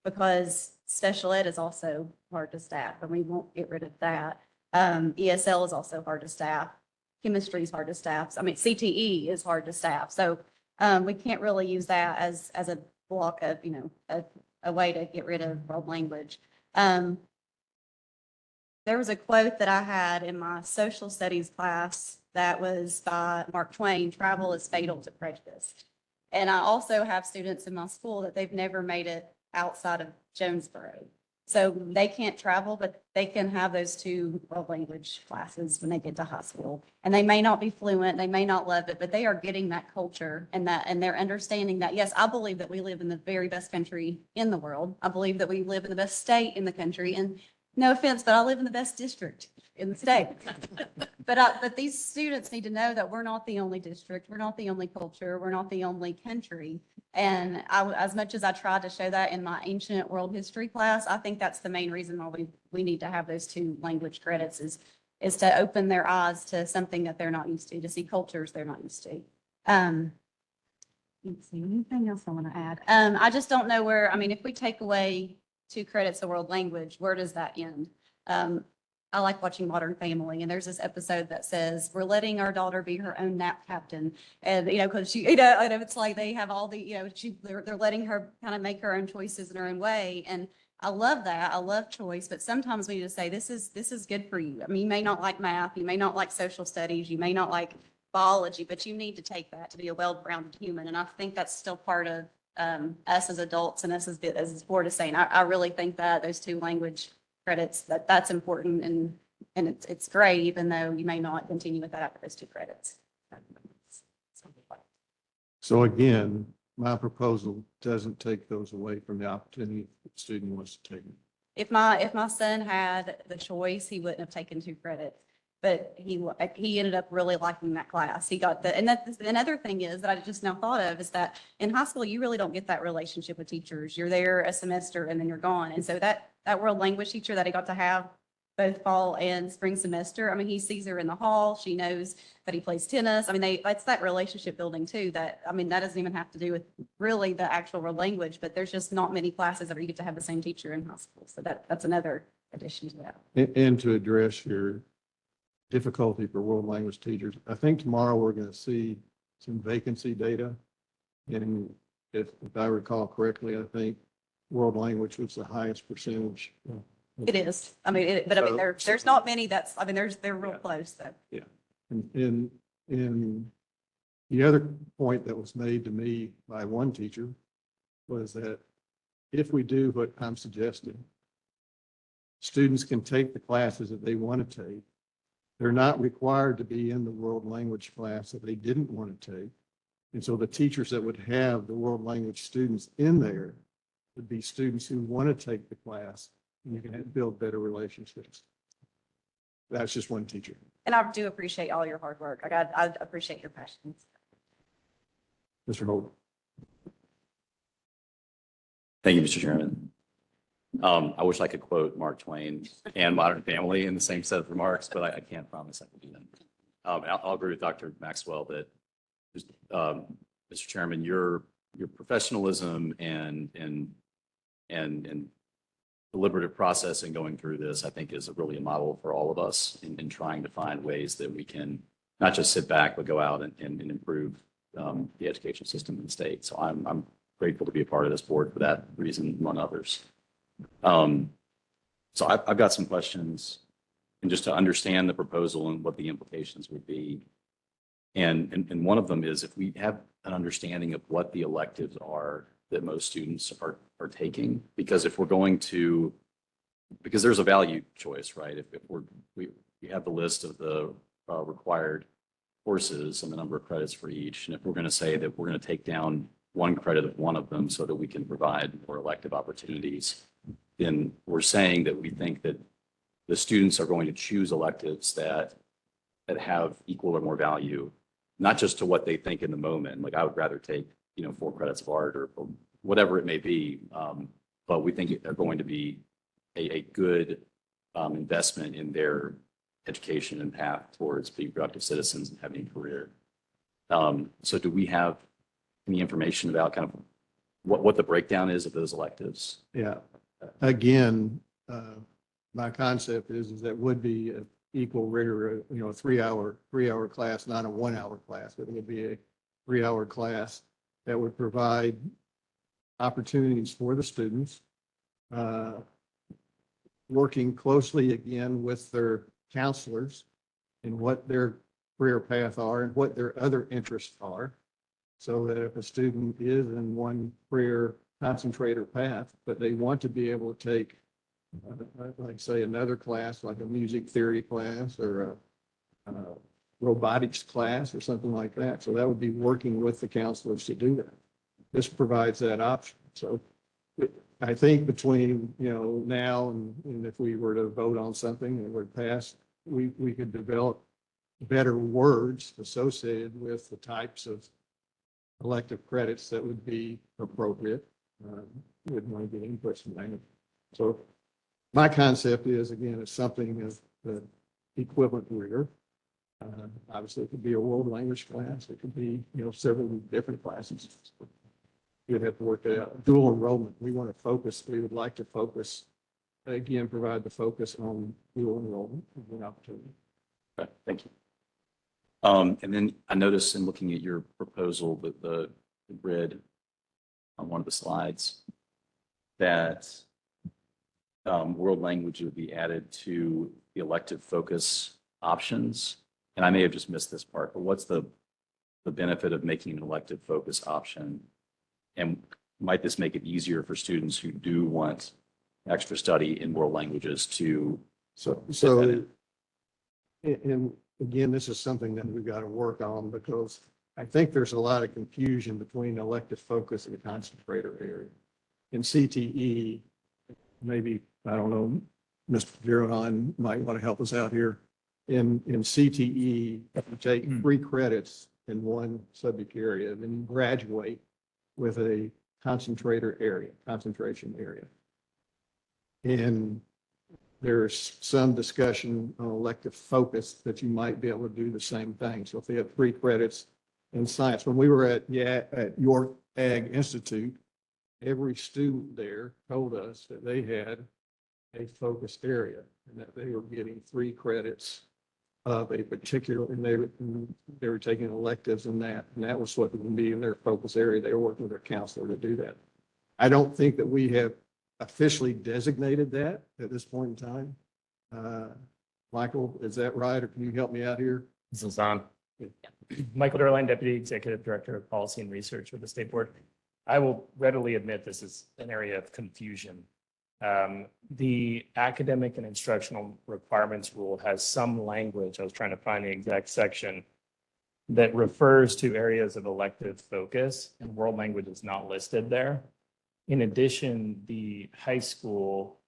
because special ed is also hard to staff, and we won't get rid of that. ESL is also hard to staff. Chemistry is hard to staff. I mean, CTE is hard to staff. So we can't really use that as a block of, a way to get rid of world language. There was a quote that I had in my social studies class that was by Mark Twain: "Travel is fatal to prejudice." And I also have students in my school that they've never made it outside of Jonesboro. So they can't travel, but they can have those 2 world language classes when they get to high school. And they may not be fluent, they may not love it, but they are getting that culture and they're understanding that, yes, I believe that we live in the very best country in the world. I believe that we live in the best state in the country. And no offense, but I live in the best district in the state. But these students need to know that we're not the only district, we're not the only culture, we're not the only country. And as much as I tried to show that in my ancient world history class, I think that's the main reason why we need to have those 2 language credits is to open their eyes to something that they're not used to see cultures they're not used to. Let's see, anything else I want to add? I just don't know where, I mean, if we take away 2 credits of world language, where does that end? I like watching Modern Family, and there's this episode that says, we're letting our daughter be her own nap captain. And, because she, and it's like they have all the, they're letting her kind of make her own choices in her own way. And I love that. I love choice, but sometimes we need to say, this is good for you. I mean, you may not like math, you may not like social studies, you may not like biology, but you need to take that to be a well-rounded human. And I think that's still part of us as adults and us as this board is saying. I really think that those 2 language credits, that's important, and it's great, even though you may not continue with that after those 2 credits. So again, my proposal doesn't take those away from the opportunity if the student wants to take them. If my son had the choice, he wouldn't have taken 2 credits, but he ended up really liking that class. He got and that's another thing is that I just now thought of is that in high school, you really don't get that relationship with teachers. You're there a semester and then you're gone. And so that world language teacher that he got to have both fall and spring semester, I mean, he sees her in the hall. She knows that he plays tennis. I mean, that's that relationship building too, that doesn't even have to do with really the actual world language, but there's just not many classes that you get to have the same teacher in high school. So that's another addition to that. And to address your difficulty for world language teachers, I think tomorrow we're going to see some vacancy data. And if I recall correctly, I think world language was the highest percentage. It is. There's not many they're real close though. Yeah. And the other point that was made to me by one teacher was that if we do what I'm suggesting, students can take the classes that they want to take. They're not required to be in the world language class that they didn't want to take. And so the teachers that would have the world language students in there would be students who want to take the class, and you can build better relationships. That's just one teacher. And I do appreciate all your hard work. I appreciate your passion. Mr. Holden. Thank you, Mr. Chairman. I wish I could quote Mark Twain and Modern Family in the same set of remarks, but I can't promise I can do that. I'll agree with Dr. Maxwell that, Mr. Chairman, your professionalism and deliberative process in going through this, I think, is really a model for all of us in trying to find ways that we can not just sit back, but go out and improve the education system in the state. So I'm grateful to be a part of this board for that reason, among others. So I've got some questions, and just to understand the proposal and what the implications would be. And one of them is if we have an understanding of what the electives are that most students are taking, because if we're going to, because there's a value choice, right? If we have the list of the required courses and the number of credits for each, and if we're going to say that we're going to take down one credit of one of them so that we can provide more elective opportunities, then we're saying that we think that the students are going to choose electives that have equal or more value, not just to what they think in the moment. Like I would rather take, 4 credits of art or whatever it may be. But we think they're going to be a good investment in their education and path towards being productive citizens and having a career. So do we have any information about kind of what the breakdown is of those electives? Yeah. Again, my concept is that would be an equal rigor, a 3-hour class, not a 1-hour class, but it would be a 3-hour class that would provide opportunities for the students, working closely again with their counselors and what their career path are and what their other interests are. So that if a student is in one career concentrator path, but they want to be able to take, like say, another class, like a music theory class or a robotics class or something like that. So that would be working with the counselors to do that. This provides that option. So I think between, now and if we were to vote on something and it would pass, we could develop better words associated with the types of elective credits that would be appropriate. Wouldn't want to get inputs from that. So my concept is, again, it's something of the equivalent rigor. Obviously, it could be a world language class. It could be, several different classes. You'd have to work it out. Dual enrollment. We want to focus. We would like to focus, again, provide the focus on dual enrollment as an opportunity. Okay, thank you. And then I noticed in looking at your proposal that the grid on one of the slides that world language would be added to the elective focus options. And I may have just missed this part, but what's the benefit of making an elective focus option? And might this make it easier for students who do want extra study in world languages to? So, and again, this is something that we've got to work on because I think there's a lot of confusion between elective focus and the concentrator area. In CTE, maybe, I don't know, Mr. Giron might want to help us out here. In CTE, you take 3 credits in one subject area, then you graduate with a concentration area. And there's some discussion on elective focus that you might be able to do the same thing. So if they have 3 credits in science, when we were at York Ag Institute, every student there told us that they had a focused area and that they were getting 3 credits of a particular, and they were taking electives in that, and that was what would be in their focus area. They were working with their counselor to do that. I don't think that we have officially designated that at this point in time. Michael, is that right, or can you help me out here? This is on. Michael Derline, Deputy Executive Director of Policy and Research with the State Board. I will readily admit this is an area of confusion. The academic and instructional requirements rule has some language, I was trying to find the exact section, that refers to areas of elective focus, and world language is not listed there. In addition, the high school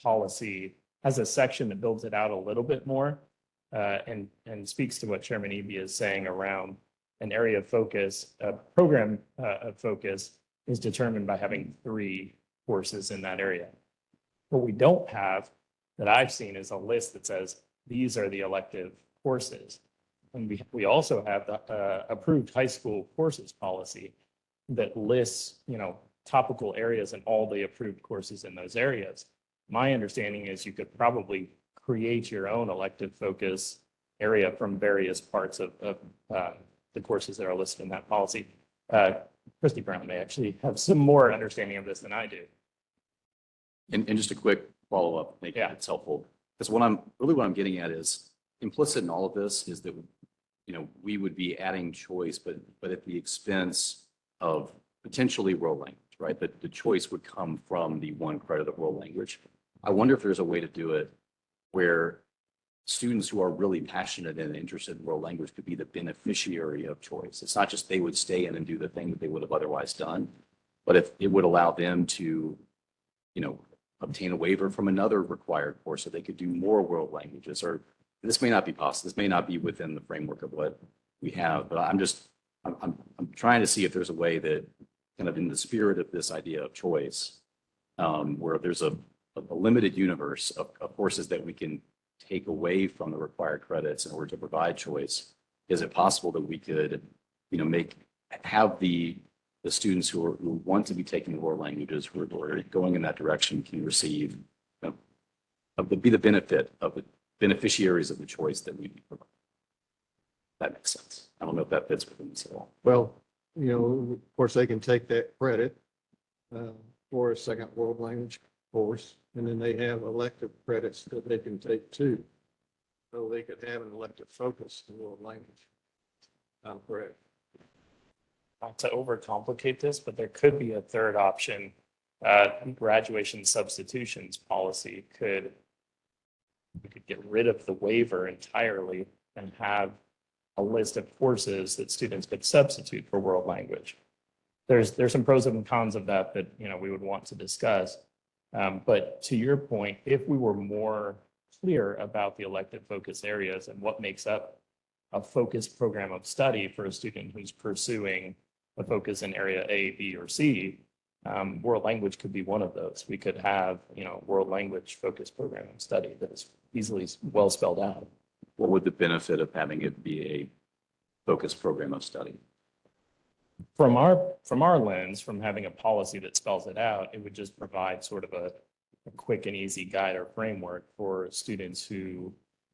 policy has a section that builds it out a little bit more and speaks to what Chairman Eby is saying around an area of focus, a program of focus is determined by having 3 courses in that area. What we don't have that I've seen is a list that says these are the elective courses. And we also have the approved high school courses policy that lists, topical areas and all the approved courses in those areas. My understanding is you could probably create your own elective focus area from various parts of the courses that are listed in that policy. Christy Brown may actually have some more understanding of this than I do. And just a quick follow-up, maybe it's helpful. Because what I'm getting at is implicit in all of this is that, we would be adding choice, but at the expense of potentially world language, right? That the choice would come from the 1 credit of world language. I wonder if there's a way to do it where students who are really passionate and interested in world language could be the beneficiary of choice. It's not just they would stay in and do the thing that they would have otherwise done, but if it would allow them to, you know, obtain a waiver from another required course so they could do more world languages, or this may not be possible. This may not be within the framework of what we have, but I'm trying to see if there's a way that kind of in the spirit of this idea of choice, where there's a limited universe of courses that we can take away from the required credits in order to provide choice. Is it possible that we could, you know, have the students who want to be taking the world languages, who are going in that direction, can receive, be the benefit of the beneficiaries of the choice that we provide? That makes sense. I don't know if that fits within this at all. Well, you know, of course, they can take that credit for a second world language course, and then they have elective credits that they can take too. So they could have an elective focus in world language. I'm correct. Not to overcomplicate this, but there could be a third option. Graduation substitutions policy we could get rid of the waiver entirely and have a list of courses that students could substitute for world language. There's some pros and cons of that, you know, we would want to discuss. But to your point, if we were more clear about the elective focus areas and what makes up a focused program of study for a student who's pursuing a focus in area A, B, or C, world language could be one of those. We could have, you know, world language focused program of study that is easily well spelled out. What would the benefit of having it be a focused program of study? From our lens, from having a policy that spells it out, it would just provide sort of a quick and easy guide or framework for students who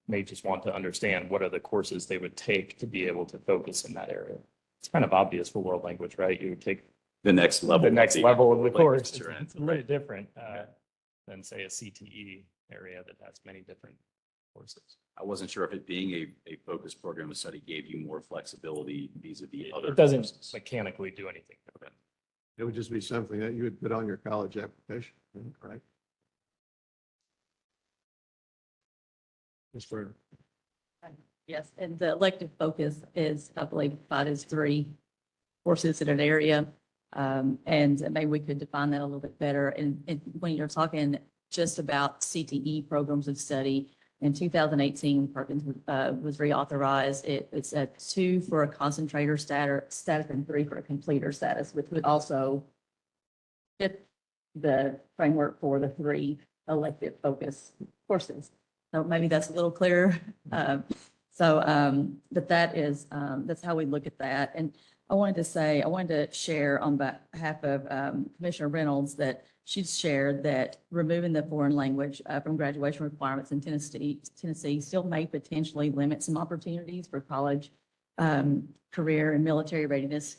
may just want to understand what are the courses they would take to be able to focus in that area. It's kind of obvious for world language, right? You would take The next level. the next level of the course. Sure. It's very different than, say, a CTE area that has many different courses. I wasn't sure if it being a focused program of study gave you more flexibility vis-a-vis other. It doesn't courses. mechanically do anything. It would just be something that you would put on your college application, right? Ms. Turner. Yes, and the elective focus is, I believe, defined as 3 courses in an area. And maybe we could define that a little bit better. And when you're talking just about CTE programs of study, in 2018, Perkins was reauthorized. It's a 2 for a concentrator status and 3 for a completer status, which would also fit the framework for the 3 elective focus courses. So maybe that's a little clearer. But that is, that's how we look at that. And I wanted to share on behalf of Commissioner Reynolds that she's shared that removing the foreign language from graduation requirements in Tennessee still may potentially limit some opportunities for college, career and military readiness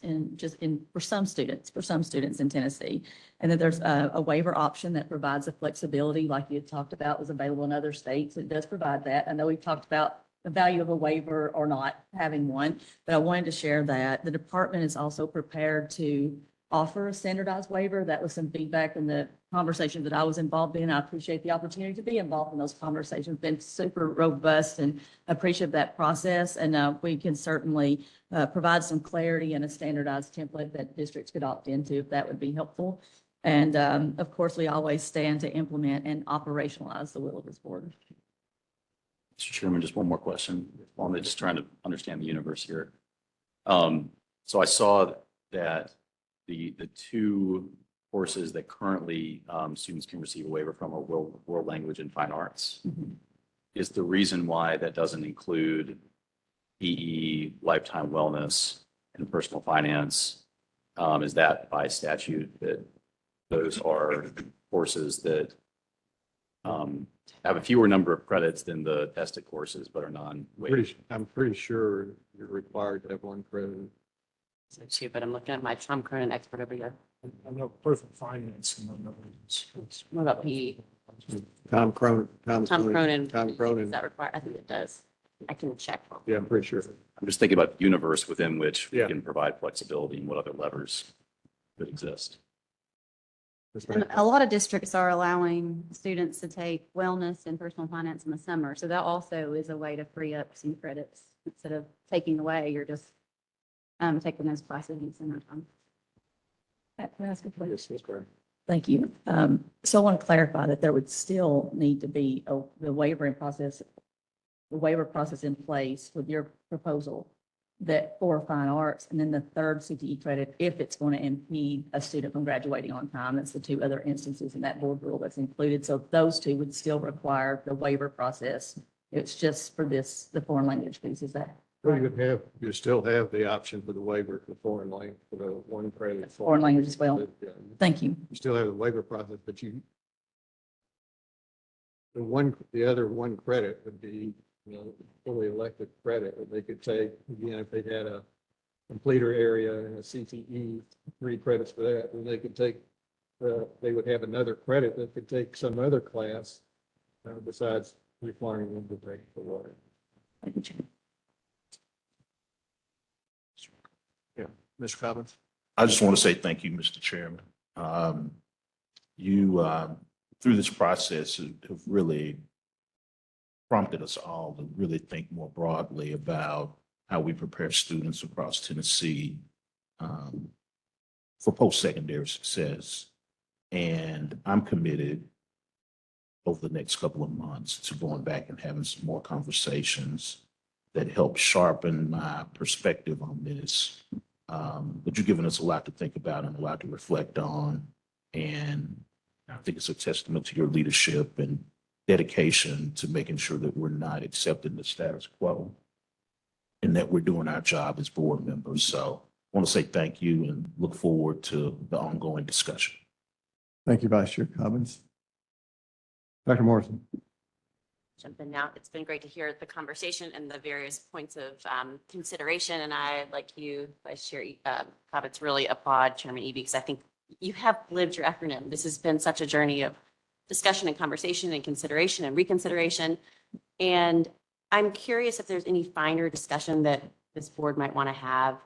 for some students in Tennessee. And that there's a waiver option that provides the flexibility like you had talked about was available in other states. It does provide that. I know we've talked about the value of a waiver or not having one, but I wanted to share that the department is also prepared to offer a standardized waiver. That was some feedback in the conversations that I was involved in. I appreciate the opportunity to be involved in those conversations. Been super robust and appreciate that process. And we can certainly provide some clarity and a standardized template that districts could opt into if that would be helpful. And of course, we always stand to implement and operationalize the will of this board. Mr. Chairman, just one more question. I'm just trying to understand the universe here. So I saw that the 2 courses that currently students can receive a waiver from are world language and fine arts. Mm-hmm. Is the reason why that doesn't include PE, lifetime wellness, and personal finance? Is that by statute that those are courses that have a fewer number of credits than the tested courses, but are non-weighted? I'm pretty sure you're required to have 1 credit. So too, but I'm looking at my Tom Cronin expert over here. I'm not personal finance. What about PE? Tom Cronin. Tom Cronin. Tom Cronin. Is that required? I think it does. I can check. Yeah, I'm pretty sure. I'm just thinking about the universe within which we Yeah. can provide flexibility and what other levers could exist. Ms. And Mack? a lot of districts are allowing students to take wellness and personal finance in the summer. So that also is a way to free up some credits. Instead of taking away, you're just taking those classes in the summertime. Can I ask a question? Yes, Ms. Brown. Thank you. So I want to clarify that there would still need to be the waiver process in place with your proposal that for fine arts, and then the third CTE credit if it's going to impede a student from graduating on time. That's the two other instances in that board rule that's included. So those two would still require the waiver process. It's just for the foreign language piece. Is that Well, you still have the option for the waiver for foreign language, for the one credit. foreign language as well? Yeah, Thank you. You still have the waiver process, but the other one credit would be, fully elective credit that they could take, again, if they had a completer area and a CTE, 3 credits for that, then they could take, they would have another credit that could take some other class, besides requiring them to take the water. Yeah, Mr. Cobbins? I just want to say thank you, Mr. Chairman. You, through this process, have really prompted us all to really think more broadly about how we prepare students across Tennessee for post-secondary success. And I'm committed over the next couple of months to going back and having some more conversations that help sharpen my perspective on this. But you've given us a lot to think about and a lot to reflect on. And I think it's a testament to your leadership and dedication to making sure that we're not accepting the status quo and that we're doing our job as board members. So I want to say thank you and look forward to the ongoing discussion. Thank you, Vice Chair Cobbins. Dr. Morrison? Jump in now. It's been great to hear the conversation and the various points of consideration. And I, like you, Vice Chair Cobbins, really applaud Chairman Eby because I think you have lived your acronym. This has been such a journey of discussion and conversation and consideration and reconsideration. And I'm curious if there's any finer discussion that this board might want to have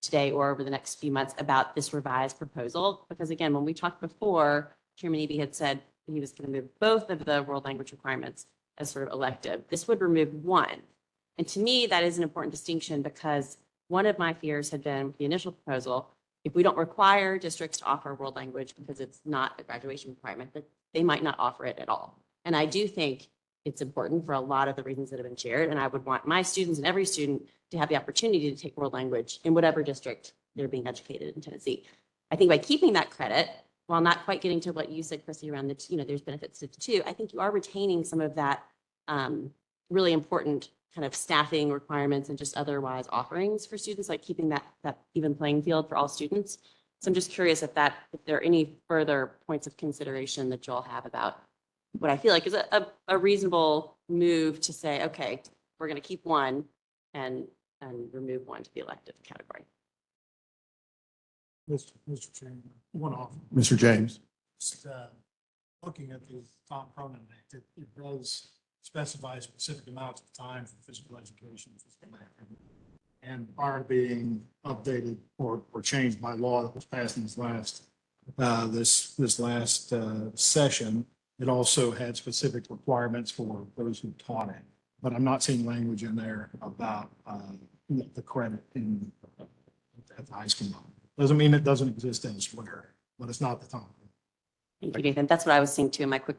today or over the next few months about this revised proposal. Because again, when we talked before, Chairman Eby had said he was going to move both of the world language requirements as sort of elective. This would remove one. And to me, that is an important distinction because one of my fears had been with the initial proposal, if we don't require districts to offer world language because it's not a graduation requirement, that they might not offer it at all. And I do think it's important for a lot of the reasons that have been shared. And I would want my students and every student to have the opportunity to take world language in whatever district they're being educated in Tennessee. I think by keeping that credit, while not quite getting to what you said, Chrissy, around the, there's benefits to the two, I think you are retaining some of that really important kind of staffing requirements and just otherwise offerings for students, like keeping that even playing field for all students. So I'm just curious if there are any further points of consideration that you all have about what I feel like is a reasonable move to say, okay, we're going to keep one and remove one to the elective category. Mr. Chairman, one off. Mr. James? Just, looking at the Tom Cronin Act, it does specify specific amounts of time for physical education. And prior to being updated or changed by law that was passed in this last session, it also had specific requirements for those who taught it. But I'm not seeing language in there about the credit at the high school level. Doesn't mean it doesn't exist elsewhere, but it's not the time. Thank you, Nathan. That's what I was seeing too in my quick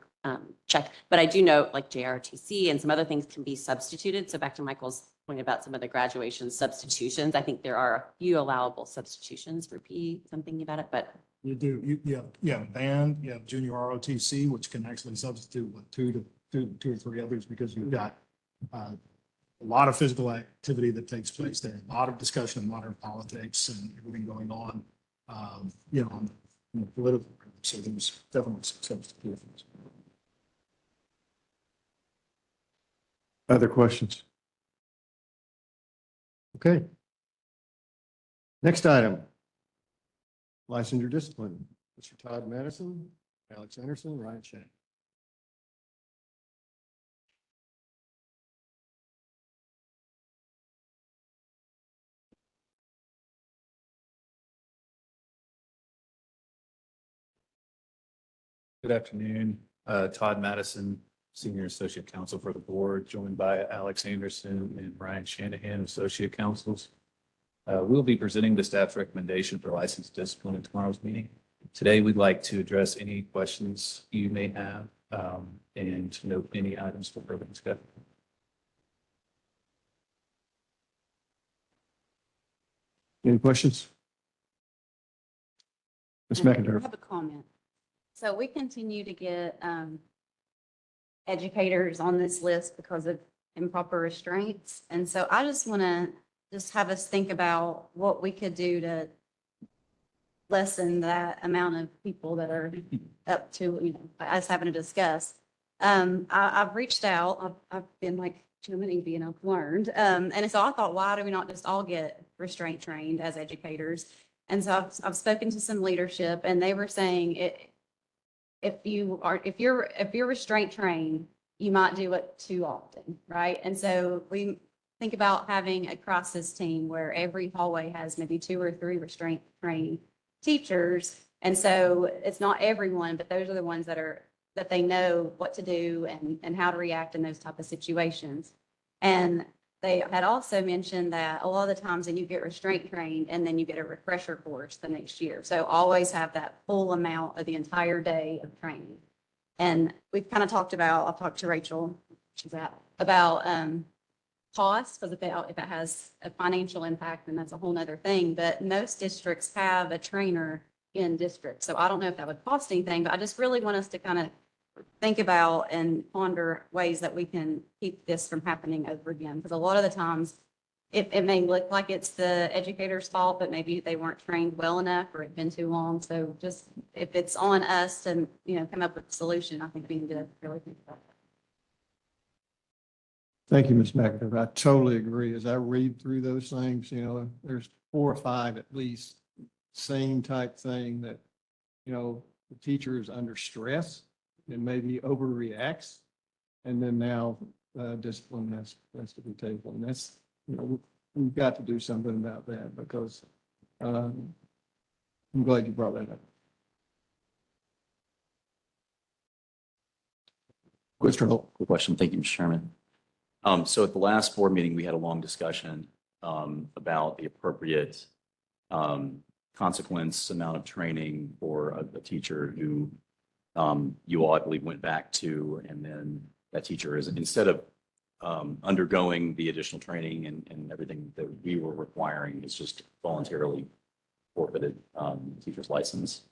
check. But I do know like JRTC and some other things can be substituted. So back to Michael's point about some of the graduation substitutions, I think there are a few allowable substitutions for PE. I'm thinking about it, but You do, you have band, you have junior ROTC, which can actually substitute with two or three others because you've got a lot of physical activity that takes place there, a lot of discussion of modern politics and everything going on, on the political. So there's definitely some substitutions. Other questions? Okay. Next item. Licensure discipline. Mr. Todd Madison, Alex Anderson, Ryan Shank. Good afternoon. Todd Madison, Senior Associate Counsel for the Board, joined by Alex Anderson and Brian Shanahan, Associate Counsels. We'll be presenting the staff's recommendation for license discipline in tomorrow's meeting. Today, we'd like to address any questions you may have and note any items for further discussion. Any questions? Ms. I McIntyre. have a comment. So we continue to get educators on this list because of improper restraints. And so I just want to just have us think about what we could do to lessen that amount of people that are up to, us having to discuss. I've reached out, I've been like too many being I've learned. And so I thought, why do we not just all get restraint trained as educators? And so I've spoken to some leadership and they were saying if you're restraint trained, you might do it too often, right? And so we think about having a crisis team where every hallway has maybe 2 or 3 restraint trained teachers. And so it's not everyone, but those are the ones that they know what to do and how to react in those type of situations. And they had also mentioned that a lot of the times then you get restraint trained and then you get a refresher course the next year. So always have that full amount of the entire day of training. And we've kind of I've talked to Rachel, about cost, because if it has a financial impact, then that's a whole nother thing. But most districts have a trainer in district. So I don't know if that would cost anything, but I just really want us to kind of think about and ponder ways that we can keep this from happening over again. Because a lot of the times it may look like it's the educator's fault, but maybe they weren't trained well enough or it's been too long. So just if it's on us to, come up with a solution, I think we need to really think about that. Thank you, Ms. McIntyre. I totally agree. As I read through those things, there's 4 or 5 at least, same type thing that, the teacher is under stress and maybe overreacts. And then now discipline has to be taken. And that's, we've got to do something about that because I'm glad you brought that up. Mr. Holt. Quick question. Thank you, Mr. Chairman. So at the last board meeting, we had a long discussion about the appropriate consequence amount of training for a teacher who you all, I believe, went back to, and then that teacher is, instead of undergoing the additional training and everything that we were requiring, is just voluntarily forfeited teacher's license.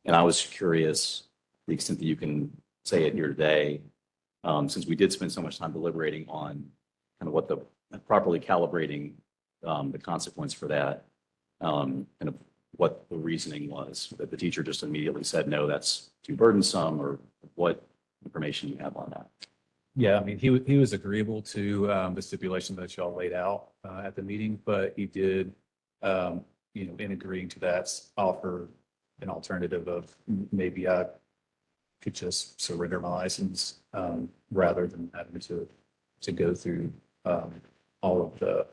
And I was curious, the extent that you can say it here today, since we did spend so much time deliberating on kind of what the properly calibrating the consequence for that, kind of what the reasoning was, that the teacher just immediately said, no, that's too burdensome, or what information you have on that? Yeah, I mean, he was agreeable to the stipulation that y'all laid out at the meeting, but he did, in agreeing to that, offer an alternative of maybe I could just surrender my license rather than having to go through all of the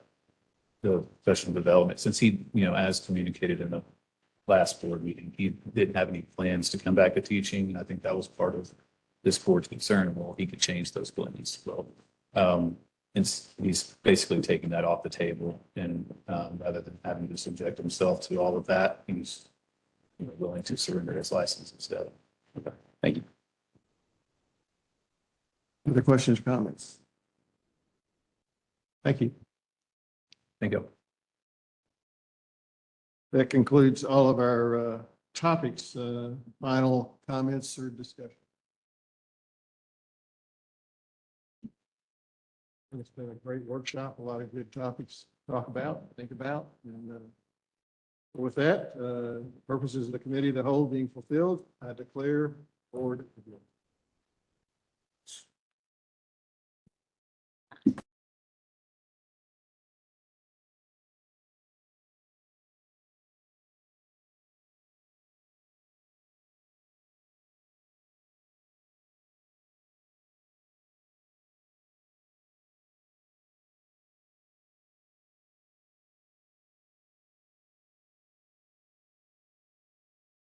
professional development. Since he, as communicated in the last board meeting, he didn't have any plans to come back to teaching. And I think that was part of this board's concern. Well, he could change those plans. Well, and he's basically taking that off the table, and rather than having to subject himself to all of that, he's willing to surrender his license instead. Okay, thank you. Other questions, comments? Thank you. Thank you. That concludes all of our topics. Final comments or discussion? It's been a great workshop, a lot of good topics to talk about, think about. And with that, purposes of the committee of the whole being fulfilled, I declare board adjourned.